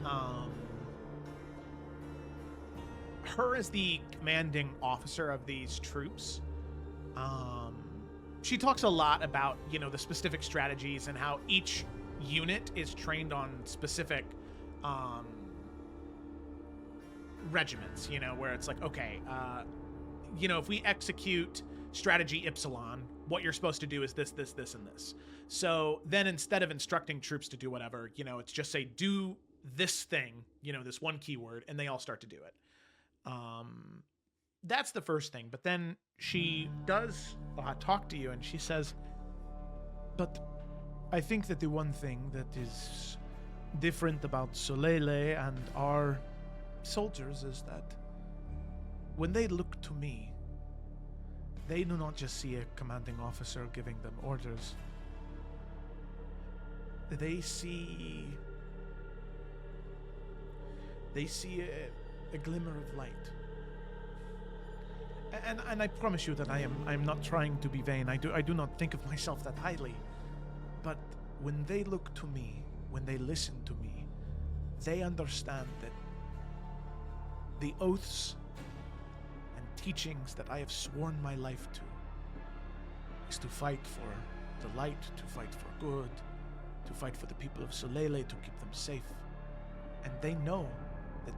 her as the commanding officer of these troops, she talks a lot about, you know, the specific strategies and how each unit is trained on specific regiments, you know, where it's like, okay, you know, if we execute strategy Ypsilon, what you're supposed to do is this, this, this, and this. So then instead of instructing troops to do whatever, you know, it's just say, do this thing, you know, this one keyword, and they all start to do it. That's the first thing. But then she does talk to you, and she says, But I think that the one thing that is different about Solele and our soldiers is that when they look to me, they do not just see a commanding officer giving them orders. They see a glimmer of light. And I promise you that I'm not trying to be vain. I do not think of myself that highly. But when they look to me, when they listen to me, they understand that the oaths and teachings that I have sworn my life to is to fight for the light, to fight for good, to fight for the people of Solele, to keep them safe. And they know that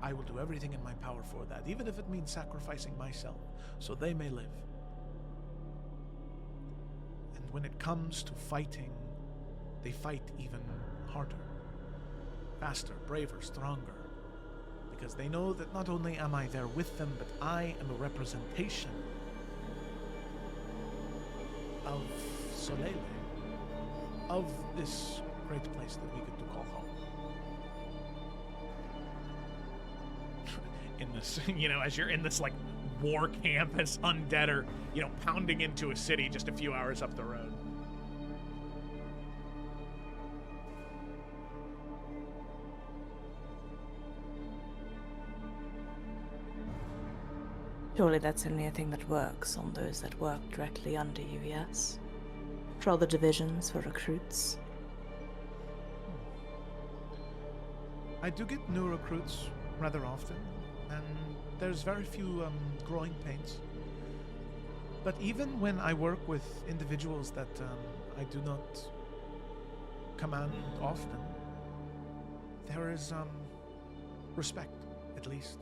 I will do everything in my power for that, even if it means sacrificing myself, so they may live. And when it comes to fighting, they fight even harder, faster, braver, stronger, because they know that not only am I there with them, but I am a representation of Solele, of this great place that we get to call home. In this, as you're in this like war camp as undead are, pounding into a city just a few hours up the road. Surely that's only a thing that works on those that work directly under you, yes? For other divisions, for recruits? I do get new recruits rather often, and there's very few growing pains. But even when I work with individuals that I do not command often, there is respect, at least.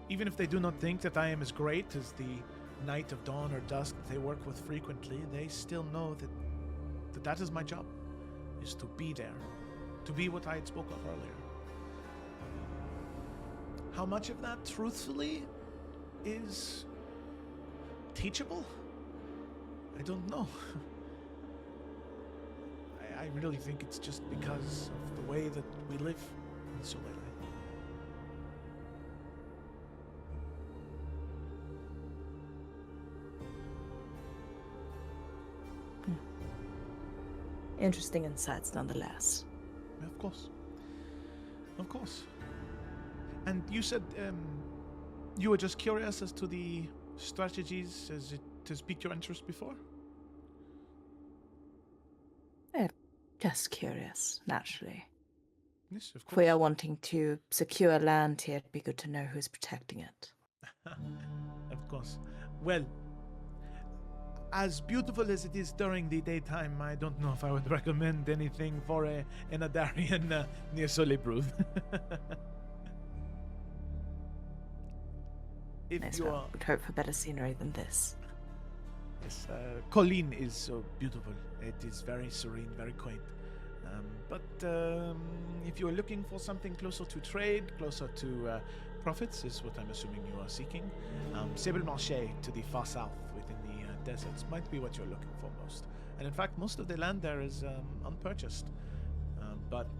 Even if they do not think that I am as great as the Knight of Dawn or Dusk that they work with frequently, they still know that is my job, is to be there, to be what I had spoke of earlier. How much of that, truthfully, is teachable? I don't know. I really think it's just because of the way that we live in Solele. Interesting insights nonetheless. Of course. Of course. And you said you were just curious as to the strategies as it has piqued your interest before? Just curious, naturally. Yes, of If we course. are wanting to secure land here, it'd be good to know who's protecting it. Of course. Well, as beautiful as it is during the daytime, I don't know if I would recommend anything for an Adarian near Solebruth. If Yes, you well, are... would hope for better scenery than this. Yes, Colleen is so beautiful. It is very serene, very quaint. But if you are looking for something closer to trade, closer to profits, is what I'm assuming you are seeking, Sable Marché to the far south within the deserts might be what you're looking for most. And in fact, most of the land there is unpurchased. But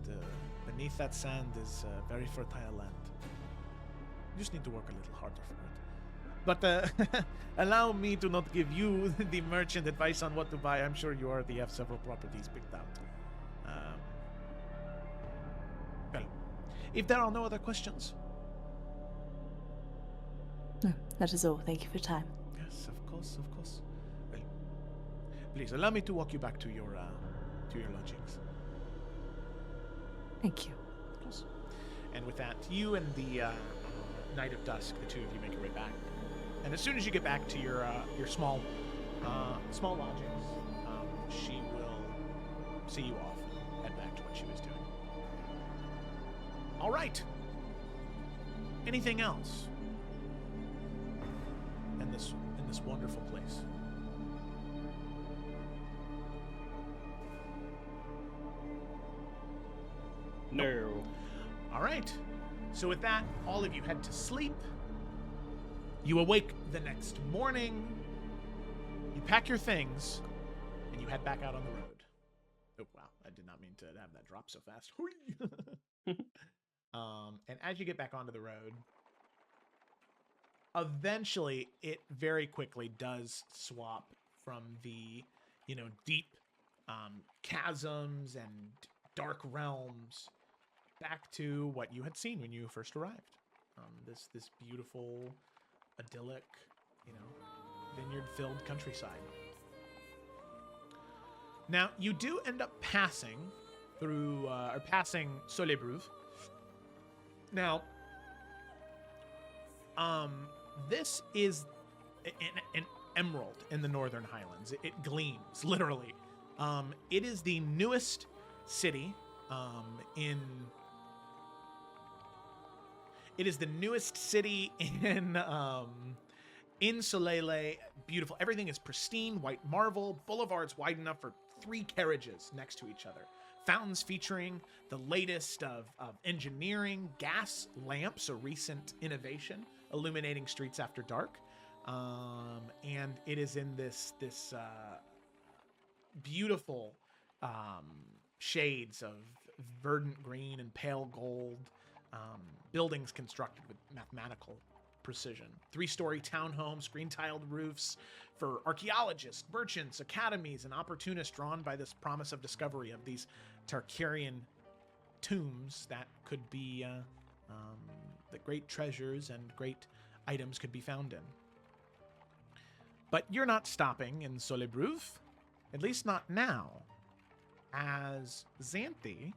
beneath that sand is very fertile land. You just need to work a little harder for it. But allow me to not give you the merchant advice on what to buy. I'm sure you already have several properties picked out. Well, if there are no other questions. No, that is all. Thank you for your time. Yes, of course, of course. Well, please allow me to walk you back to your lodgings. Thank you. Of course. And with that, you and the Knight of Dusk, the two of you make your way back. And as soon as you get back to your small lodgings, she will see you off and head back to what she was doing. All right. Anything else in this wonderful place? No. All right. So with that, all of you head to sleep. You awake the next morning. You pack your things, and you head back out on the road. Oh, wow. I did not mean to have that drop so fast. And as you get back onto the road, eventually, it very quickly does swap from the, deep chasms and dark realms back to what you had seen when you first arrived. This beautiful, idyllic, vineyard-filled countryside. Now, you do end up passing through, passing Solebreuve. Now, this is an emerald in the Northern Highlands. It gleams, literally. It is the newest city It is the newest city in Soleil. Beautiful. Everything is pristine, white marble, boulevards wide enough for 3 carriages next to each other. Fountains featuring the latest of engineering, gas lamps, a recent innovation, illuminating streets after dark. And it is in this beautiful shades of verdant green and pale gold, buildings constructed with mathematical precision. 3-story townhomes, green-tiled roofs for archaeologists, merchants, academies, and opportunists drawn by this promise of discovery of these Tarkarian tombs that could be that great treasures and great items could be found in. But you're not stopping in Solebreuve, at least not now, as Xanthi,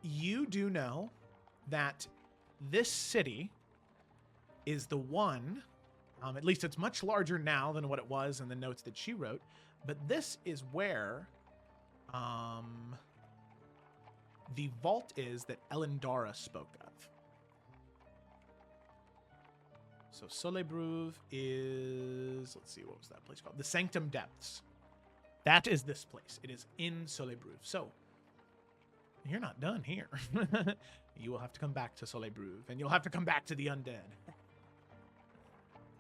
you do know that this city is the one, at least it's much larger now than what it was in the notes that she wrote, but this is where the vault is that Elendara spoke of. So Solebreuve is, let's see, what was that place called? The Sanctum Depths. That is this place. It is in Solebreuve. So you're not done here. You will have to come back to Solebreuve, and you'll have to come back to the undead.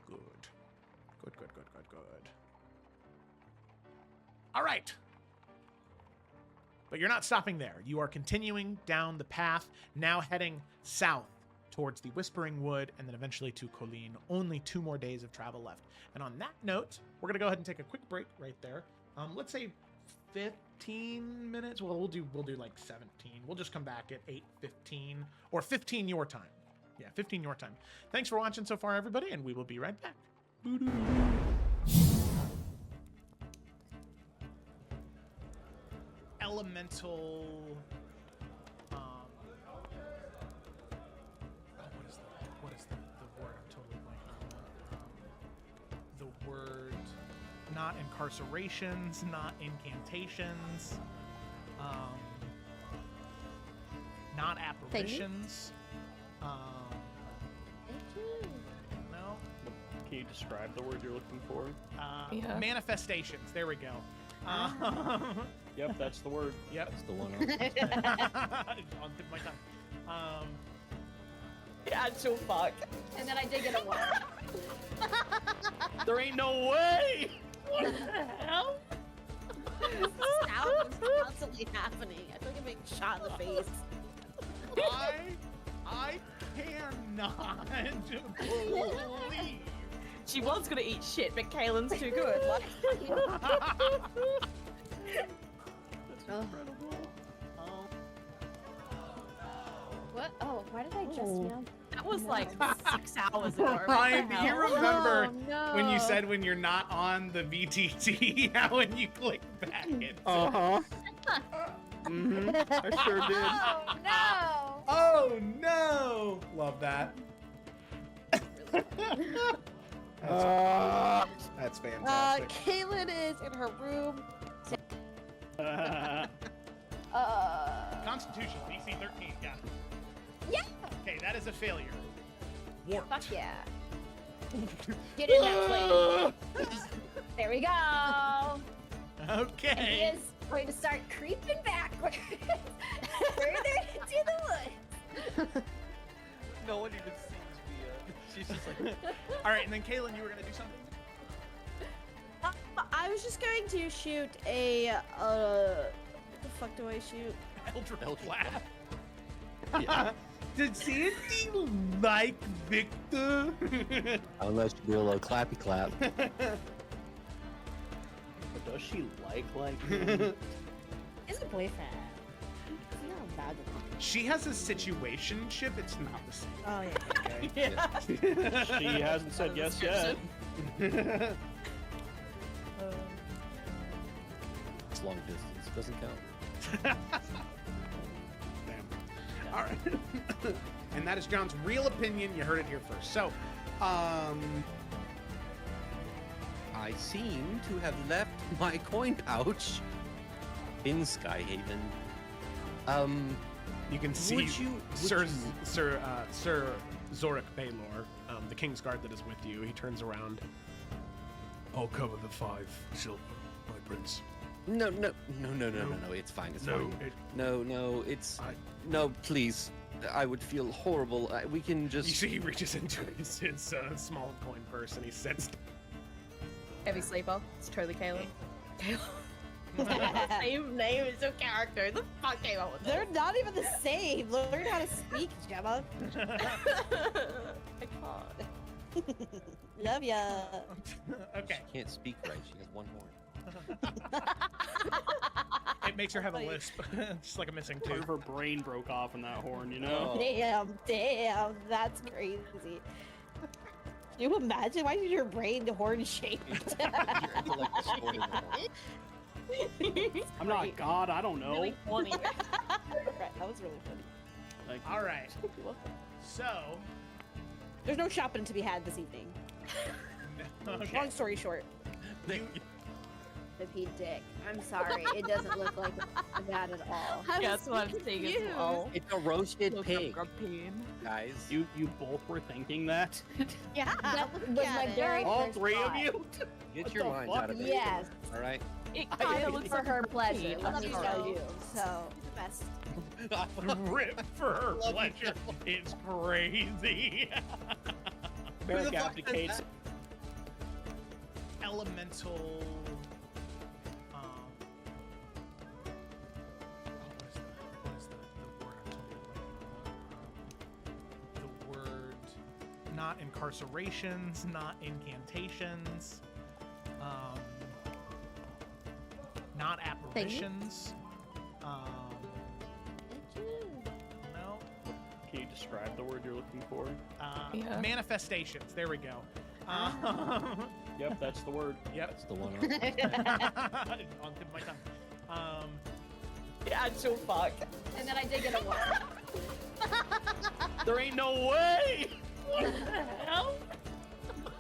Good. All right. But you're not stopping there. You are continuing down the path, now heading south towards the Whispering Wood, and then eventually to Colleen. Only 2 more days of travel left. And on that note, we're going to go ahead and take a quick break right there. Let's say 15 minutes. Well, we'll do like 17. We'll just come back at 8:15 or 15 your time. Yeah, 15 your time. Thanks for watching so far, everybody, and we will be right back. Boo-doo. Elemental. What is the word? I'm totally blanking on the word. Not incarcerations, not incantations, not apparitions. No. Can you describe the word you're looking for? Manifestations. There we go. Yep, that's the word. Yep. That's the one. On the tip of my tongue. The actual fuck. And then I did get a 1. There ain't no way! What the hell? This sound is constantly happening. I feel like I'm being shot in the face. I cannot believe. She was gonna eat shit, but Kaylin's too good. Like, That's incredible. What? Oh, why did I just now? that was like 6 hours ago. Ryan, do you remember Oh, no. when you said when you're not on the VTT, how when you click back into Uh-huh. I sure did. Oh no! Oh no! Love that. That's fantastic. Kaylin is in her room. Constitution, DC 13, got it. Yeah! Okay, that is a failure. Warped. Fuck yeah. Get in that plane. There we go. And Okay. he is going to start creeping backwards further into the woods. No one even sees me yet. She's just like, All right, and then Kaylin, you were gonna do something. I was just going to shoot a what the fuck do I shoot? Eldritch Eldritch Blast. Yeah. Does Sandy like Victor? Unless you do a little clappy clap. But does she like him? Is a boyfriend. It's not bad. She has a situationship. It's not the same. Oh yeah. Okay. She hasn't said yes yet. It's long distance. Doesn't count. Damn. All right. And that is John's real opinion. You heard it here first. So, I seem to have left my coin pouch in Skyhaven. you can see Would you- Sir Zorik Baylor, the King's Guard that is with you. He turns around. I'll cover the 5 silver, my prince. No. It's fine. It's fine. No. It's no. Please, I would feel horrible. We can just. You see, he reaches into his small coin purse and he sits. Heavy sleeper. It's totally Caleb. Same name as your character. The fuck came up with They're not even the same. Learn how to speak, Gemma. I can't. Love ya. Okay. She can't speak right. She has one horn. It makes her have a lisp, just like a missing Part of tooth. her brain broke off in that horn, you know? Oh. Damn, that's crazy. Can you imagine? Why is your brain horn shaped? Your intellect is stored in the horn. I'm not God, I don't know. Really funny. Right, that was really funny. Like, All right. So, There's no shopping to be had this evening. okay. Long story short. You- The P dick. I'm sorry. It doesn't look like that at all. Yeah, that's what I'm saying as well. It's a roasted Look pig, up Grumpy. guys. you both were thinking that? Yeah. That was my very All first 3 of thought. you? Get What your the minds fuck? out of it. Yes, All right. It I kind did of it looks for like her a pleasure. puppy. Let me Let's tell go. you. So Best. Rip for her pleasure. It's crazy. Merrick fuck does abdicates. that? Elemental. What is the word I'm totally blanking on? The word, not incarcerations, not incantations, not apparitions. No. Can you describe the word you're looking for? Yeah. Manifestations. There we go. Yep, that's the word. Yep. That's the one. On the tip of my tongue. The actual fuck. and then I did get a 1. There ain't no way! What the hell?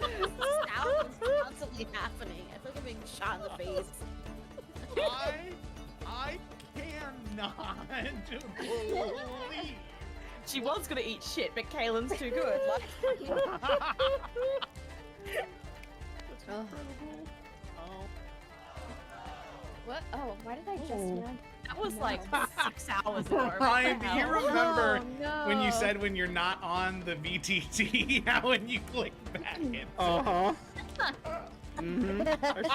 Sound is constantly happening. I feel like I'm being shot in the face. I cannot believe. She was gonna eat shit, but Kaylin's too good. Like, Oh. What? Oh, why did I just? that was like 6 hours ago. Ryan, do you remember Oh, no. when you said when you're not on the VTT, how when you click back in? Uh-huh. I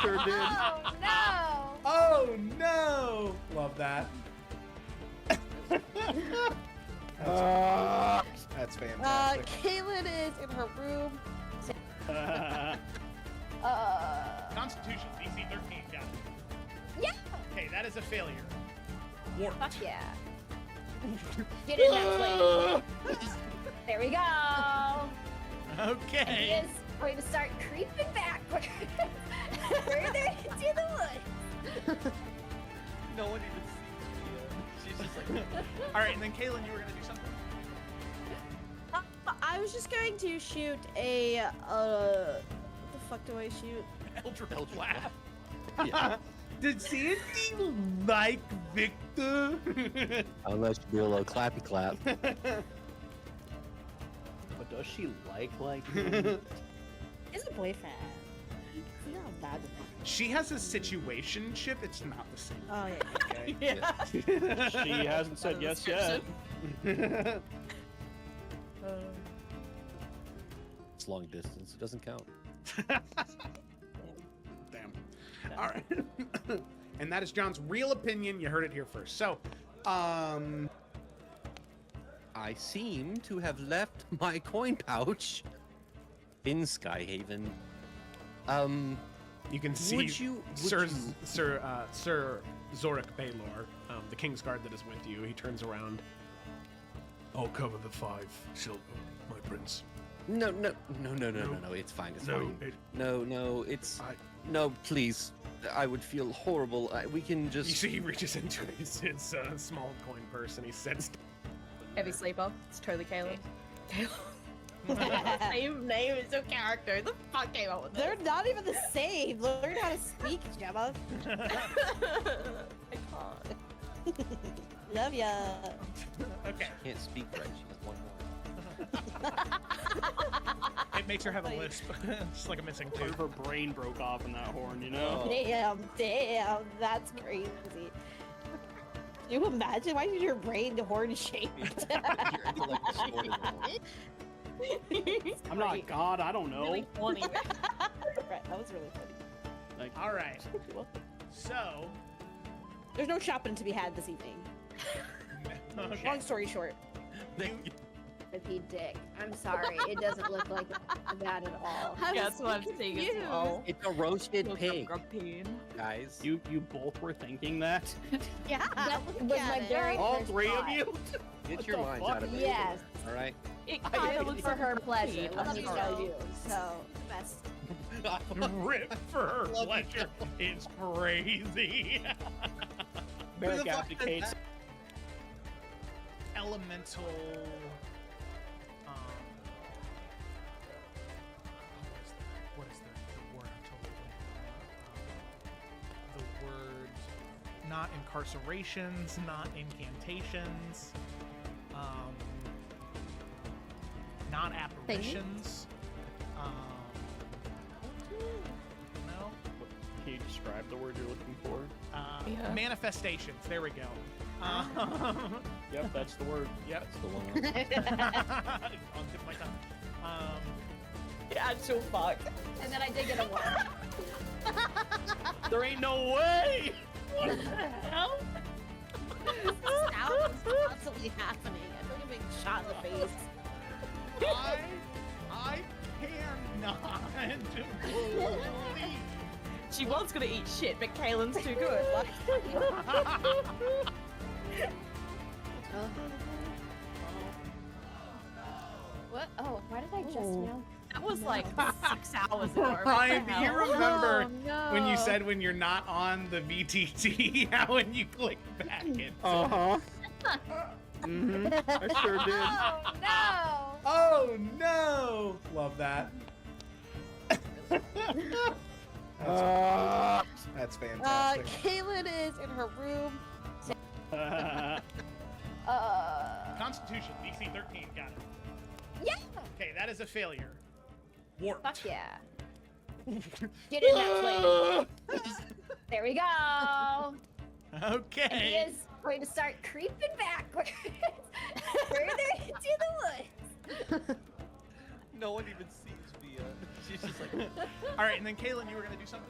sure did. Oh no! Oh no! Love that. That's fantastic. Kaylin is in her room. Constitution DC 13, got it. Yeah. Okay, that is a failure. Warped. Fuck yeah. Get in that place. There we go. And Okay. he is going to start creeping backward further into the woods. No one even sees me. She's just like. All right, and then Kaylin, you were gonna do something. I was just going to shoot a. What the fuck do I shoot? Eldritch Laugh. Yeah. Did Sandy like Victor? Unless you do a little clappy clap. But does she like him? Is a boyfriend. It's not bad. She has a situationship. It's not the same. Oh yeah. Okay. She hasn't said yes yet. It's long distance. It doesn't count. Damn. All right. And that is John's real opinion. You heard it here first. So, I I seem to have left my coin pouch in Skyhaven. You can see Would you- Sir Zorik Baylor, the Kingsguard that is with you. He turns around. I'll cover the 5 silver, my prince. No, it's fine, it's fine. No, it's... I- No, please. I would feel horrible. We can just... You see, he reaches into his small coin purse and he sets. Heavy sleeper. It's totally Caleb. Same name as your character. The fuck came up with They're not even the same. Learn how to speak, Gemma. I can't. Love ya. Okay. Can't speak right. She has one more. It makes her have a lisp, just like a missing Part of tooth. her brain broke off in that horn, you know? Damn, that's crazy. Can you imagine? Why is your brain horn shaped? Your intellect is sorted wrong. I'm not God, I don't know. Really funny. Right, that was really funny. Like, All right. So. There's no shopping to be had this evening. Okay. Long story short. Rippy dick. I'm sorry. It doesn't look like that at all. Yeah, that's what I'm saying as well. It's a roasted pig, Grumpy. guys. you both were thinking that? Yeah, That look was at my it. very All first 3 of thought. you? Get What your the minds fuck? out of it. Yes. All right. It I kind did of it looks for like her a pleasure, pig. let me tell you. So, best. Rip for her pleasure is crazy. Merrick abdicates. Elemental. What is the word? I'm totally blanking on. The word, not incarcerations, not incantations, not apparitions. No. Can you describe the word you're looking for? Yeah. Manifestations. There we go. Yep, that's the word. Yep. That's the one. On the tip of my tongue. The actual fuck. And then I did get a 1. There ain't no way! What the hell? This sound is constantly happening. I feel like I'm being shot in the face. I cannot believe. She was gonna eat shit, but Kaylin's too good. Like, What? Oh, why did I just know? that was like 6 hours ago. Ryan, do you remember Oh, no. when you said when you're not on the VTT, how when you click back into Uh-huh. Mm-hmm. I sure did. Oh no! Oh no! Love that. That's fantastic. Kaylin is in her room. Constitution, DC 13, got it. Yeah! Okay, that is a failure. Warped. Fuck yeah. Get in that plane. There we go. And he Okay. is going to start creeping backwards further into the woods. No one even sees Via. She's just like. All right, and then Kaylin, you were gonna do something.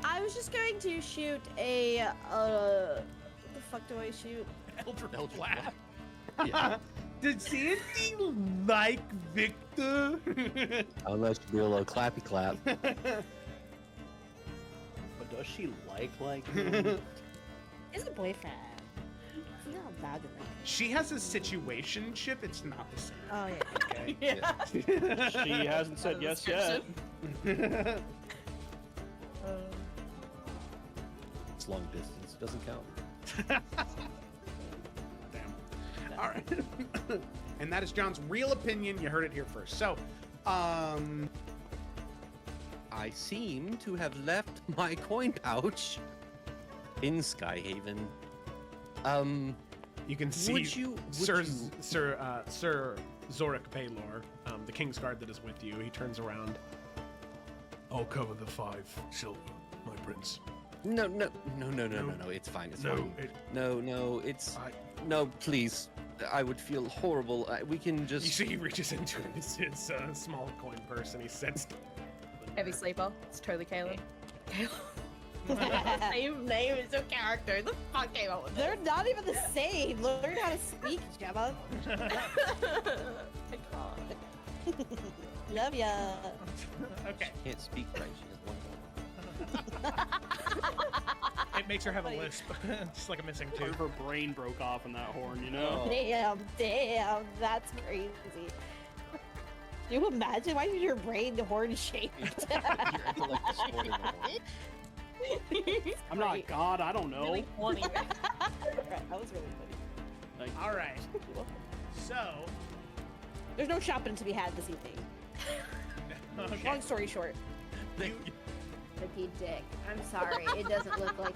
I was just going to shoot a, what the fuck do I shoot? Eldritch Blast. Yeah. Did Sandy like Victor? Unless you do a little clappy clap. But does she like him? Is a boyfriend. He's not bad in that. She has a situationship. It's not the same. Oh, yeah. Okay. Yeah. She hasn't said yes yet. It's long distance. Doesn't count. Damn. All right. And that is John's real opinion. You heard it here first. So, I seem to have left my coin pouch in Skyhaven. you can see Would you- Sir Zorik Baylor, the Kingsguard that is with you. He turns around. I'll cover the 5 silver, my prince. No, it's fine. It's fine. No, it's I- no, please. I would feel horrible. We can just. You see, he reaches into his small coin purse and he sets. Heavy sleeper. It's totally Caleb. Same name as your character. Who the fuck came up with They're not even the same. Learn how to speak, Gemma. I can't. Love ya. Okay. Can't speak right. She has one horn. It makes her have a lisp, just like a missing Part tooth. of her brain broke off in that horn, you know? Damn, that's crazy. Do you imagine? Why is your brain horn shaped? Your intellect is stored in the horn. I'm not God, I don't know. Really funny. Right, that was really funny. Like, All right. So, There's no shopping to be had this evening. okay. Long story short. Tricky dick. I'm sorry. It doesn't look like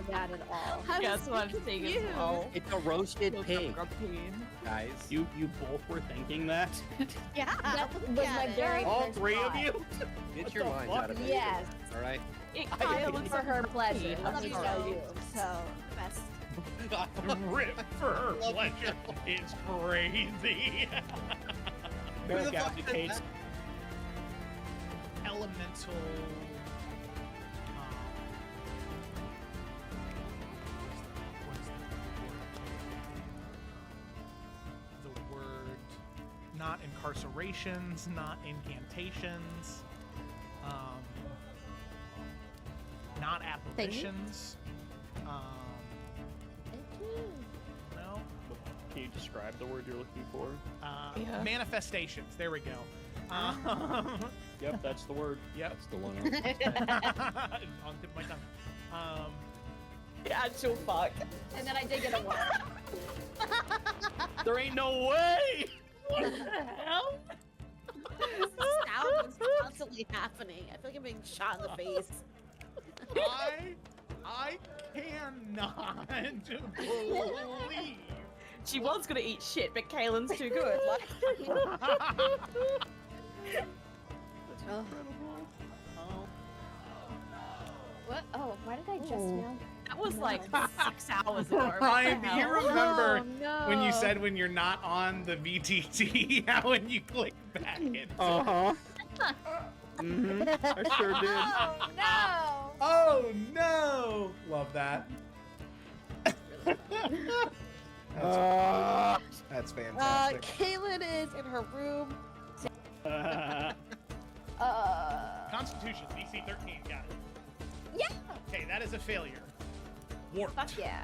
that at all. Guess what I'm saying as well. It's a roasted pig, guys. you both were thinking that? Yeah. That was my very All first three of thought. you? Get your the minds fuck? out of it. Yes. All right. It I kind did of it for her pleasure. Let me tell you. So, best. Rip for her pleasure. It's crazy. Merrick abdicates. Elemental. What is the word? Not incarcerations, not incantations, not apparitions. No. Can you describe the word you're looking for? Yeah. Manifestations. There we go. Yep, that's the word. Yep. That's the one. On the tip of my tongue. The actual fuck. And then I did get a one. There ain't no way! What the hell? This sound is constantly happening. I feel like I'm being shot in the face. I cannot believe. She was gonna eat shit, but Kaylin's too good. Like, Oh. What? Oh, why did I just know? that was No. like 6 hours ago. Ryan, do you remember Oh, no. when you said when you're not on the VTT, how when you click back into it? Uh-huh. Mm-hmm. I sure did. Oh, no. Oh no! Love that. That's fantastic. Kaylin is in her room. Constitution, DC 13, got it. Yeah. Okay, that is a failure. Warped. Fuck yeah.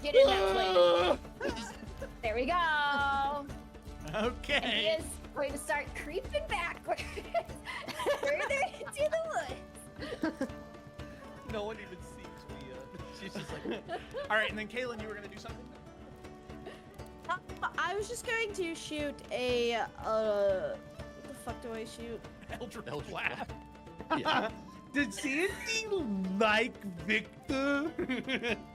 Get in that plate. There we go. And Okay. he is going to start creeping backwards further into the woods. No one even sees me. She's just like. All right, and then Kaylin, you were gonna do something. I was just going to shoot a, what the fuck do I shoot? Eldritch Blast. Yeah. Did Sandy like Victor?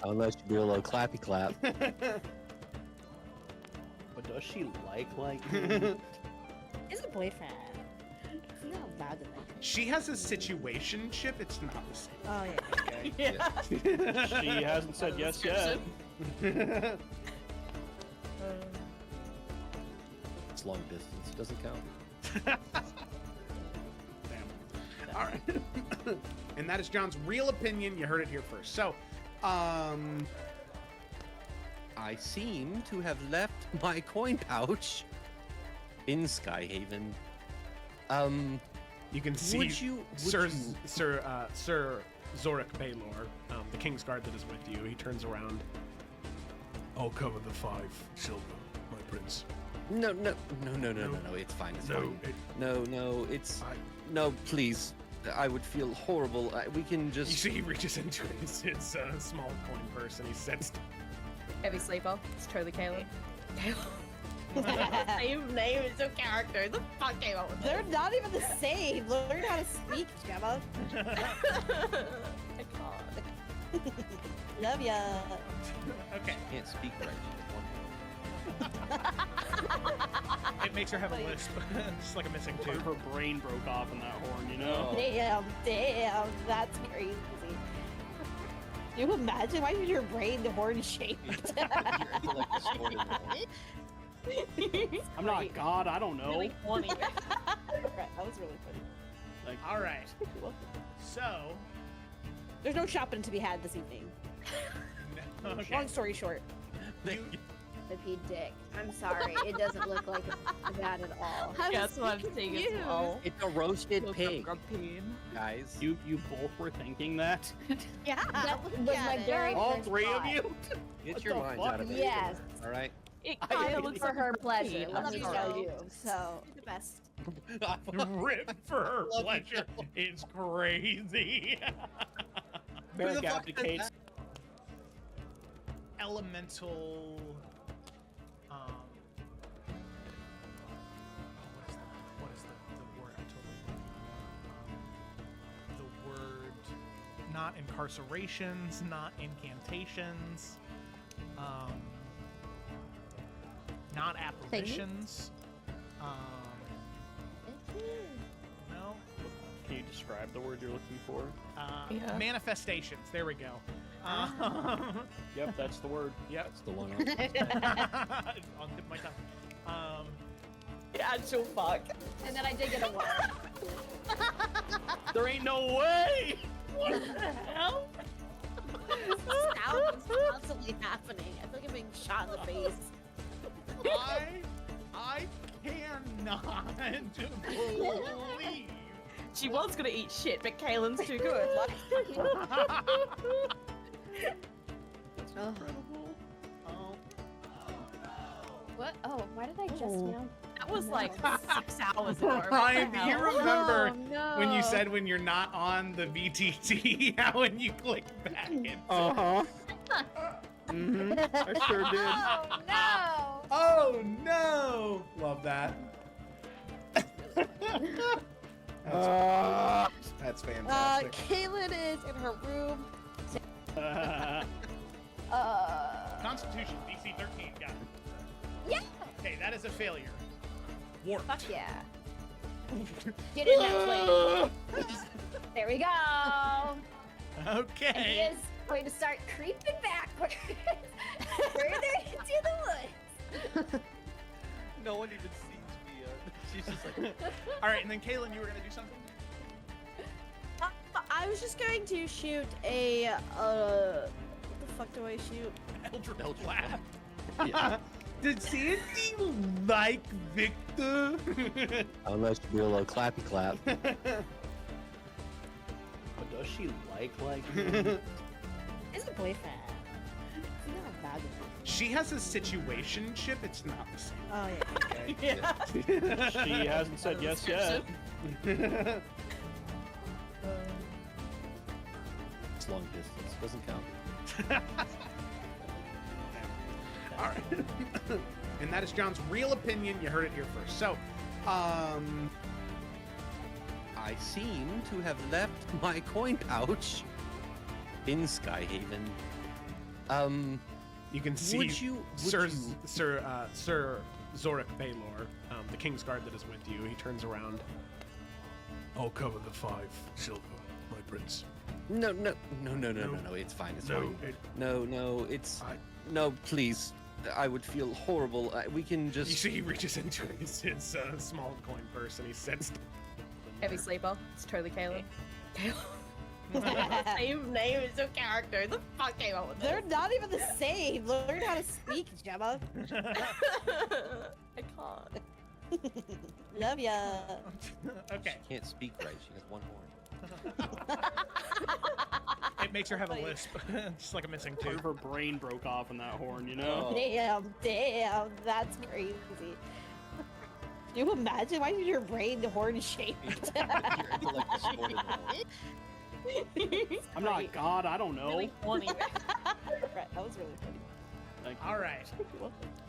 Unless you do a little clappy clap. But does she like It's a boyfriend. It's not allowed to like. She has a situationship. It's not the same. Oh, yeah. Yeah. She hasn't said yes yet. It's long distance. It doesn't count. Damn. All right. And that is John's real opinion. You heard it here first. So, I seem to have left my coin pouch in Skyhaven. you can see Would you- Sir Zorik Baylor, the Kingsguard that is with you. He turns around. I'll cover the 5 silver, my prince. No. It's fine. It's fine. No. It's no. Please. I would feel horrible. We can You just. see, he reaches into his small coin purse and he sets. Heavy sleeper. It's totally Kaylin. Same name as your character. Who the fuck came up with They're not even the same. Learn how to speak, Gemma. I can't. Love ya. Okay. Can't speak right. It makes her have a lisp, just like a missing Part of tooth. her brain broke off in that horn, you know? Damn, that's crazy. Do you imagine? Why is your brain horn shaped? Your intellect is stored in the horn. I'm not God, I don't know. Really funny. Right, that was really funny. Like, All right. So, There's no shopping to be had this evening. Okay. Long story short. The P dick. I'm sorry. It doesn't look like that at all. That's what I'm saying as well. It's a roasted pig, Grumpy. guys. You both were thinking that? Yeah. That look was at my it. very All first three of thought. you? Get What your the minds fuck? out of it. Yes. All right. It I kind hate of looks For like her a pleasure, grumpy. let I'm me sorry. tell you. So, The best. Rip for her pleasure is crazy. Merrick abdicates. Elemental. What is the word? I totally. The word. Not incarcerations, not incantations. Not apparitions. No. Can you describe the word you're looking for? Yeah. Manifestations. There we go. Yep, that's the word. Yep. That's the one. On the tip of my tongue. Actual fuck. and then I did get a one. There ain't no way! What the hell? Sound is constantly happening. I feel like I'm being shot in the face. I cannot believe. She was gonna eat shit, but Kaylin's too good. Like, What? Oh, why did I just now? that was like 6 hours ago. Ryan, do you remember Oh, no. when you said when you're not on the VTT, how when you click back into Uh-huh. Mm-hmm. I sure did. Oh no! Oh no! Love that. That's fantastic. Kaylin is in her room. Constitution, DC 13, got it. Yeah! Okay, that is a failure. Warped. Fuck yeah. Get in that place. There we go. And he Okay. is going to start creeping backwards further into the woods. No one even sees me. She's just like. All right, and then Kaylin, you were gonna do something. I was just going to shoot a what the fuck do I shoot? Eldritch Blast. Yeah. Did Sandy like Victor? Unless you do a little clappy clap. But does she like me? It's a boyfriend. He's not bad. She has a situationship. It's not the same. Oh yeah. Yeah. She hasn't said yes yet. It's long distance. Doesn't count. All right. And that is John's real opinion. You heard it here first. So, I seem to have left my coin pouch in Skyhaven. you can see Would you- Sir Zorik Baylor, the Kingsguard that is with you. He turns around. I'll cover the 5 silver, my prince. No. It's fine. It's fine. it, No. It's I- no. Please. I would feel horrible. We can just. you see he reaches into his small coin purse and he sets. Heavy sleeper. It's totally Kaylin. Same name as your character. The fuck came up with They're not even the same. Learn how to speak, Gemma. I can't. Love ya. Okay. She can't speak right. She has one horn. It makes her have a lisp, just like a missing Part tooth. of her brain broke off in that horn, you know? Oh. Damn, that's crazy. Can you imagine? Why is your brain horn shaped? Your intellect is stored in the horn. I'm not God, I don't know. Really horny. Right, that was really funny. Thank you. All right.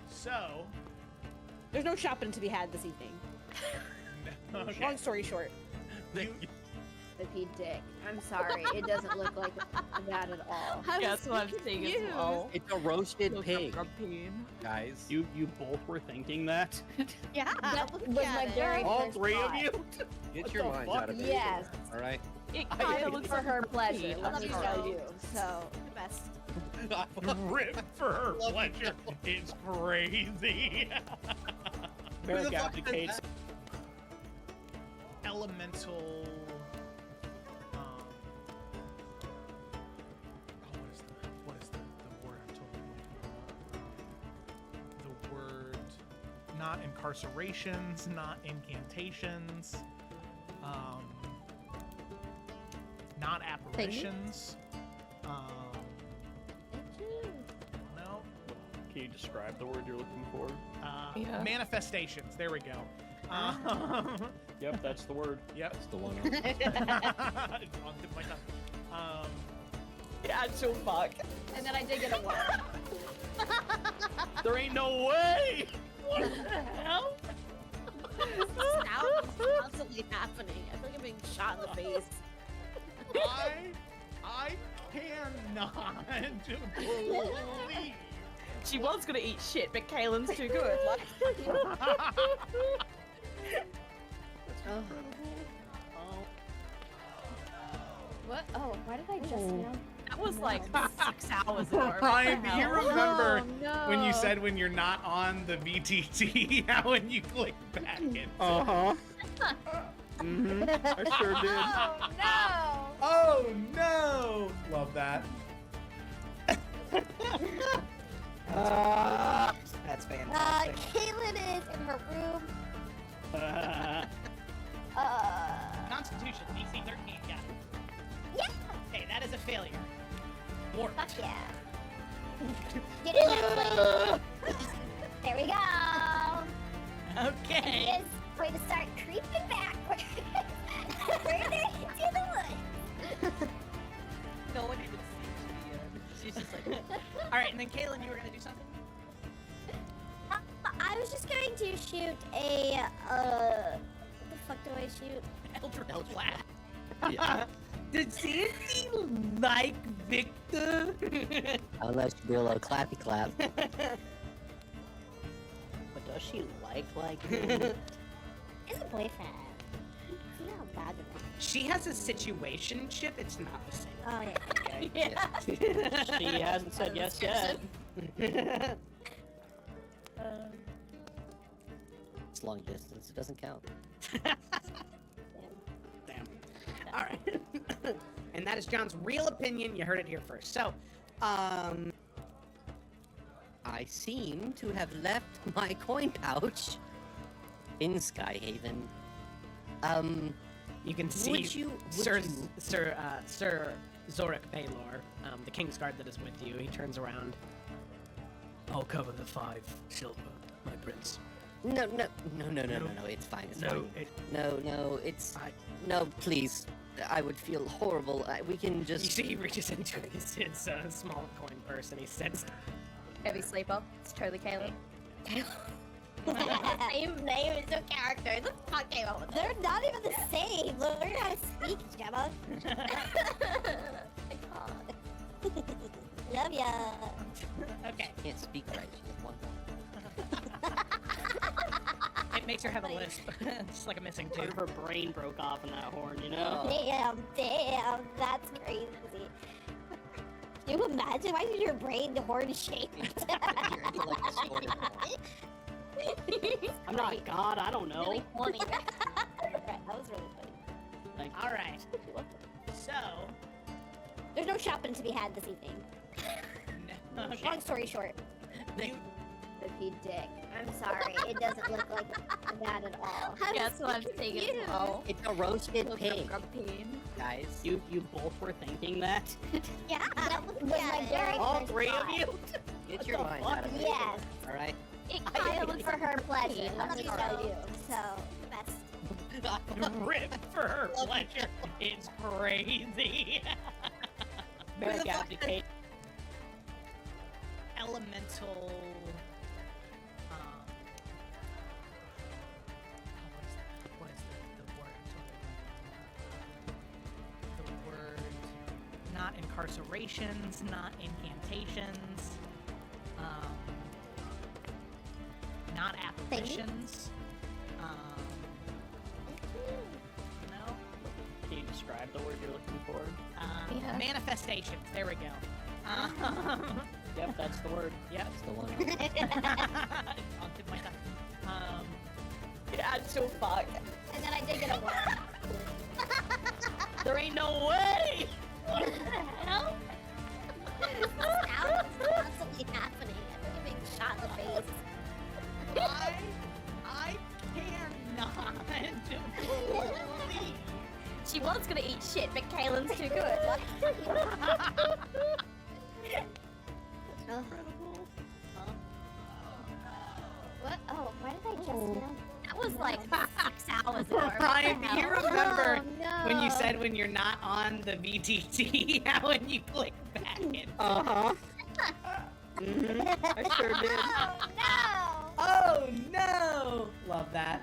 So, There's no shopping to be had this evening. okay. Long story short. You- The P dick. I'm sorry. It doesn't look like that at all. That's what I'm saying as well. It's a roasted pig, Grumpy. guys. You both were thinking that? Yeah, That look was at my it. very All first 3 of thought. you? Get What your the minds fuck? out of it. Yes. All right. It I kind hate of looks For like her a pleasure, grumpy. let I'm me sorry. tell you. So, the best. Rip for her pleasure is crazy. Merrick abdicates. Elemental. not incarcerations, not incantations, not apparitions. No. Can you describe the word you're looking for? Yeah. Manifestations. There we go. Yep, that's the word. Yep. That's the one. It's on tip of my tongue. Yeah, so fuck. And then I did get a 1. There ain't no way! What the hell? This sound is constantly happening. I feel like I'm being shot in the face. I cannot believe. She was gonna eat shit, but Kaylin's too good. Like, What? Oh, why did I just now? that was like 6 hours ago. Ryan, do you remember Oh, when you no. said when you're not on the VTT, how when you click back in? Uh-huh. I sure did. Oh no! Oh no! Love that. That's fantastic. Caitlin is in her room. Constitution, DC 13, got it. Yeah. Okay, that is a failure. Warped. Fuck yeah. Get in there, please. There we go. Okay. It is going to start creeping backward. Further into the woods. No one even sees she's just like. Alright, and then Kaylin, you were gonna do something? I was just going to shoot a, what the fuck do I shoot? Eldritch Blast. Yeah. Did Sandy like Victor? Unless you do a little clappy clap. But does she like him? It's a boyfriend. It's not bad enough. She has a situationship, it's not the same. Oh, yeah. Yeah. She hasn't said yes yet. It's long distance. It doesn't count. Damn. Alright. And that is John's real opinion. You heard it here first. So, I seem to have left my coin pouch in Skyhaven. you can see Would you- Sir would Zorik Baylor, the Kingsguard that is with you. He turns around. I'll cover the 5 silver, my prince. No, it's fine, it's fine. No, it's... No, please. I would feel horrible. We can You just... see, he reaches into his small coin purse and he says, Heavy sleeper. It's totally Caleb. Same name as the character. The fuck came up with They're not even the same. Learn how to speak, Gemma. My God. Love ya. okay. Can't speak right. She has one. It makes her have a lisp. It's like a missing Part tooth. of her brain broke off in that horn, you know? Damn, that's crazy. Can you imagine? Why is your brain horn shaped? Your intellect is distorted. I'm not God, I don't know. Really funny. That was really funny. Like, All right. So, There's no shopping to be had this evening. okay. Long story short. He dick. I'm sorry. It doesn't look like that at all. Guess what I'm taking home. It's a roasted pig, guys. you both were thinking that? Yeah, that was my very All first 3 of thought. you? Get your mind out of it. Yes. Alright? It kind of for her pleasure. Let me tell you. So, that's... Rip for her pleasure. It's crazy. Very the fuck abdicate. Elemental. What is the word? The word. Not incarcerations, not incantations, not apparitions. No. Can you describe the word you're looking for? Yeah. Manifestations. There we go. Yep, that's the word. Yep. That's the one. I'll tip my tongue. yeah, so fuck. And then I did get a 1. There ain't no way! What the hell? This sound is constantly happening. I'm being shot in the face. She was gonna eat shit, but Kaylin's too good. What? Oh, why did I just know? That was like 6 hours ago. Ryan, do you remember Oh, when you no. said when you're not on the VTT, how when you click back in? I sure did. Oh, no! Oh no! Love that.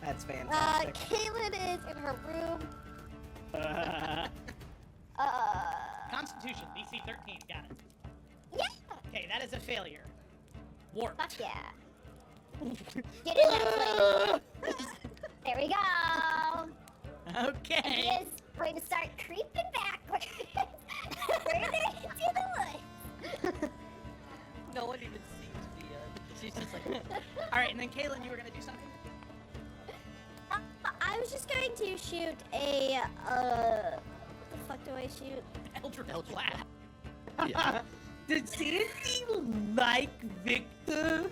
That's fantastic. Kaylin is in her room. Constitution, DC 13, got it. Yeah! Okay, that is a failure. Warped. Fuck yeah. Get in that place. There we go. Okay. He is going to start creeping backwards. Further into the woods. No one even sees the. She's just like. All right, and then Kaylin, you were gonna do something. I was just going to shoot a, what the fuck do I shoot? Eldritch Blast. Yeah. Does Sandy like Victor?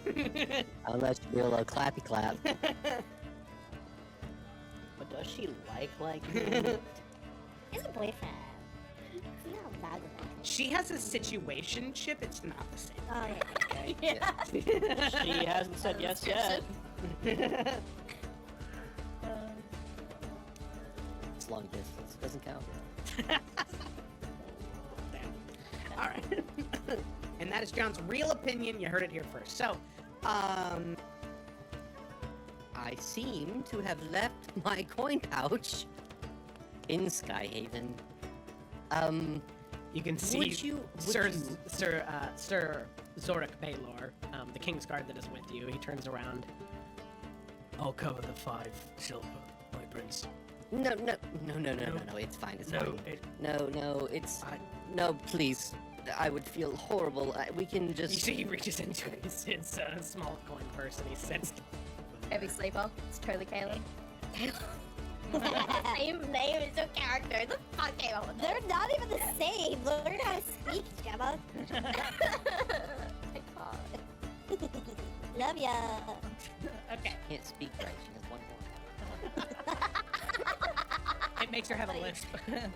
Unless you will clappy clap. But does she like He's a boyfriend. See how bad it is. She has a situationship, it's not the same. Oh, yeah. Okay? Yeah. She hasn't said yes yet. It's long distance. Doesn't count. Alright. And that is John's real opinion. You heard it here first. So, I seem to have left my coin pouch in Skyhaven. you can see Would you- Sir Zorik Baylor, the King's Guard that is with you. He turns around. I'll cover the 5 silver, my prince. No, it's fine, it's fine. No, it's... No, please. I would feel horrible. We can just... You see he reaches into his small coin purse and he says... Heavy sleeper. It's totally Kaylin. Same name as the character. The fuck came up with They're not even the same. Learn how to speak, Gemma. Love ya. Okay. Can't speak right, she has one more. It makes her have a lisp.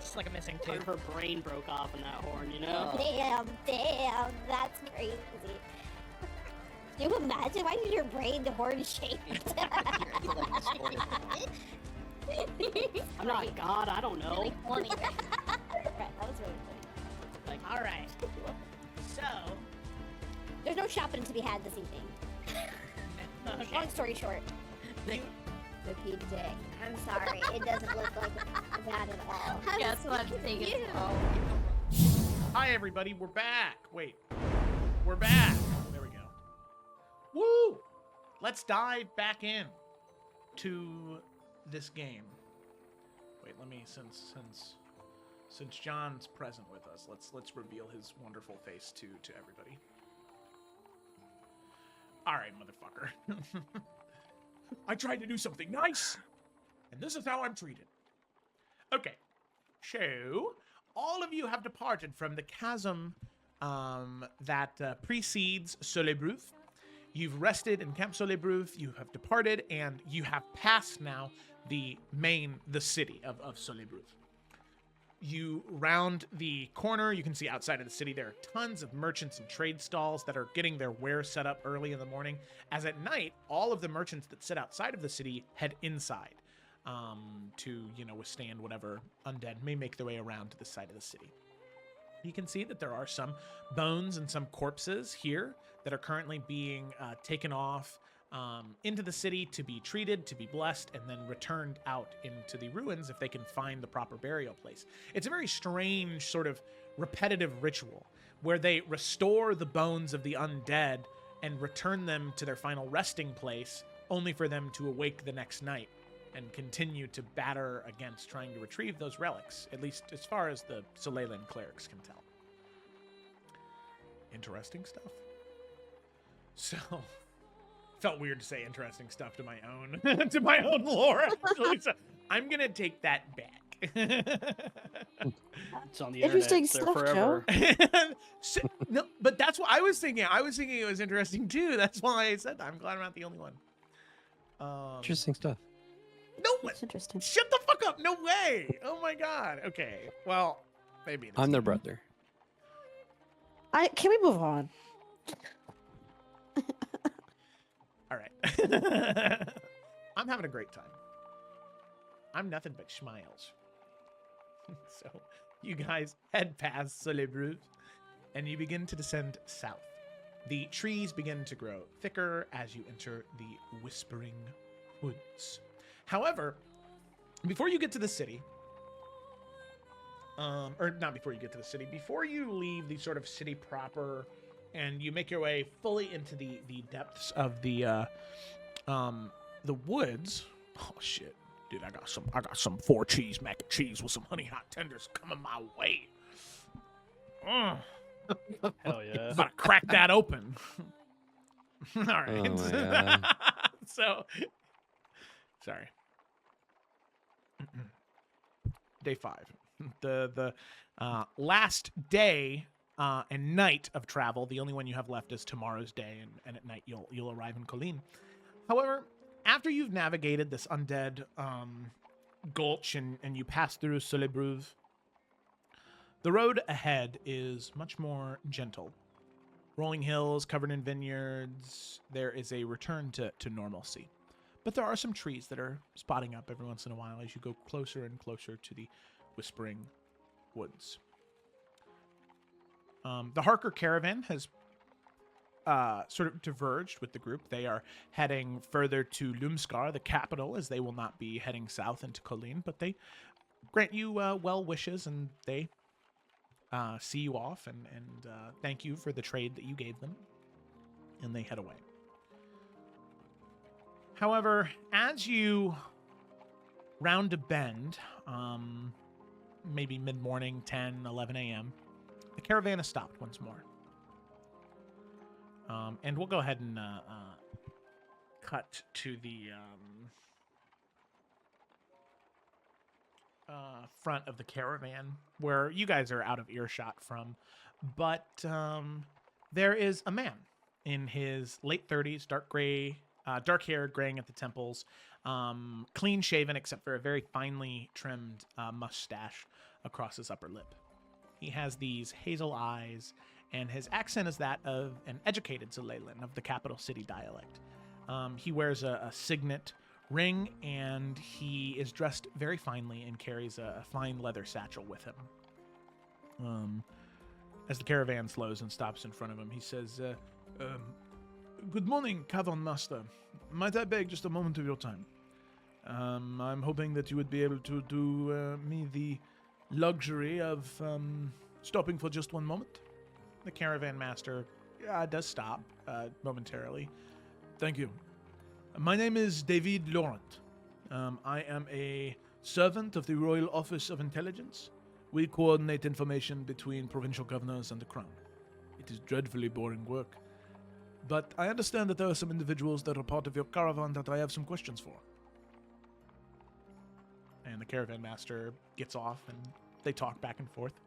Just like a missing tooth. Her brain broke off in that horn, you know? Damn, that's crazy. Do you imagine? Why did your brain horn shaped? I'm not God, I don't know. Really funny. That was really funny. Like, Alright. So... There's no shopping to be had this evening. Okay. Long story short. Cookie dick. I'm sorry. It doesn't look like that at all. Guess what? Take it home. Hi, everybody. We're back. Wait. We're back. There we go. Woo! Let's dive back in to this game. Wait, let me since John's present with us, let's reveal his wonderful face to everybody. All right, motherfucker. I tried to do something nice, and this is how I'm treated. Okay, so all of you have departed from the chasm that precedes Solebruf. You've rested in Camp Solebruf, you have departed, and you have passed now the city of Solebruf. You round the corner, you can see outside of the city there are tons of merchants and trade stalls that are getting their wares set up early in the morning, as at night, all of the merchants that sit outside of the city head inside to, withstand whatever undead may make their way around to the side of the city. You can see that there are some bones and some corpses here that are currently being taken off into the city to be treated, to be blessed, and then returned out into the ruins if they can find the proper burial place. It's a very strange, sort of repetitive ritual where they restore the bones of the undead and return them to their final resting place, only for them to awake the next night and continue to batter against trying to retrieve those relics, at least as far as the Solelan clerics can tell. Interesting stuff. So, felt weird to say interesting stuff to my own to my own lore, actually. So I'm gonna take that back. It's on the Interesting internet. It's there stuff, Joe. forever. No, but that's what I was thinking. I was thinking it was interesting too. That's why I said that. I'm glad I'm not the only one. Interesting stuff. No, It's interesting. shut the fuck up. No way. Oh my god. Okay. Well, maybe it is. I'm their brother. Can we move on? All right. I'm having a great time. I'm nothing but smiles. So you guys head past Soleil and you begin to descend south. The trees begin to grow thicker as you enter the Whispering Woods. However, before you get to the city, or not before you get to the city, before you leave the sort of city proper and you make your way fully into the depths of the woods. Oh shit. Dude, I got some 4 cheese mac and cheese with some honey hot tenders coming my way. Hell yeah. Gotta crack that open. All right. Oh my God. So, sorry. Day 5. The last day and night of travel. The only one you have left is tomorrow's day, and at night you'll arrive in Colleen. However, after you've navigated this undead gulch and you pass through Soleil, the road ahead is much more gentle. Rolling hills covered in vineyards. There is a return to normalcy. But there are some trees that are spotting up every once in a while as you go closer and closer to the Whispering Woods. The Harker caravan has sort of diverged with the group. They are heading further to Lumskar, the capital, as they will not be heading south into Colleen, but they grant you well wishes, and they see you off and thank you for the trade that you gave them, and they head away. However, as you round a bend, maybe mid-morning, 10, 11 a.m., the caravan has stopped once more. And we'll go ahead and cut to the front of the caravan, where you guys are out of earshot from. But there is a man in his late 30s, dark hair, graying at the temples, clean shaven except for a very finely trimmed mustache across his upper lip. He has these hazel eyes, and his accent is that of an educated Zalalan of the capital city dialect. He wears a signet ring, and he is dressed very finely and carries a fine leather satchel with him. As the caravan slows and stops in front of him, he says, "Good morning, Cavern Master. Might I beg just a moment of your time? I'm hoping that you would be able to do me the luxury of stopping for just one moment." The caravan master does stop momentarily. "Thank you. My name is David Laurent. I am a servant of the Royal Office of Intelligence. We coordinate information between provincial governors and the crown. It is dreadfully boring work. But I understand that there are some individuals that are part of your caravan that I have some questions for." And the caravan master gets off, and they talk back and forth.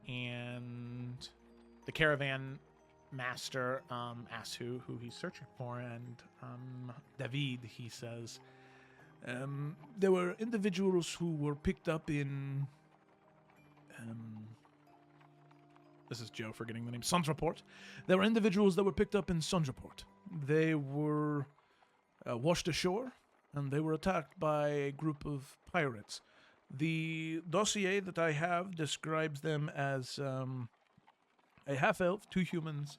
And the caravan master asks who he's searching for, and David, he says, there were individuals who were picked up in... this is Joe forgetting the name. Sondraport. There were individuals that were picked up in Sondraport. They were washed ashore, and they were attacked by a group of pirates. The dossier that I have describes them as a half-elf, 2 humans,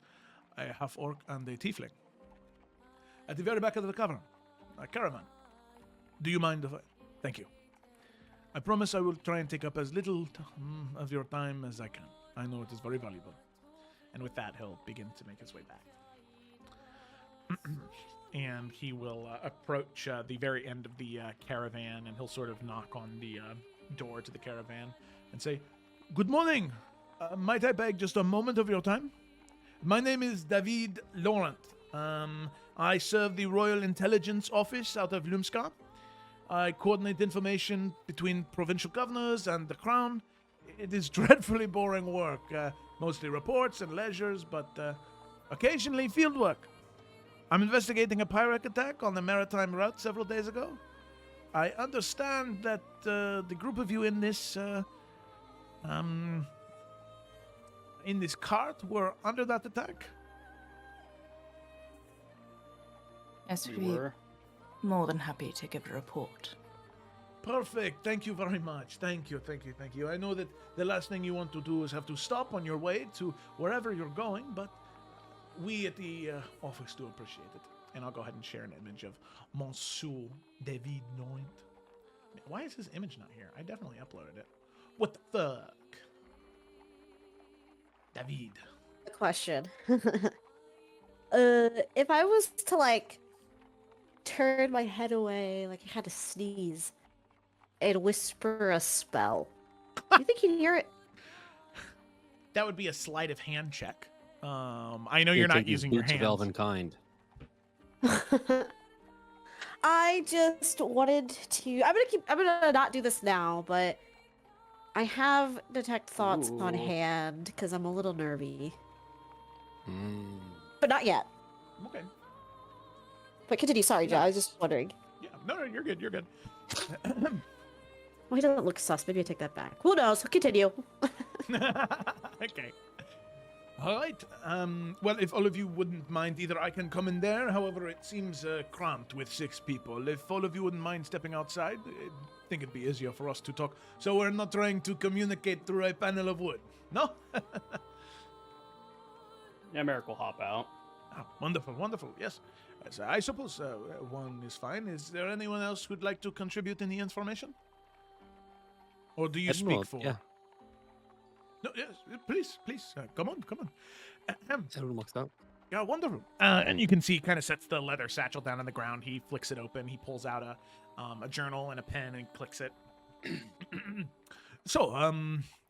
a half-orc, and a tiefling. At the very back of the caravan. Do you mind if I... Thank you. I promise I will try and take up as little of your time as I can. I know it is very valuable. And with that, he'll begin to make his way back. And he will approach the very end of the caravan, and he'll sort of knock on the door to the caravan and say, "Good morning. Might I beg just a moment of your time? My name is David Laurent. I serve the Royal Intelligence Office out of Lumskar. I coordinate information between provincial governors and the crown. It is dreadfully boring work. Mostly reports and leisures, but occasionally field work. I'm investigating a pirate attack on the maritime route several days ago. I understand that the group of you in this cart were under that attack. Yes, We we'd be were. more than happy to give a report. Perfect. Thank you very much. Thank you. I know that the last thing you want to do is have to stop on your way to wherever you're going, but we at the office do appreciate it. And I'll go ahead and share an image of Monsieur David Noint. Why is his image not here? I definitely uploaded it. What the fuck? David. A question. If I was to like turn my head away, like I had to sneeze, and whisper a spell, do you think you'd hear it? That would be a sleight of hand check. I know you're not using your hands. Elven kind. I just wanted to. I'm gonna not do this now, but I have detect thoughts on Ooh. hand because I'm a little nervy, Mm. but not yet. Okay. But continue. Sorry, Joe. I was just wondering. Yeah. No, you're good. You're good. Oh, he doesn't look sus. Maybe I take that back. Who knows? Continue. Okay. All right. Well, if all of you wouldn't mind, either I can come in there. However, it seems cramped with 6 people. If all of you wouldn't mind stepping outside, I think it'd be easier for us to talk. So we're not trying to communicate through a panel of wood. No? Yeah, Merrick will hop out. Ah, wonderful, wonderful. Yes. So I suppose one is fine. Is there anyone else who'd like to contribute any information? Or do you speak for? Yeah. No, yes, please. Come on. Everyone looks out. Yeah, wonderful. And you can see he kind of sets the leather satchel down on the ground. He flicks it open. He pulls out a journal and a pen and clicks it. So,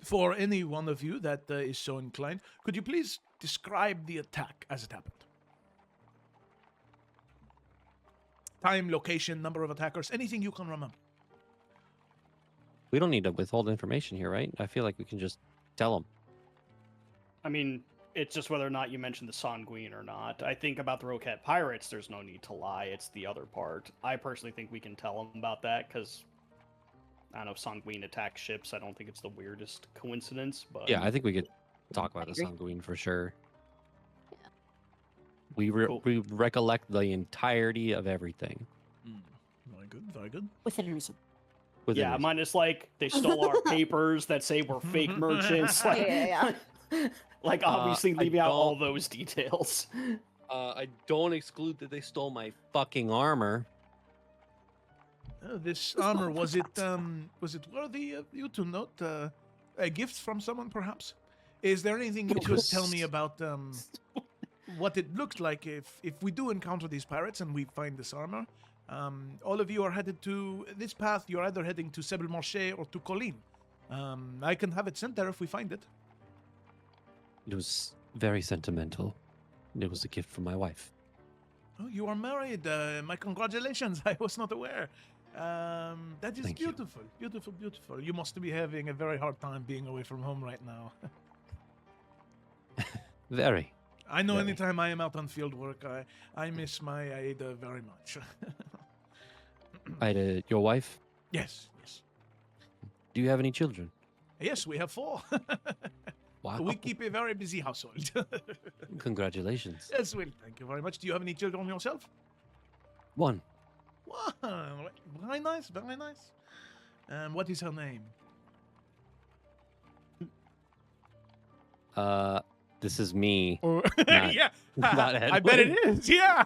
for any one of you that is so inclined, could you please describe the attack as it happened? Time, location, number of attackers, anything you can remember. We don't need to withhold information here, right? I feel like we can just tell them. I mean, it's just whether or not you mention the Sanguine or not. I think about the Roquette Pirates, there's no need to lie. It's the other part. I personally think we can tell them about that because, I don't know, Sanguine attacks ships. I don't think it's the weirdest coincidence, but... Yeah, I think we could talk about the agree. Sanguine for sure. Yeah. Cool. We recollect the entirety of everything. Very good. Within reason. within Yeah, reason. minus like they stole our papers that say we're fake merchants. Like, Yeah. like obviously I leaving out all don't- those details. I don't exclude that they stole my fucking armor. This armor, was it worthy of you to note a gift from someone, perhaps? Is there anything you could tell me about what it looked like if we do encounter these pirates and we find this armor? All of you are headed to this path. You're either heading to Sable Marché or to Colline. I can have it sent there if we find it. It was very sentimental. It was a gift from my wife. Oh, you are married. My congratulations. I was not aware. That is Thank you. beautiful. Beautiful, beautiful. You must be having a very hard time being away from home right now. Very. I know Very. anytime I am out on field work, I miss my Aida very much. Your wife? Yes. Do you have any children? Yes, we have 4. Wow. We keep a very busy household. Congratulations. Yes, well, thank you very much. Do you have any children yourself? One. Wow, very nice, very nice. What is her name? This is me. Or Not- yeah, not I bet it Edward. is. Yeah.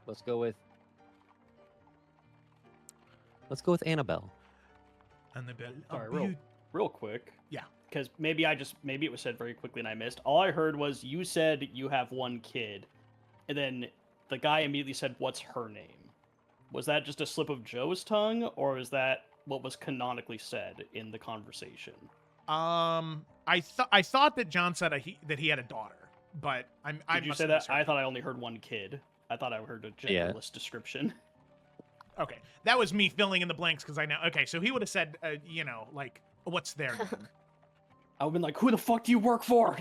Let's go with Annabelle. Annabelle. Sorry, real quick. Yeah. Because maybe it was said very quickly and I missed. All I heard was you said you have one kid, and then the guy immediately said, "What's her name?" Was that just a slip of Joe's tongue, or is that what was canonically said in the conversation? I thought that John said that he had a daughter, but I Did you must say have that? misheard. I thought I only heard one kid. I thought I heard a genderless description. Okay, that was me filling in the blanks because I know. Okay, so he would have said, you know, like, what's their name? I would have been like, who the fuck do you work for?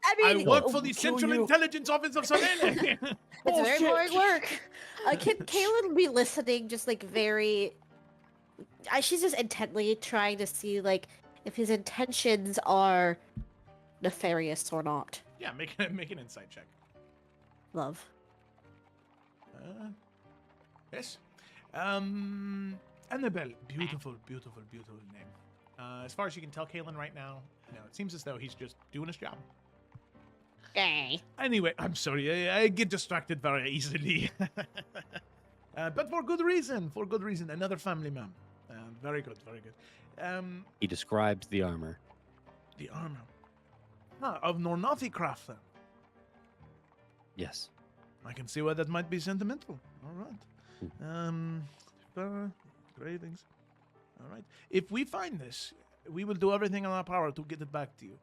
I I mean, work for the kill Central you. Intelligence Office of Savannah. it's very Bullshit. boring work. Kaylin be listening, just like very. She's just intently trying to see like if his intentions are nefarious or not. Yeah, make an insight check. Love. Yes. Annabelle, beautiful, beautiful, beautiful name. As far as you can tell, Kaylin, right now, it seems as though he's just doing his job. Okay. Anyway, I'm sorry, I get distracted very easily. But for good reason, Another family man. Very good, very good. He described the armor. The armor. Of Nornathi craft, then. Yes. I can see why that might be sentimental. All right. Gravings. All right. If we find this, we will do everything in our power to get it back to you.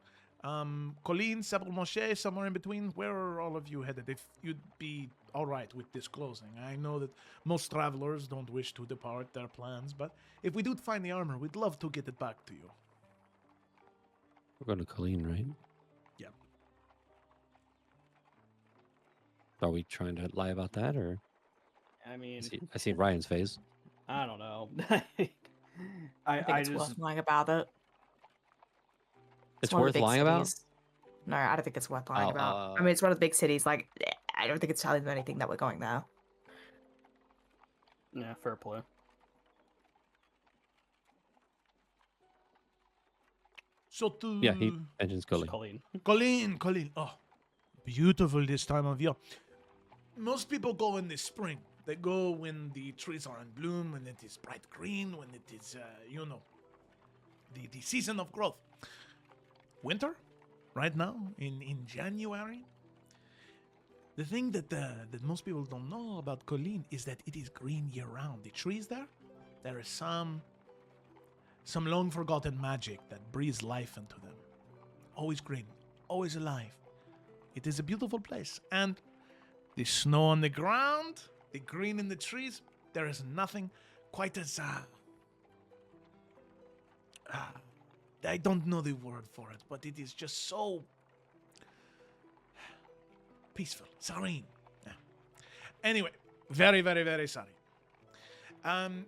Colleen, Sabal Moshe, somewhere in between, where are all of you headed? If you'd be all right with disclosing. I know that most travelers don't wish to depart their plans, but if we do find the armor, we'd love to get it back to you. We're going to Colleen, right? Yeah. Are we trying to lie about that, or? I mean, I see Ryan's face. I don't know. I think it's worth lying about it. It's one of worth the big lying about? cities. No, I don't think it's worth lying Oh, about. I mean, it's one of the big cities. Like, I don't think it's telling them anything that we're going there. Yeah, fair play. So to... Yeah, he mentions Colleen. Colleen. Oh, beautiful this time of year. Most people go in the spring. They go when the trees are in bloom, when it is bright green, when it is, the season of growth. Winter, right now, in January. The thing that most people don't know about Colleen is that it is green year-round. The trees there is some long-forgotten magic that breathes life into them. Always green, always alive. It is a beautiful place. And the snow on the ground, the green in the trees, there is nothing quite as... I don't know the word for it, but it is just so... peaceful, serene. Yeah. Anyway, very, very, very sorry.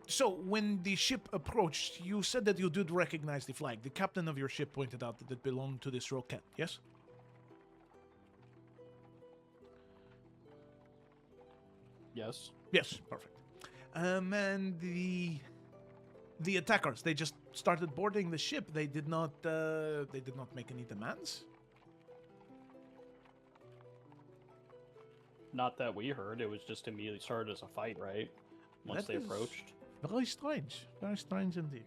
So, when the ship approached, you said that you did recognize the flag. The captain of your ship pointed out that it belonged to this roquette, yes? Yes. Yes, perfect. And the attackers, they just started boarding the ship. They did not make any demands. Not that we heard. It was just immediately started as a fight, right? Once That they is approached. Very strange. Very strange indeed.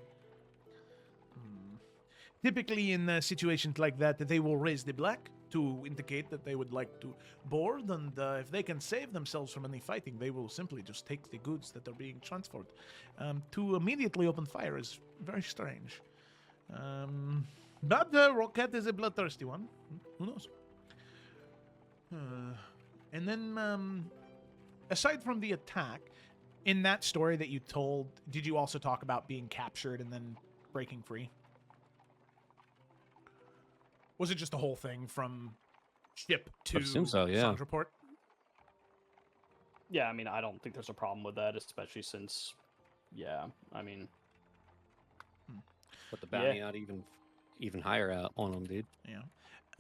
Typically, in situations like that, they will raise the black to indicate that they would like to board, and if they can save themselves from any fighting, they will simply just take the goods that are being transferred. To immediately open fire is very strange. But Rocket is a bloodthirsty one. Who knows? And then, aside from the attack, in that story that you told, did you also talk about being captured and then breaking free? Was it just the whole thing from ship to I assume so, yeah. Sondraport? Yeah, I mean, I don't think there's a problem with that, especially since, yeah, I mean... Put the bounty out even higher out on them, dude. Yeah.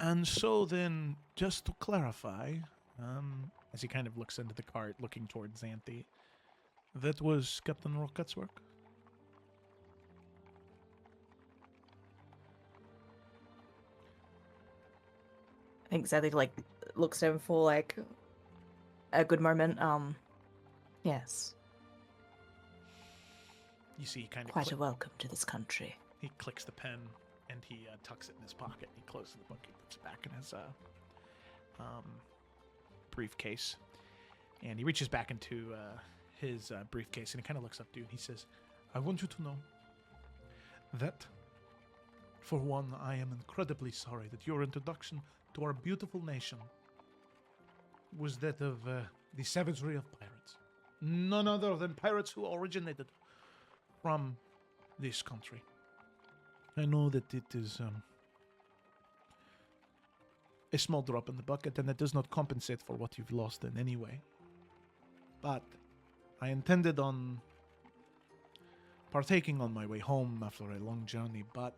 And so then, just to clarify, as he kind of looks into the cart, looking towards Xanthi, that was Captain Rocket's work? I think Zeddy like looks at him for like a good moment. Yes. You see, he kind of Quite a welcome to this country. He clicks the pen and he tucks it in his pocket. He closes the book. He puts it back in his briefcase, and he reaches back into his briefcase and he kind of looks up to you and he says, "I want you to know that For one, I am incredibly sorry that your introduction to our beautiful nation was that of the savagery of pirates. None other than pirates who originated from this country. I know that it is a small drop in the bucket, and it does not compensate for what you've lost in any way. But I intended on partaking on my way home after a long journey, but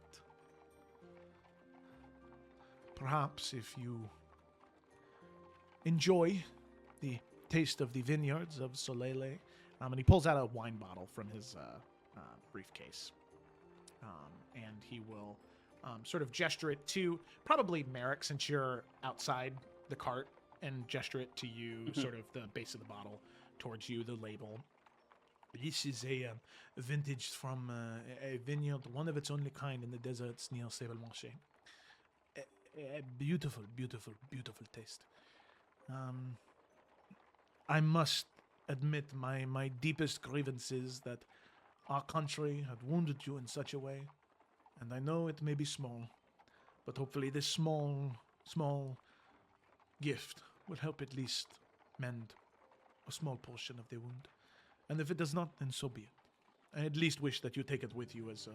perhaps if you enjoy the taste of the vineyards of Solele, and he pulls out a wine bottle from his briefcase, and he will sort of gesture it to probably Merrick, since you're outside the cart, and gesture it to you, sort of the base of the bottle towards you, the label. This is a vintage from a vineyard, one of its only kind in the deserts near Sable-Marché. A beautiful, beautiful, beautiful taste. I must admit my deepest grievance is that our country had wounded you in such a way, and I know it may be small, but hopefully this small gift will help at least mend a small portion of the wound. And if it does not, then so be it. I at least wish that you take it with you as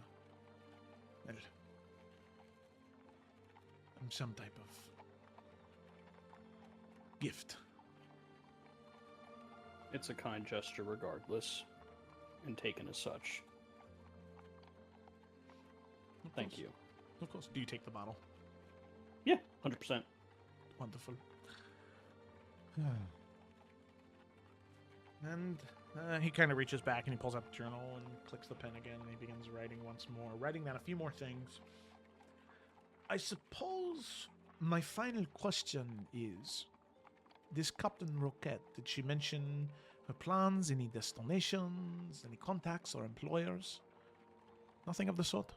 some type of gift. It's a kind gesture regardless, and taken as such. Thank you. Of course. Do you take the bottle? Yeah, 100%. Wonderful. And he kind of reaches back and he pulls out the journal and clicks the pen again, and he begins writing once more, writing down a few more things. I suppose my final question is, this Captain Roquette, did she mention her plans, any destinations, any contacts or employers? Nothing of the sort?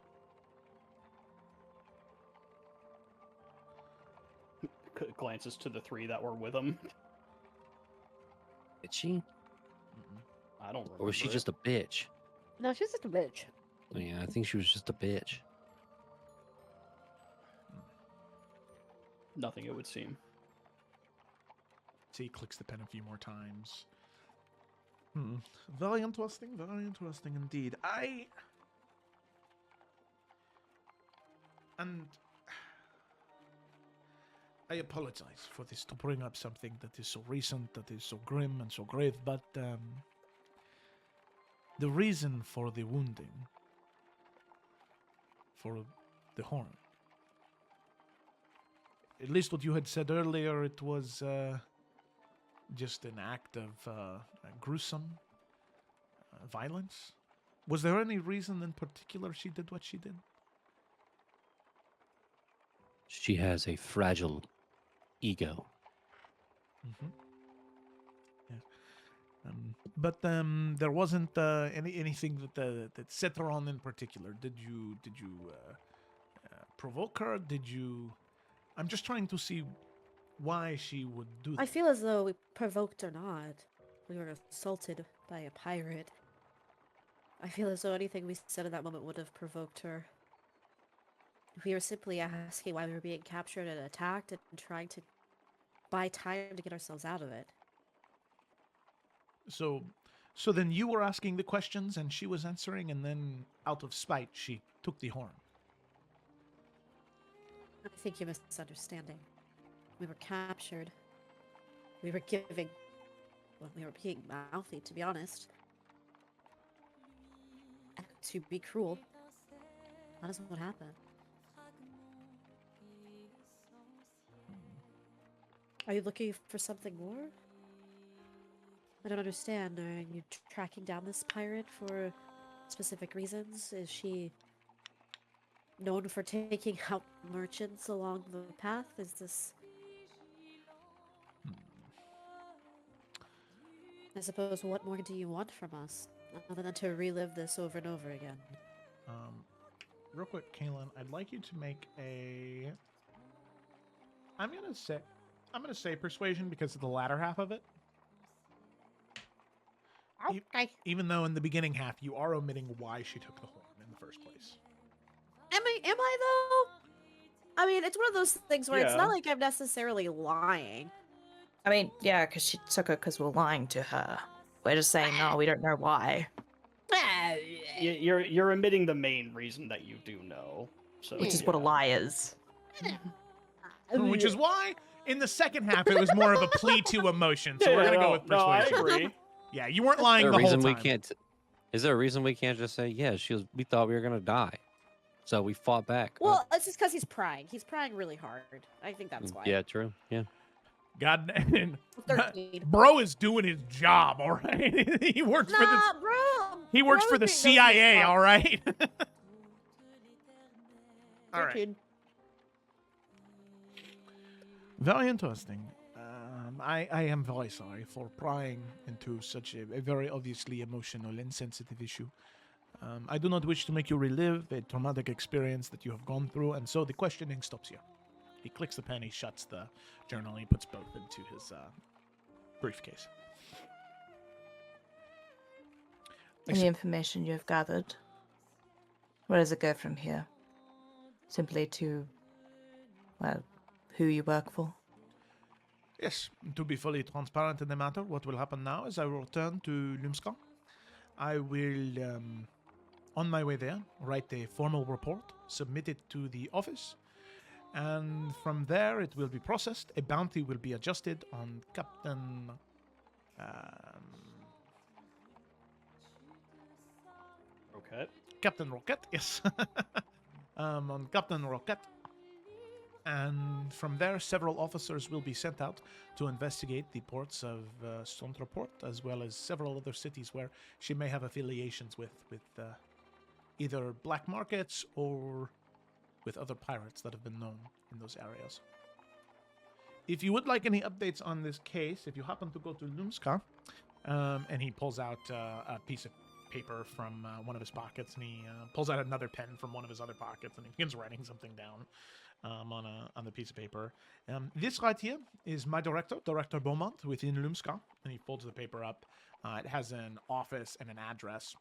Glances to the three that were with him. Did she? I don't remember. Or was she just a bitch? No, she's just a bitch. Yeah, I think she was just a bitch. Nothing, it would seem. So he clicks the pen a few more times. Very interesting indeed. I apologize for this, to bring up something that is so recent, that is so grim and so grave, but the reason for the wounding, for the horn, at least what you had said earlier, it was just an act of gruesome violence. Was there any reason in particular she did what she did? She has a fragile ego. Mm-hmm. Yeah. But there wasn't anything that set her on in particular. Did you provoke her? Did you? I'm just trying to see why she would do that. I feel as though we provoked her not. We were assaulted by a pirate. I feel as though anything we said in that moment would have provoked her. We were simply asking why we were being captured and attacked and trying to buy time to get ourselves out of it. So then you were asking the questions and she was answering, and then out of spite she took the horn. I think you're misunderstanding. We were captured. We were giving... Well, we were being mouthy, to be honest. To be cruel. That is what happened. Are you looking for something more? I don't understand. Are you tracking down this pirate for specific reasons? Is she known for taking out merchants along the path? Is this... I suppose, what more do you want from us, other than to relive this over and over again? Real quick, Kaylin, I'd like you to make a... I'm gonna say persuasion because of the latter half of it. Okay. Even though in the beginning half you are omitting why she took the horn in the first place. Am I? am I though? I mean, it's one of those things where it's Yeah. not like I'm necessarily lying. I mean, yeah, because she took her because we're lying to her. We're just saying, no, we don't know why. You're omitting the main reason that you do know. So Which is what a lie is. Which is why in the second half it was more of a plea to emotion. So we're gonna go with No, I persuasion. agree. Yeah, you weren't Is lying there the a whole reason time. we can't? Is there a reason we can't just say, yeah, we thought we were gonna die, so we fought back? Well, it's just because he's prying. He's prying really hard. I think that's why. Yeah, true. Yeah. God, 13. bro is doing his job, all right. He works for the Nah, bro. he works for the CIA, all right. All right. 13. Very interesting. I am very sorry for prying into such a very obviously emotional and sensitive issue. I do not wish to make you relive a traumatic experience that you have gone through, and so the questioning stops here. He clicks the pen, he shuts the journal, he puts both into his briefcase. Any information you have gathered? Where does it go from here? Simply to, well, who you work for? Yes, to be fully transparent in the matter, what will happen now is I will return to Lumska. I will, on my way there, write a formal report, submit it to the office, and from there it will be processed. A bounty will be adjusted on Captain... Okay. Captain Rocket, yes. On Captain Rocket. And from there, several officers will be sent out to investigate the ports of Sontraport, as well as several other cities where she may have affiliations with either black markets or with other pirates that have been known in those areas. If you would like any updates on this case, if you happen to go to Lumska, and he pulls out a piece of paper from one of his pockets, and he pulls out another pen from one of his other pockets, and he begins writing something down on the piece of paper. This right here is my director, Director Beaumont, within Lumska, and he folds the paper up. It has an office and an address.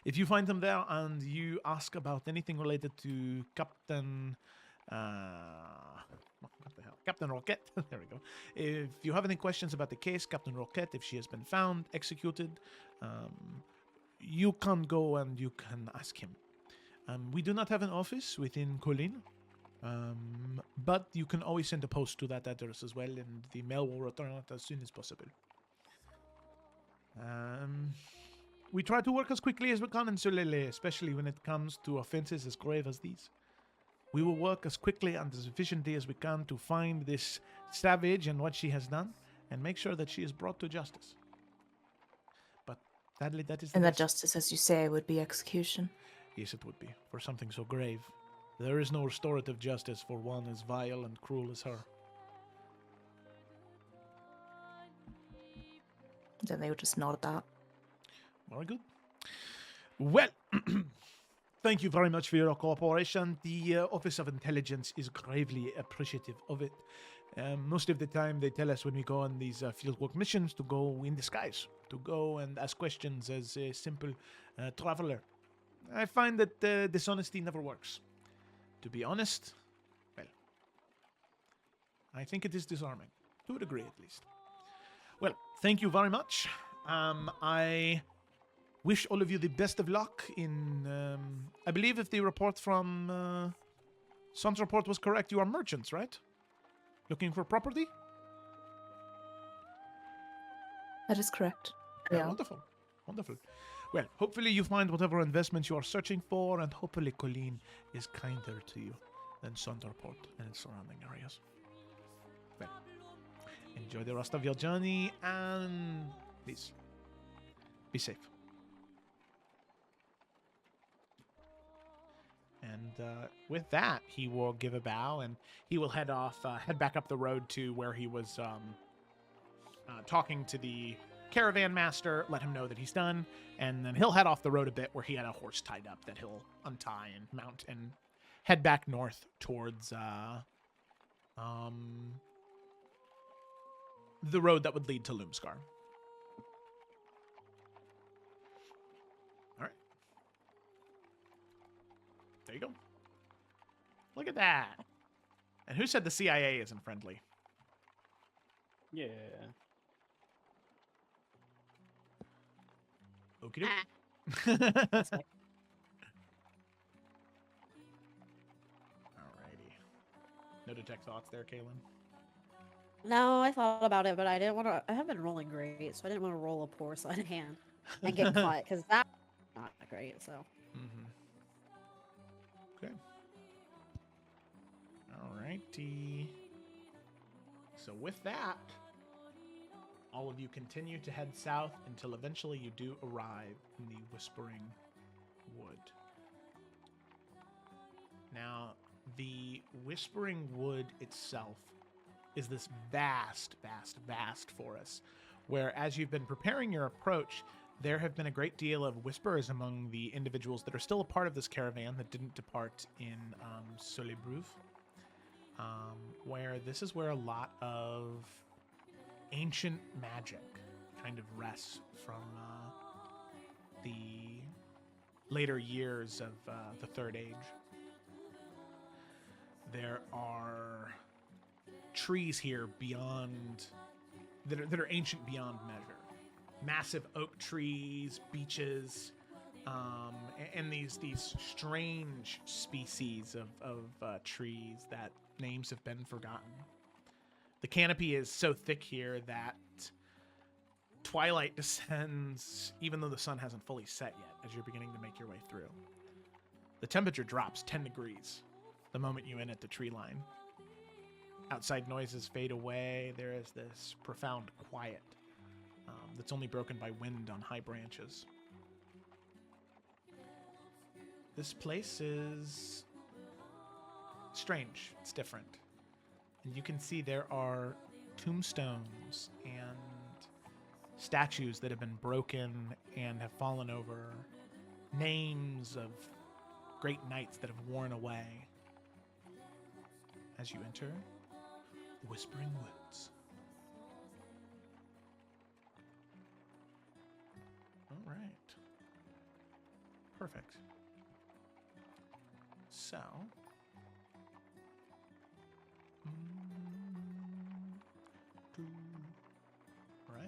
If you find him there and you ask about anything related to Captain... what the hell? Captain Rocket. There we go. If you have any questions about the case, Captain Rocket, if she has been found, executed, you can go and you can ask him. We do not have an office within Colin, but you can always send a post to that address as well, and the mail will return it as soon as possible. We try to work as quickly as we can in Sulele, especially when it comes to offenses as grave as these. We will work as quickly and as efficiently as we can to find this savage and what she has done, and make sure that she is brought to justice. But sadly, that is... And that justice, as you say, would be execution? Yes, it would be, for something so grave. There is no restorative justice for one as vile and cruel as her. Then they would just nod at that. Very good. Well, thank you very much for your cooperation. The Office of Intelligence is gravely appreciative of it. Most of the time, they tell us when we go on these fieldwork missions to go in disguise, to go and ask questions as a simple traveler. I find that dishonesty never works. To be honest, well, I think it is disarming, to a degree at least. Well, thank you very much. I wish all of you the best of luck in... I believe if the report from Sun's report was correct, you are merchants, right? Looking for property? That is correct. Yeah. Wonderful. Wonderful. Well, hopefully you find whatever investment you are searching for, and hopefully Colleen is kinder to you than Sunderport and its surrounding areas. Well, enjoy the rest of your journey, and please, be safe. And with that, he will give a bow, and he will head back up the road to where he was talking to the caravan master, let him know that he's done, and then he'll head off the road a bit where he had a horse tied up that he'll untie and mount and head back north towards the road that would lead to Loomscar. All right. There you go. Look at that. And who said the CIA isn't friendly? Yeah. Okie doke. It's like, Alrighty. No detect thoughts there, Kaylin? no, I thought about it, but I didn't want to. I haven't been rolling great, so I didn't want to roll a poor sleight of hand and get caught because that's not great. So. Mm-hmm. Okay. Alrighty. So with that, all of you continue to head south until eventually you do arrive in the Whispering Wood. Now, the Whispering Wood itself is this vast, vast, vast forest, where as you've been preparing your approach, there have been a great deal of whispers among the individuals that are still a part of this caravan that didn't depart in Solibruv, where this is where a lot of ancient magic kind of rests from the later years of the Third Age. There are trees here beyond that are ancient beyond measure. Massive oak trees, beeches, and these strange species of trees that names have been forgotten. The canopy is so thick here that twilight descends even though the sun hasn't fully set yet as you're beginning to make your way through. The temperature drops 10 degrees the moment you enter the tree line. Outside noises fade away. There is this profound quiet that's only broken by wind on high branches. This place is strange. It's different. And you can see there are tombstones and statues that have been broken and have fallen over. Names of great knights that have worn away. As you enter the Whispering Woods. All right. Perfect. So. Right.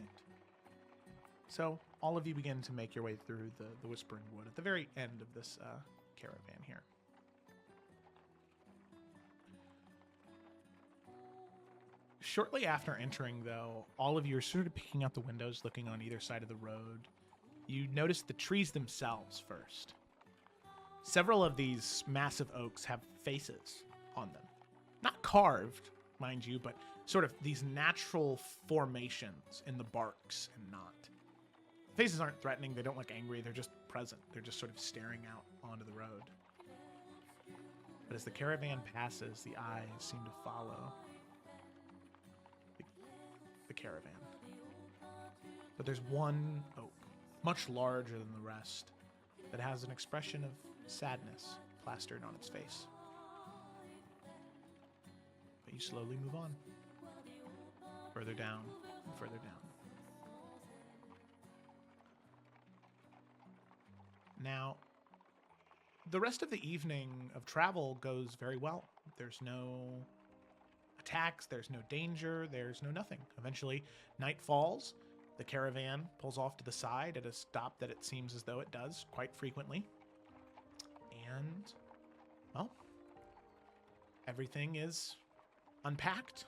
So, all of you begin to make your way through the Whispering Wood at the very end of this caravan here. Shortly after entering, though, all of you are sort of peeking out the windows, looking on either side of the road. You notice the trees themselves first. Several of these massive oaks have faces on them. Not carved, mind you, but sort of these natural formations in the barks and not. Faces aren't threatening, they don't look angry, they're just present. They're just sort of staring out onto the road. But as the caravan passes, the eyes seem to follow the caravan. But there's one oak, much larger than the rest, that has an expression of sadness plastered on its face. But you slowly move on. Further down and further down. Now, the rest of the evening of travel goes very well. There's no attacks, there's no danger, there's no nothing. Eventually, night falls. The caravan pulls off to the side at a stop that it seems as though it does quite frequently. And, well, everything is unpacked.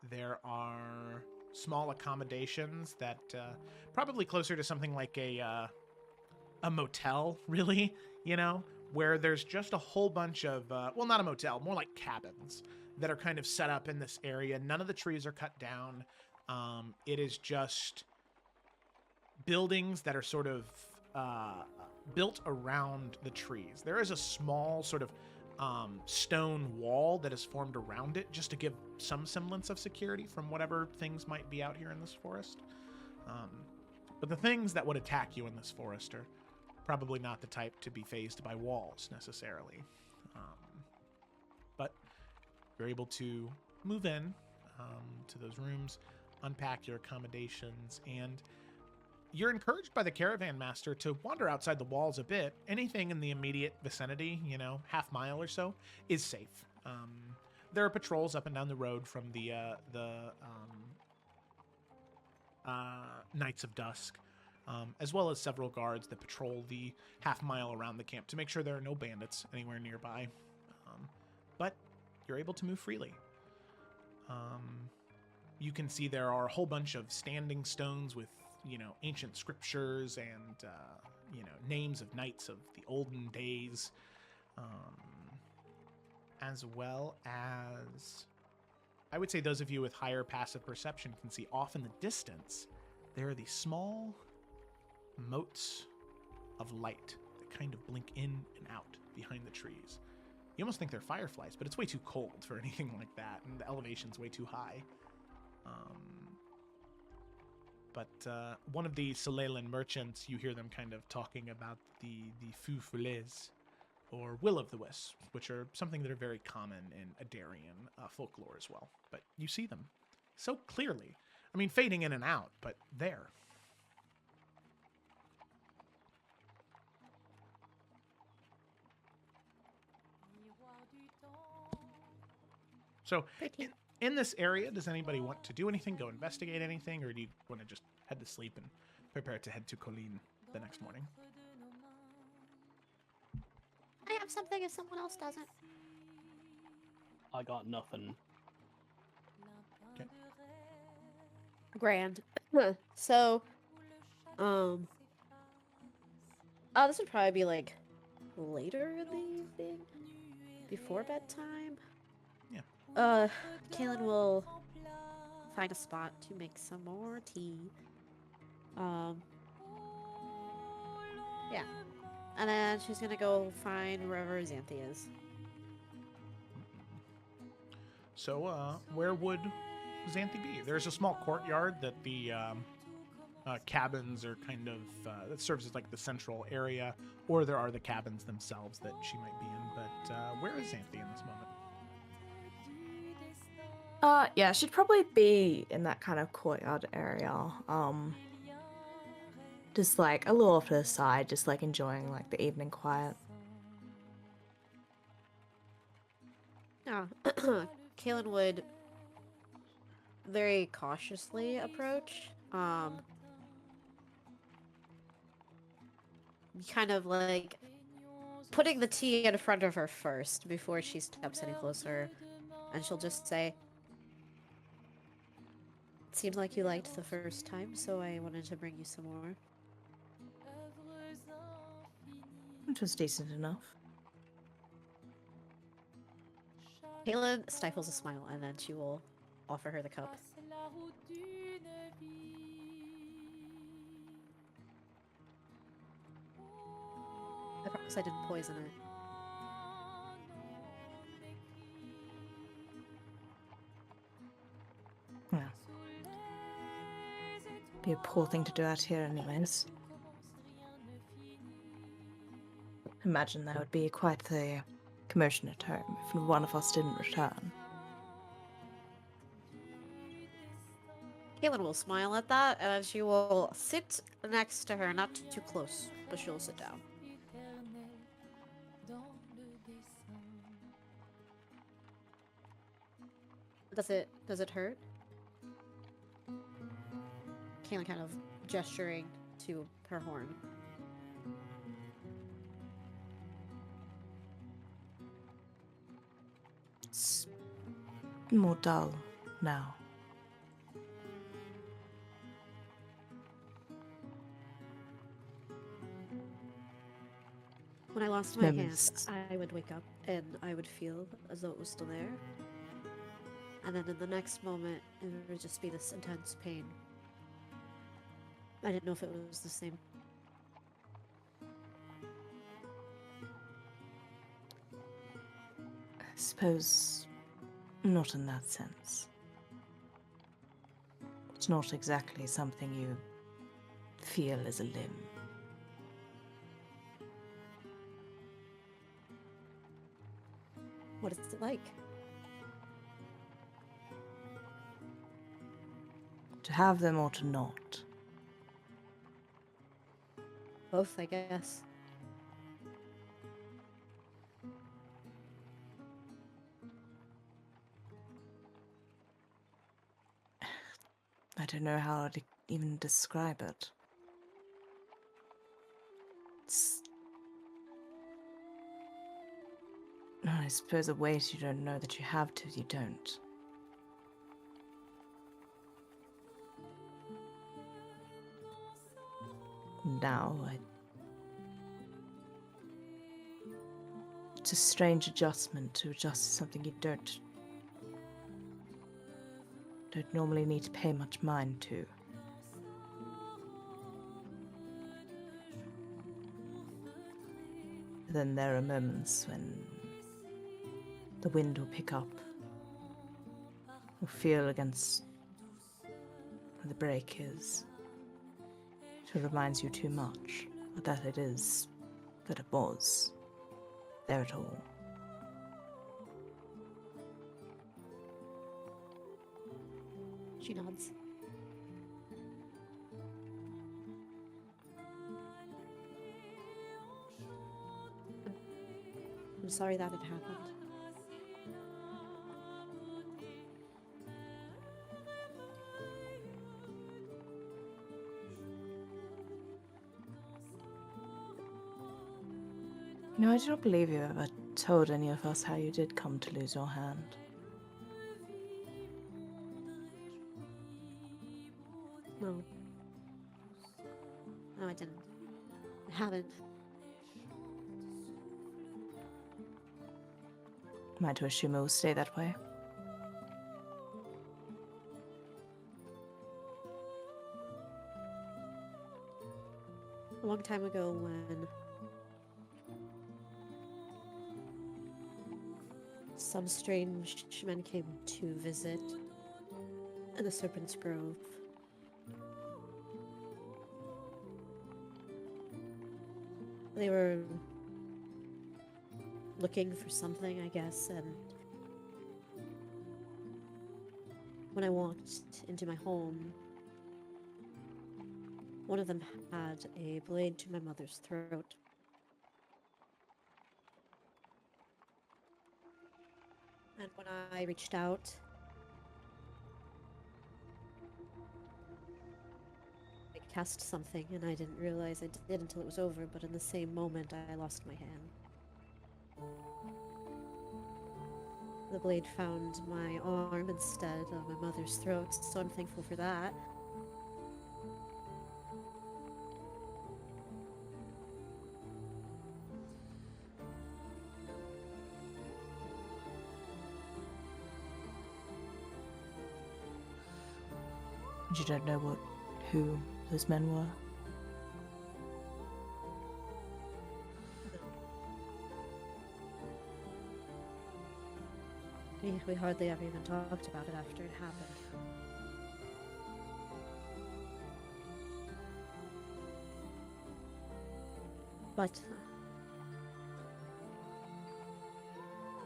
There are small accommodations that probably closer to something like a motel, really, you know, where there's just a whole bunch of, well, not a motel, more like cabins that are kind of set up in this area. None of the trees are cut down. It is just buildings that are sort of built around the trees. There is a small sort of stone wall that is formed around it just to give some semblance of security from whatever things might be out here in this forest. But the things that would attack you in this forest are probably not the type to be fazed by walls necessarily. But you're able to move in to those rooms, unpack your accommodations, and you're encouraged by the caravan master to wander outside the walls a bit. Anything in the immediate vicinity, half mile or so, is safe. There are patrols up and down the road from the Knights of Dusk, as well as several guards that patrol the half mile around the camp to make sure there are no bandits anywhere nearby. But you're able to move freely. You can see there are a whole bunch of standing stones with, ancient scriptures and, names of knights of the olden days, as well as, I would say those of you with higher passive perception can see off in the distance, there are these small motes of light that kind of blink in and out behind the trees. You almost think they're fireflies, but it's way too cold for anything like that, and the elevation's way too high. But one of the Solelan merchants, you hear them kind of talking about the feux follets, or will-o'-the-wisps, which are something that are very common in Adarian folklore as well. But you see them so clearly. I mean, fading in and out, but there. So, in this area, does anybody want to do anything, go investigate anything, or do you want to just head to sleep and prepare to head to Colleen the next morning? I have something if someone else doesn't. I got nothing. Okay. Grand. So, this would probably be like later in the evening, before bedtime. Yeah. Kaylin will find a spot to make some more tea. Yeah. And then she's gonna go find wherever Xanthi is. So, where would Xanthi be? There's a small courtyard that the cabins are kind of, that serves as like the central area, or there are the cabins themselves that she might be in, but where is Xanthi in this moment? Yeah, she'd probably be in that kind of courtyard area. Just like a little off to the side, just like enjoying like the evening quiet. Yeah. Kaylin would very cautiously approach. Kind of like putting the tea in front of her first before she steps any closer. And she'll just say, "It seemed like you liked the first time, so I wanted to bring you some more." It was decent enough. Kaylin stifles a smile, and then she will offer her the cup. I promise I didn't poison it. Yeah. Be a poor thing to do out here anyways. Imagine there would be quite the commotion at home if one of us didn't return. Kaylin will smile at that, and she will sit next to her, not too close, but she'll sit down. Does it hurt? Kaylin kind of gesturing to her horn. It's more dull now. When I lost my hand, Memories. I would wake up and I would feel as though it was still there. And then in the next moment, it would just be this intense pain. I didn't know if it was the same. I suppose not in that sense. It's not exactly something you feel as a limb. What is it like? To have them or to not. both, I guess. I don't know how to even describe it. It's... I suppose a weight you don't know that you have till you don't. Now, it's a strange adjustment to adjust to something you don't normally need to pay much mind to. Then there are moments when the wind will pick up, or feel against where the break is. It reminds you too much of that it is, that it was, there at all. She nods. I'm sorry that it happened. No, I do not believe you ever told any of us how you did come to lose your hand. No. No, I didn't. I haven't. Am I to assume it will stay that way? A long time ago when some strange men came to visit in the Serpent's Grove. They were looking for something, I guess, and when I walked into my home, one of them had a blade to my mother's throat. And when I reached out, I cast something, and I didn't realize I did until it was over, but in the same moment, I lost my hand. The blade found my arm instead of my mother's throat, so I'm thankful for that. You don't know who those men were? We hardly ever even talked about it after it happened. But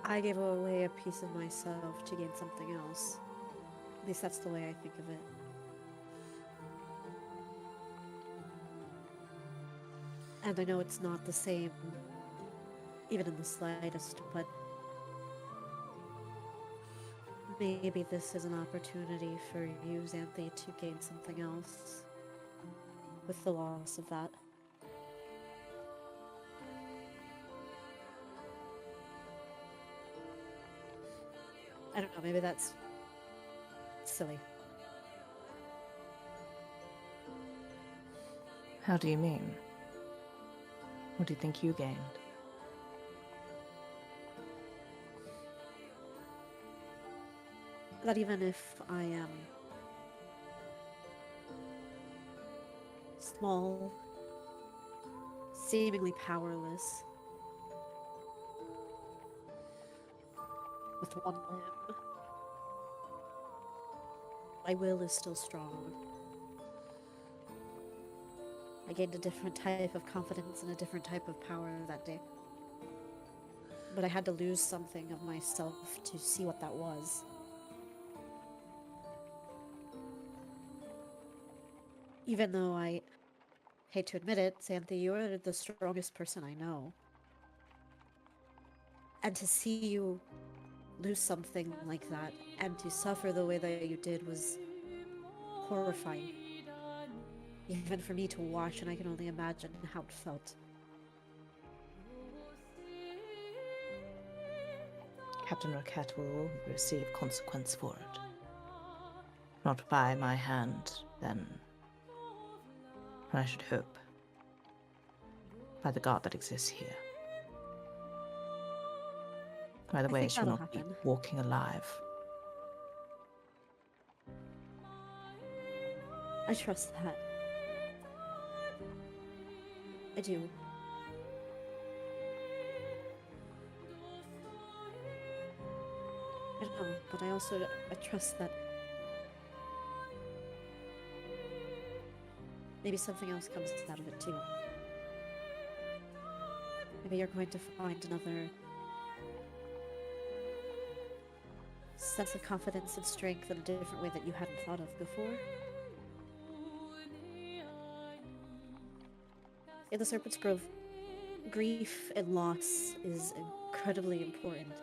I gave away a piece of myself to gain something else. At least that's the way I think of it. And I know it's not the same, even in the slightest, but maybe this is an opportunity for you, Xanthi, to gain something else with the loss of that. I don't know, maybe that's silly. How do you mean? What do you think you gained? That even if I am small, seemingly powerless, with one limb, my will is still strong. I gained a different type of confidence and a different type of power that day. But I had to lose something of myself to see what that was. Even though I hate to admit it, Xanthi, you are the strongest person I know. And to see you lose something like that, and to suffer the way that you did was horrifying. Even for me to watch, and I can only imagine how it felt. Captain Roquette will receive consequence for it. Not by my hand, then. And I should hope. By the god that exists here. By the way, she will not be walking alive. I trust that. I do. I don't know, but I also trust that maybe something else comes out of it too. Maybe you're going to find another sense of confidence and strength in a different way that you hadn't thought of before. In the Serpent's Grove, grief and loss is incredibly important.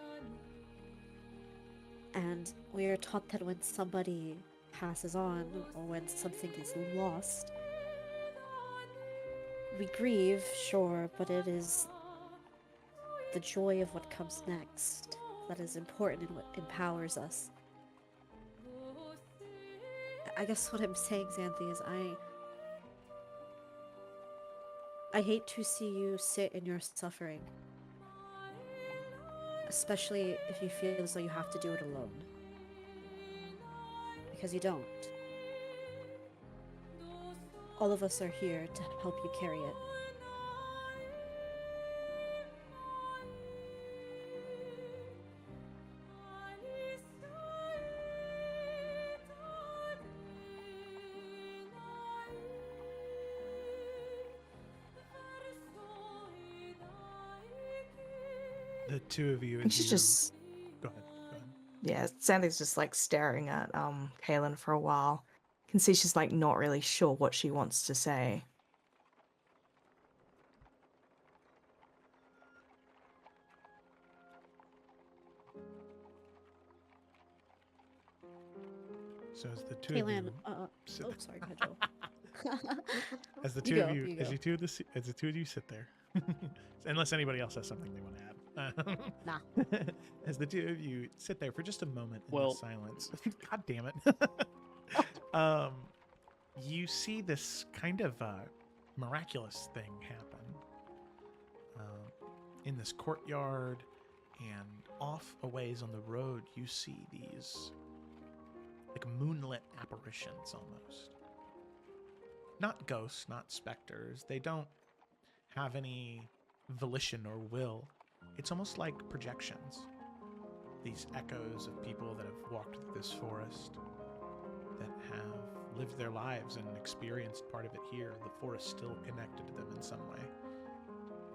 And we are taught that when somebody passes on, or when something is lost, we grieve, sure, but it is the joy of what comes next that is important and what empowers us. I guess what I'm saying, Xanthi, is I hate to see you sit in your suffering. Especially if you feel as though you have to do it alone. Because you don't. All of us are here to help you carry it. The two of you. And she's just. Go ahead. Yeah, Xanthi's just like staring at Kaylin for a while. You can see she's like not really sure what she wants to say. So as the two Kaylin, of you. oh, sorry, go ahead, Joel. As the two of you, as the two of you sit there, unless anybody else has something they want to add. Nah. As the two of you sit there for just a moment in Well- silence. God damn it. You see this kind of miraculous thing happen in this courtyard, and off a ways on the road, you see these like moonlit apparitions almost. Not ghosts, not specters. They don't have any volition or will. It's almost like projections. These echoes of people that have walked through this forest, that have lived their lives and experienced part of it here. The forest still connected to them in some way,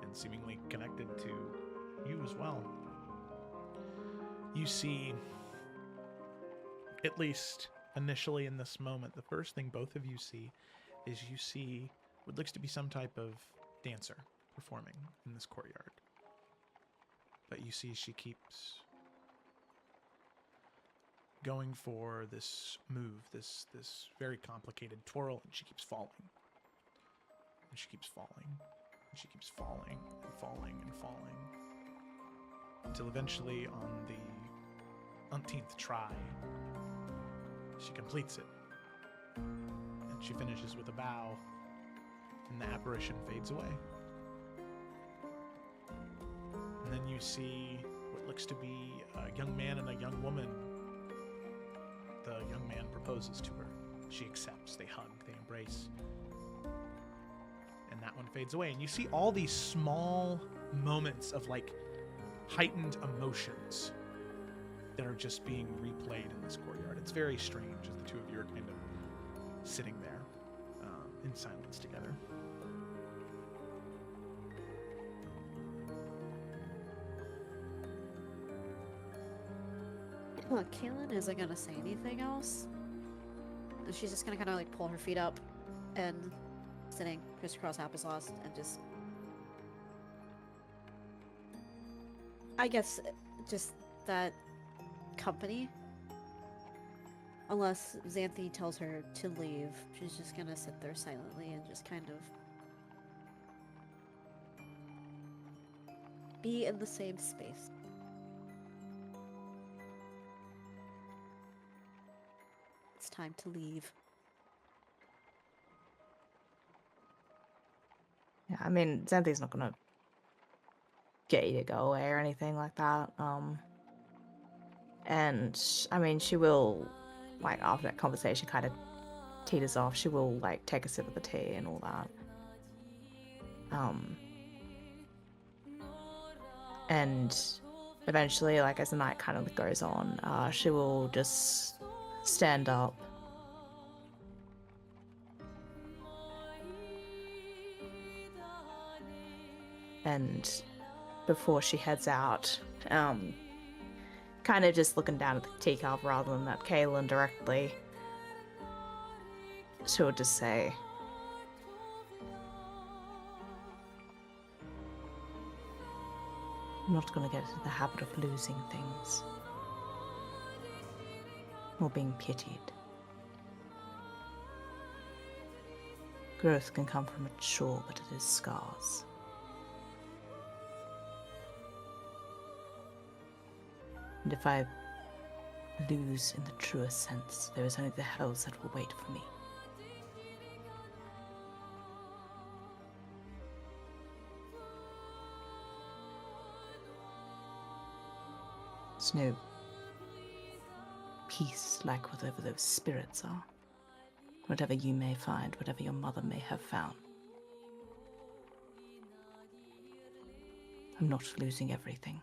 and seemingly connected to you as well. You see, at least initially in this moment, the first thing both of you see is you see what looks to be some type of dancer performing in this courtyard. But you see she keeps going for this move, this very complicated twirl, and she keeps falling. And she keeps falling. And she keeps falling and falling and falling. Until eventually on the umpteenth try, she completes it. And she finishes with a bow, and the apparition fades away. And then you see what looks to be a young man and a young woman. The young man proposes to her. She accepts. They hug. They embrace. And that one fades away. And you see all these small moments of like heightened emotions that are just being replayed in this courtyard. It's very strange as the two of you are kind of sitting there in silence together. Look, Kaylin isn't gonna say anything else. And she's just gonna kind of like pull her feet up and sitting crisscross applesauce and just, I guess, just that company. Unless Xanthi tells her to leave, she's just gonna sit there silently and just kind of be in the same space. It's time to leave. Yeah, I mean, Xanthi's not gonna get you to go away or anything like that. And I mean, she will, like, after that conversation kind of teeters off, she will, like, take a sip of the tea and all that. And eventually, like, as the night kind of goes on, she will just stand up and before she heads out, kind of just looking down at the teacup rather than at Kaylin directly, she'll just say, I'm not going to get into the habit of losing things or being pitied. Growth can come from its shore, but it is scars. And if I lose in the truest sense, there is only the hells that will wait for me. There's no peace like whatever those spirits are. Whatever you may find, whatever your mother may have found. I'm not losing everything.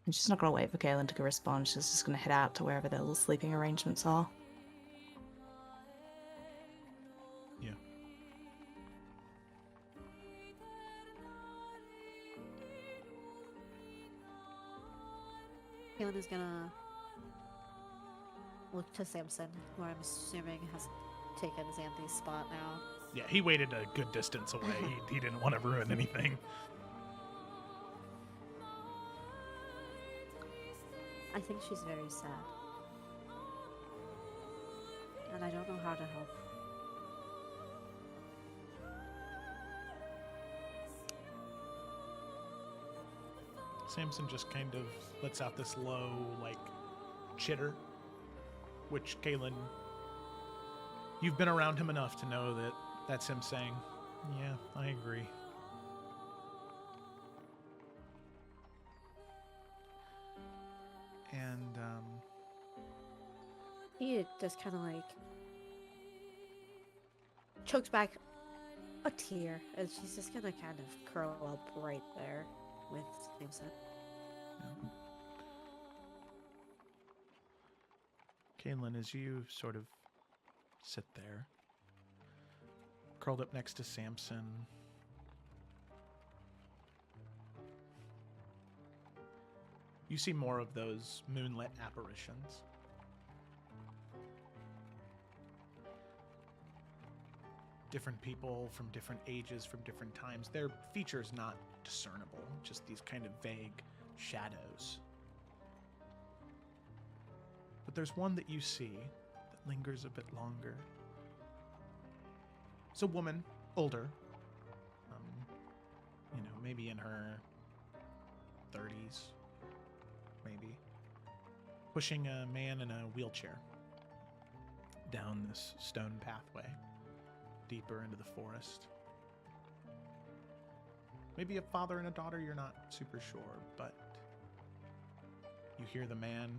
And she's not going to wait for Kaylin to respond. She's just going to head out to wherever their little sleeping arrangements are. Yeah. Kaylin is gonna look to Samson, who I'm assuming has taken Xanthi's spot now. Yeah, he waited a good distance away. He didn't want to ruin anything. I think she's very sad. And I don't know how to help. Samson just kind of lets out this low, like, chitter, which, Kaylin, you've been around him enough to know that that's him saying, yeah, I agree. And, He just kind of like chokes back a tear, and she's just gonna kind of curl up right there with Samson. Kaylin, as you sort of sit there, curled up next to Samson, you see more of those moonlit apparitions. Different people from different ages, from different times. Their features not discernible, just these kind of vague shadows. But there's one that you see that lingers a bit longer. It's a woman, older, maybe in her 30s, maybe, pushing a man in a wheelchair down this stone pathway, deeper into the forest. Maybe a father and a daughter, you're not super sure, but you hear the man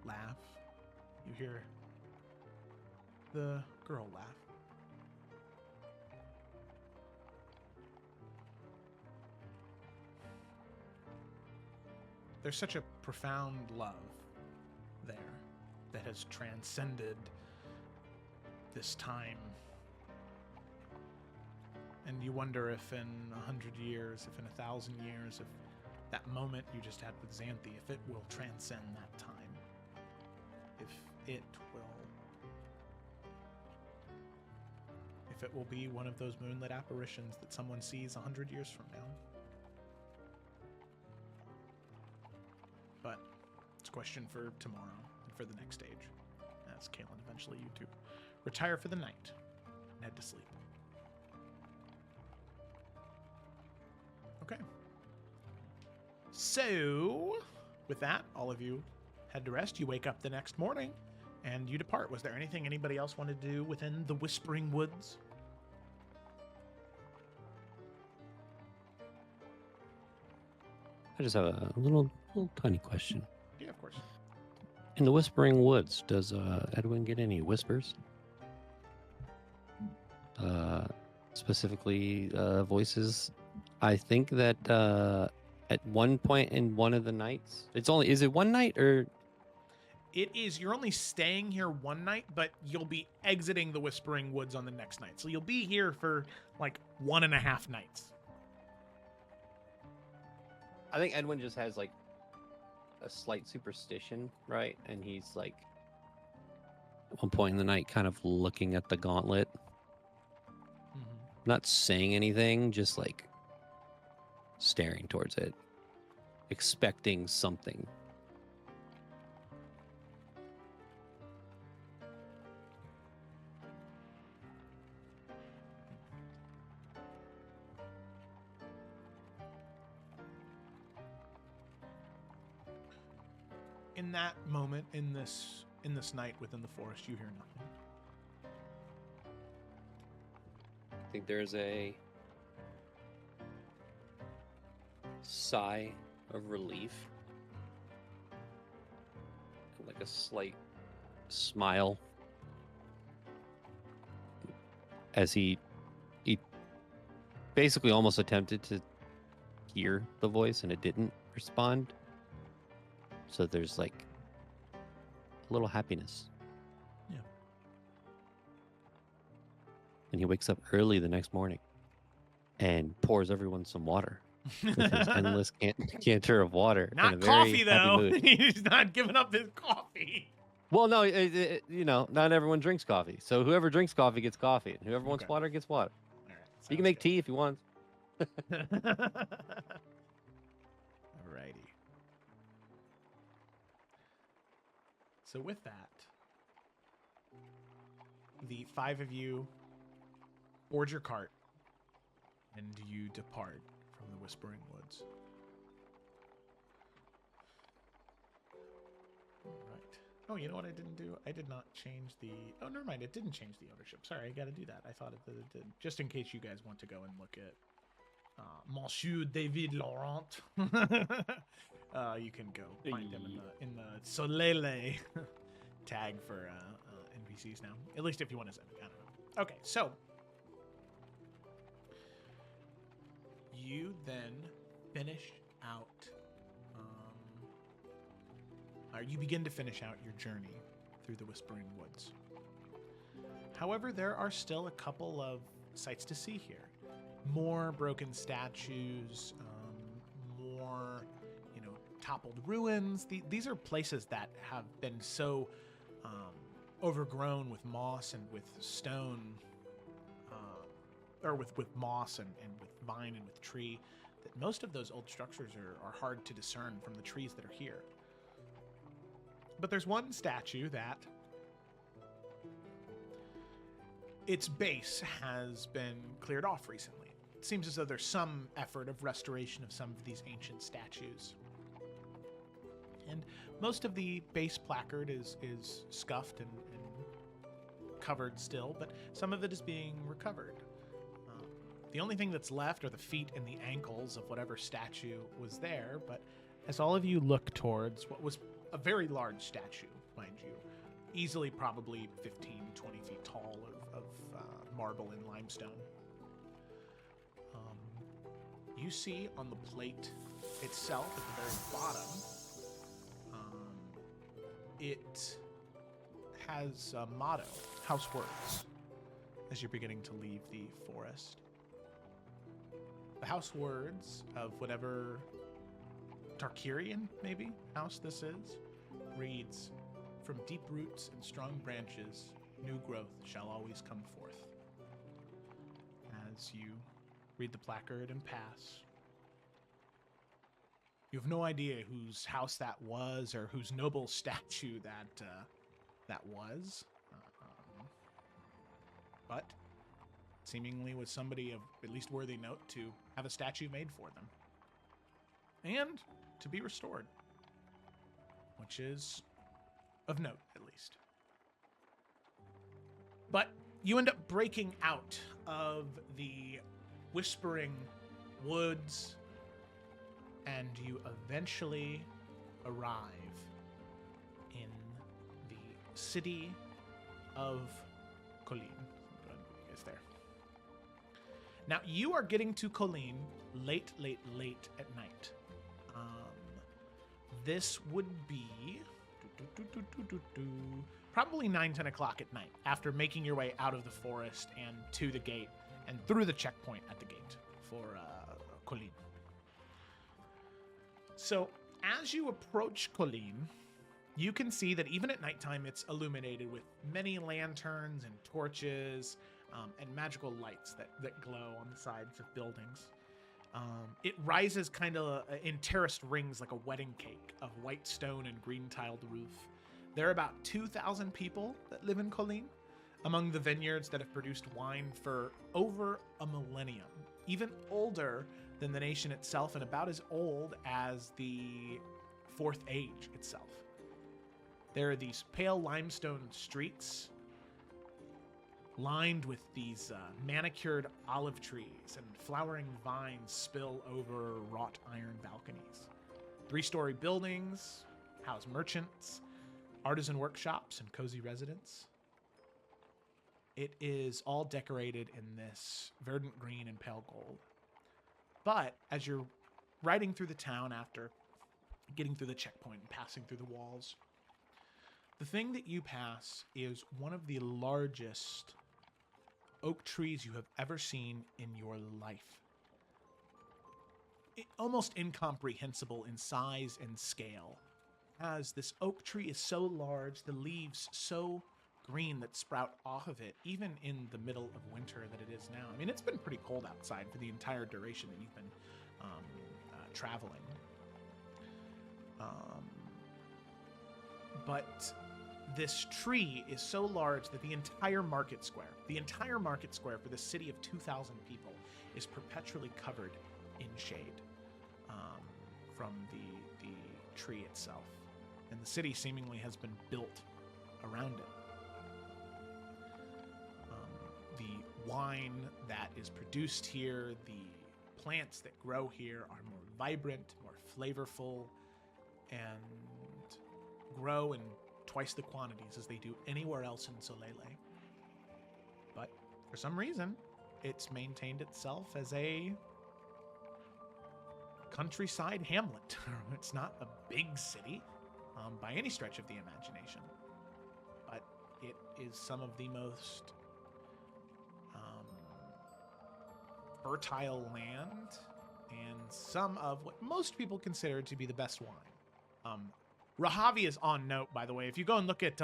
laugh. You hear the girl laugh. There's such a profound love there that has transcended this time. And you wonder if in 100 years, if in 1,000 years, if that moment you just had with Xanthi, if it will transcend that time. If it will be one of those moonlit apparitions that someone sees 100 years from now. But it's a question for tomorrow and for the next stage. As Kalen, eventually you two retire for the night and head to sleep. Okay. So, with that, all of you head to rest. You wake up the next morning and you depart. Was there anything anybody else wanted to do within the Whispering Woods? I just have a little tiny question. Yeah, of course. In the Whispering Woods, does Edwin get any whispers? Specifically, voices. I think that at one point in one of the nights, is it one night or? It is, you're only staying here one night, but you'll be exiting the Whispering Woods on the next night. So you'll be here for like 1.5 nights. I think Edwin just has like a slight superstition, right? And he's like at one point in the night kind of looking at the gauntlet. Not saying anything, just like staring towards it, expecting something. In that moment, in this night within the forest, you hear nothing. I think there's a sigh of relief, like a slight smile, as he basically almost attempted to hear the voice and it didn't respond. So there's like a little happiness. Yeah. And he wakes up early the next morning and pours everyone some water with his endless canter of water. in a Not very coffee, happy though. mood. He's not giving up his coffee. Well, no, not everyone drinks coffee. So whoever drinks coffee gets coffee, and whoever wants Okay. water gets water. All right. You can make tea if you want. Alrighty. So with that, the 5 of you board your cart and you depart from the Whispering Woods. Right. Oh, you know what I didn't do? I did not change the... Oh, never mind. It didn't change the ownership. Sorry, I got to do that. I thought it did. Just in case you guys want to go and look at Monsieur David Laurent. You can go find him in the Soleil tag for NPCs now. At least if you want to send me. I don't know. Okay, so you then finish out, or you begin to finish out your journey through the Whispering Woods. However, there are still a couple of sights to see here. More broken statues, more, toppled ruins. These are places that have been so overgrown with moss and with stone, or with moss and with vine and with tree, that most of those old structures are hard to discern from the trees that are here. But there's one statue that its base has been cleared off recently. It seems as though there's some effort of restoration of some of these ancient statues. And most of the base placard is scuffed and covered still, but some of it is being recovered. The only thing that's left are the feet and the ankles of whatever statue was there, but as all of you look towards what was a very large statue, mind you, easily probably 15, 20 feet tall of marble and limestone, you see on the plate itself at the very bottom, it has a motto, house words, as you're beginning to leave the forest. The house words of whatever Tarkirian, maybe, house this is, reads, "From deep roots and strong branches, new growth shall always come forth." As you read the placard and pass, you have no idea whose house that was or whose noble statue that was. But seemingly was somebody of at least worthy note to have a statue made for them. And to be restored. Which is of note, at least. But you end up breaking out of the whispering woods, and you eventually arrive in the city of Colleen. Go ahead and put you guys there. Now, you are getting to Colleen late at night. This would be probably 9-10 o'clock at night after making your way out of the forest and to the gate and through the checkpoint at the gate for Colleen. So as you approach Colleen, you can see that even at nighttime it's illuminated with many lanterns and torches and magical lights that glow on the sides of buildings. It rises kind of in terraced rings like a wedding cake of white stone and green tiled roof. There are about 2,000 people that live in Colleen, among the vineyards that have produced wine for over a millennium, even older than the nation itself and about as old as the Fourth Age itself. There are these pale limestone streets lined with these manicured olive trees and flowering vines spill over wrought iron balconies. 3-story buildings house merchants, artisan workshops, and cozy residents. It is all decorated in this verdant green and pale gold. But as you're riding through the town after getting through the checkpoint and passing through the walls, the thing that you pass is one of the largest oak trees you have ever seen in your life. Almost incomprehensible in size and scale, as this oak tree is so large, the leaves so green that sprout off of it, even in the middle of winter that it is now. I mean, it's been pretty cold outside for the entire duration that you've been traveling. But this tree is so large that the entire market square for the city of 2,000 people is perpetually covered in shade from the tree itself. And the city seemingly has been built around it. The wine that is produced here, the plants that grow here are more vibrant, more flavorful, and grow in twice the quantities as they do anywhere else in Solele. But for some reason, it's maintained itself as a countryside hamlet. It's not a big city by any stretch of the imagination, but it is some of the most fertile land and some of what most people consider to be the best wine. Rahavi is on note, by the way. If you go and look at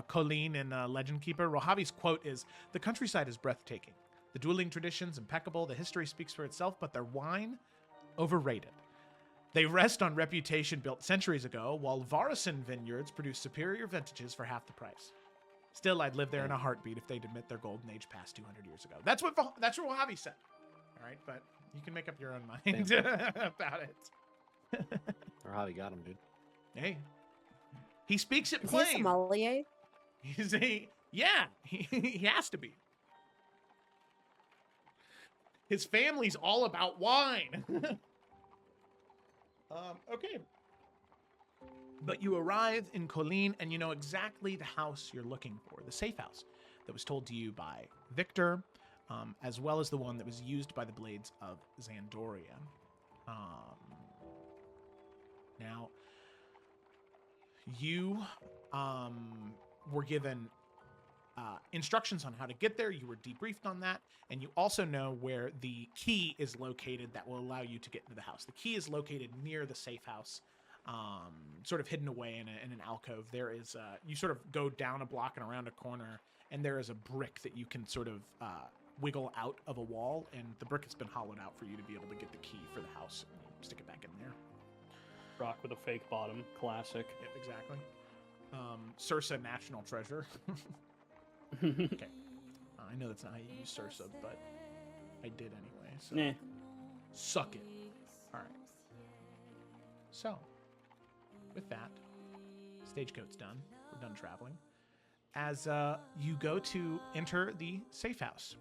Colleen in Legend Keeper, Rahavi's quote is, "The countryside is breathtaking. The dueling traditions impeccable. The history speaks for itself, but their wine, overrated. They rest on reputation built centuries ago, while Varison vineyards produce superior vintages for half the price. Still, I'd live there in a heartbeat if they'd admit their golden age past 200 years ago." That's what Rahavi said. All right, but you can make up your own mind about it. Rahavi got him, dude. Hey, he speaks it Is he a plain. sommelier? He's he has to be. His family's all about wine. Okay. But you arrive in Colleen and you know exactly the house you're looking for, the safe house that was told to you by Victor, as well as the one that was used by the Blades of Xandoria. Now, you were given instructions on how to get there. You were debriefed on that, and you also know where the key is located that will allow you to get into the house. The key is located near the safe house, sort of hidden away in an alcove. There is, you sort of go down a block and around a corner, and there is a brick that you can sort of wiggle out of a wall, and the brick has been hollowed out for you to be able to get the key for the house. And stick it back in there. Rock with a fake bottom. Classic. Yep, exactly. Sursa National Treasure. Okay. I know that's not how you use Sursa, but I did anyway, so Nah. suck it. All right. So, with that, Stagecoach's done. We're done traveling. As you go to enter the safe house.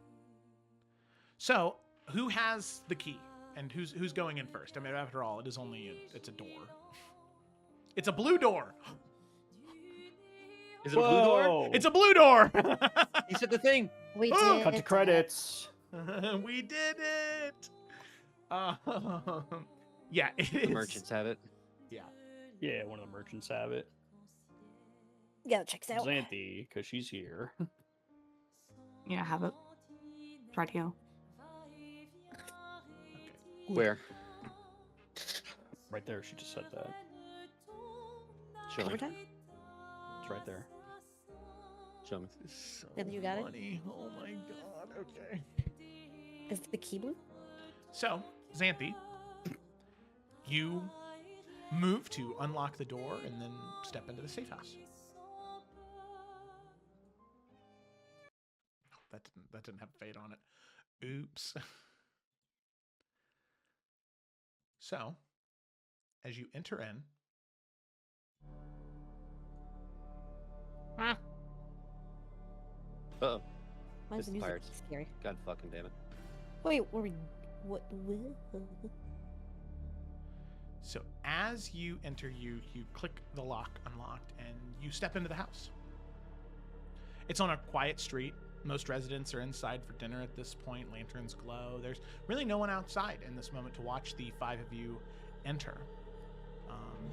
So, who has the key? And who's going in first? I mean, after all, it is only it's a door. It's a blue door. Is it a blue door? Whoa. It's a blue door. You said the thing. We Oh, did Cut to it. credits. We did it. Yeah, it The is. merchants have it. Yeah. Yeah, one of the merchants have it. Yeah, checks out. Xanthi, because she's here. Yeah, I have it. It's right here. Where? Right there, she just said that. Show me. Overtime? It's right there. Show me. So And you got it? funny. Oh my god. Okay. Is the key blue? So, Xanthi, you move to unlock the door and then step into the safe house. Oh, that didn't have fade on it. Oops. So, as you enter in, Uh-oh. Why is It's the music pirates. scary? God fucking damn it. Wait, were we... What? so as you enter, you click the lock unlocked and you step into the house. It's on a quiet street. Most residents are inside for dinner at this point. Lanterns glow. There's really no one outside in this moment to watch the five of you enter.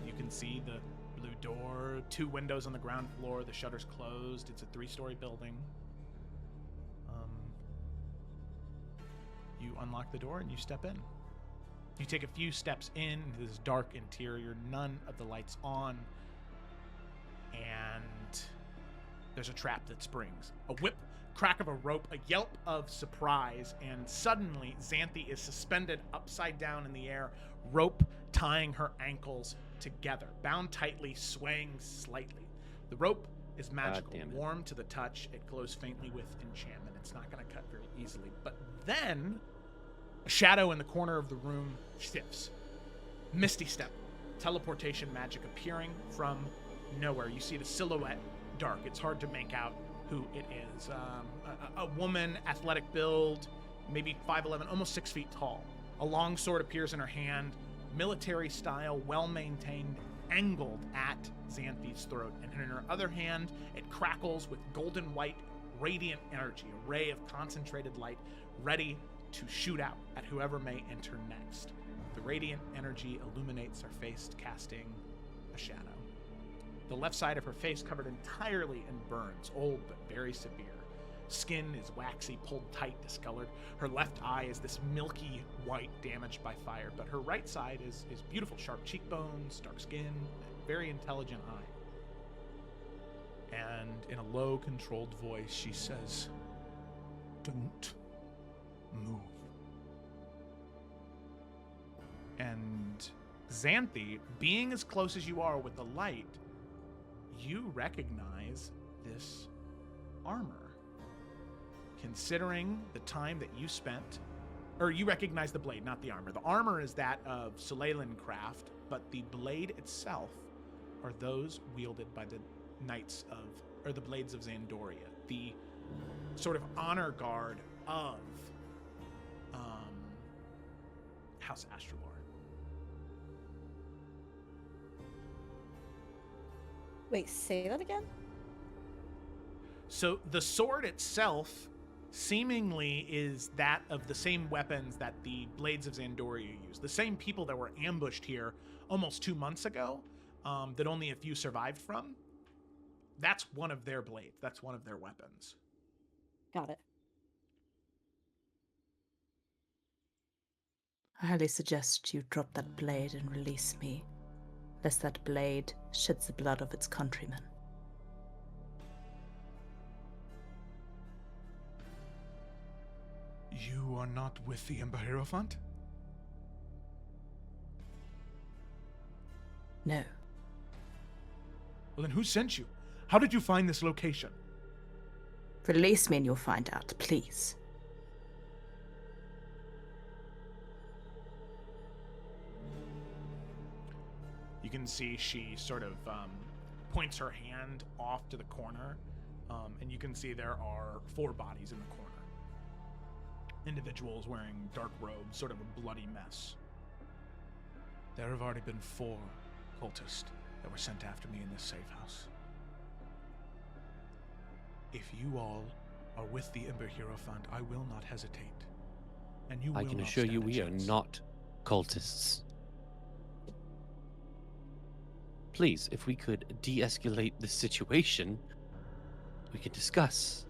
You can see the blue door, 2 windows on the ground floor, the shutters closed. It's a 3-story building. You unlock the door and you step in. You take a few steps in into this dark interior, none of the lights on, and there's a trap that springs. A whip, crack of a rope, a yelp of surprise, and suddenly Xanthi is suspended upside down in the air, rope tying her ankles together, bound tightly, swaying slightly. The rope is magical, damn it. warm to the touch. It glows faintly with enchantment. It's not going to cut very easily. But then a shadow in the corner of the room shifts. Misty step, teleportation magic appearing from nowhere. You see the silhouette dark. It's hard to make out who it is. A woman, athletic build, maybe 5'11", almost 6 feet tall. A long sword appears in her hand, military style, well-maintained, angled at Xanthi's throat. And in her other hand, it crackles with golden white, radiant energy, a ray of concentrated light, ready to shoot out at whoever may enter next. The radiant energy illuminates her face, casting a shadow. The left side of her face covered entirely in burns, old but very severe. Skin is waxy, pulled tight, discolored. Her left eye is this milky white, damaged by fire, but her right side is beautiful, sharp cheekbones, dark skin, very intelligent eye. And in a low, controlled voice, she says, "Don't move." And Xanthi, being as close as you are with the light, you recognize this armor. Considering the time that you spent, or you recognize the blade, not the armor. The armor is that of Soleilin craft, but the blade itself are those wielded by the knights of, or the blades of Xandoria, the sort of honor guard of House Astralor. Wait, say that again? So the sword itself seemingly is that of the same weapons that the Blades of Xandoria use. The same people that were ambushed here almost 2 months ago, that only a few survived from. That's one of their blades. That's one of their weapons. Got it. I highly suggest you drop that blade and release me, lest that blade sheds the blood of its countrymen. You are not with the Ember Hierophant? No. Well, then who sent you? How did you find this location? Release me and you'll find out, please. You can see she sort of points her hand off to the corner, and you can see there are 4 bodies in the corner. Individuals wearing dark robes, sort of a bloody mess. There have already been 4 cultists that were sent after me in this safe house. If you all are with the Ember Hierophant, I will not hesitate. And you will I can not assure you stand a we are chance. not cultists. Please, if we could de-escalate the situation, we could discuss.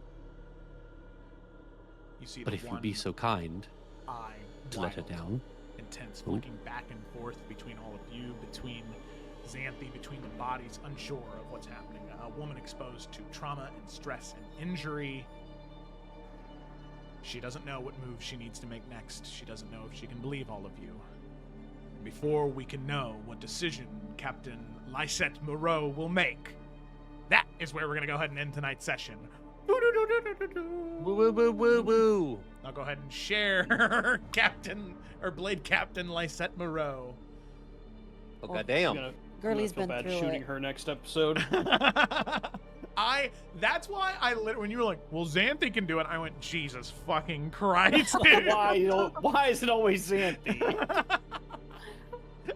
You see But the if you'd one be so kind eye to let her wild, down. intense, Ooh. looking back and forth between all of you, between Xanthi, between the bodies, unsure of what's happening. A woman exposed to trauma and stress and injury. She doesn't know what move she needs to make next. She doesn't know if she can believe all of you. And before we can know what decision Captain Lysette Moreau will make, that is where we're going to go ahead and end tonight's session. Woo woo woo woo woo! I'll go ahead and share Captain, or Blade Captain Lysette Moreau. Oh goddamn! Girlie's feel been bad through shooting it. her next episode. That's why when you were like, well, Xanthi can do it, I went, Jesus fucking Christ, dude. Why is it always Xanthi?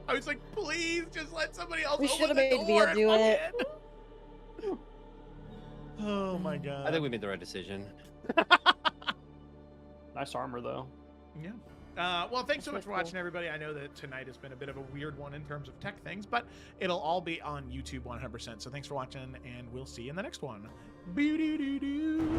I was like, please, just let somebody else We open should have the made door Via and do let it. me in. Oh my god. I think we made the right decision. Nice armor, though. Yeah. Well, thanks so much That's for really watching, everybody. I know that tonight has been a bit of a weird one in terms of tech things, but it'll all be on YouTube 100%. So thanks for watching, and we'll see you in the next one. Boo-doo-doo-doo.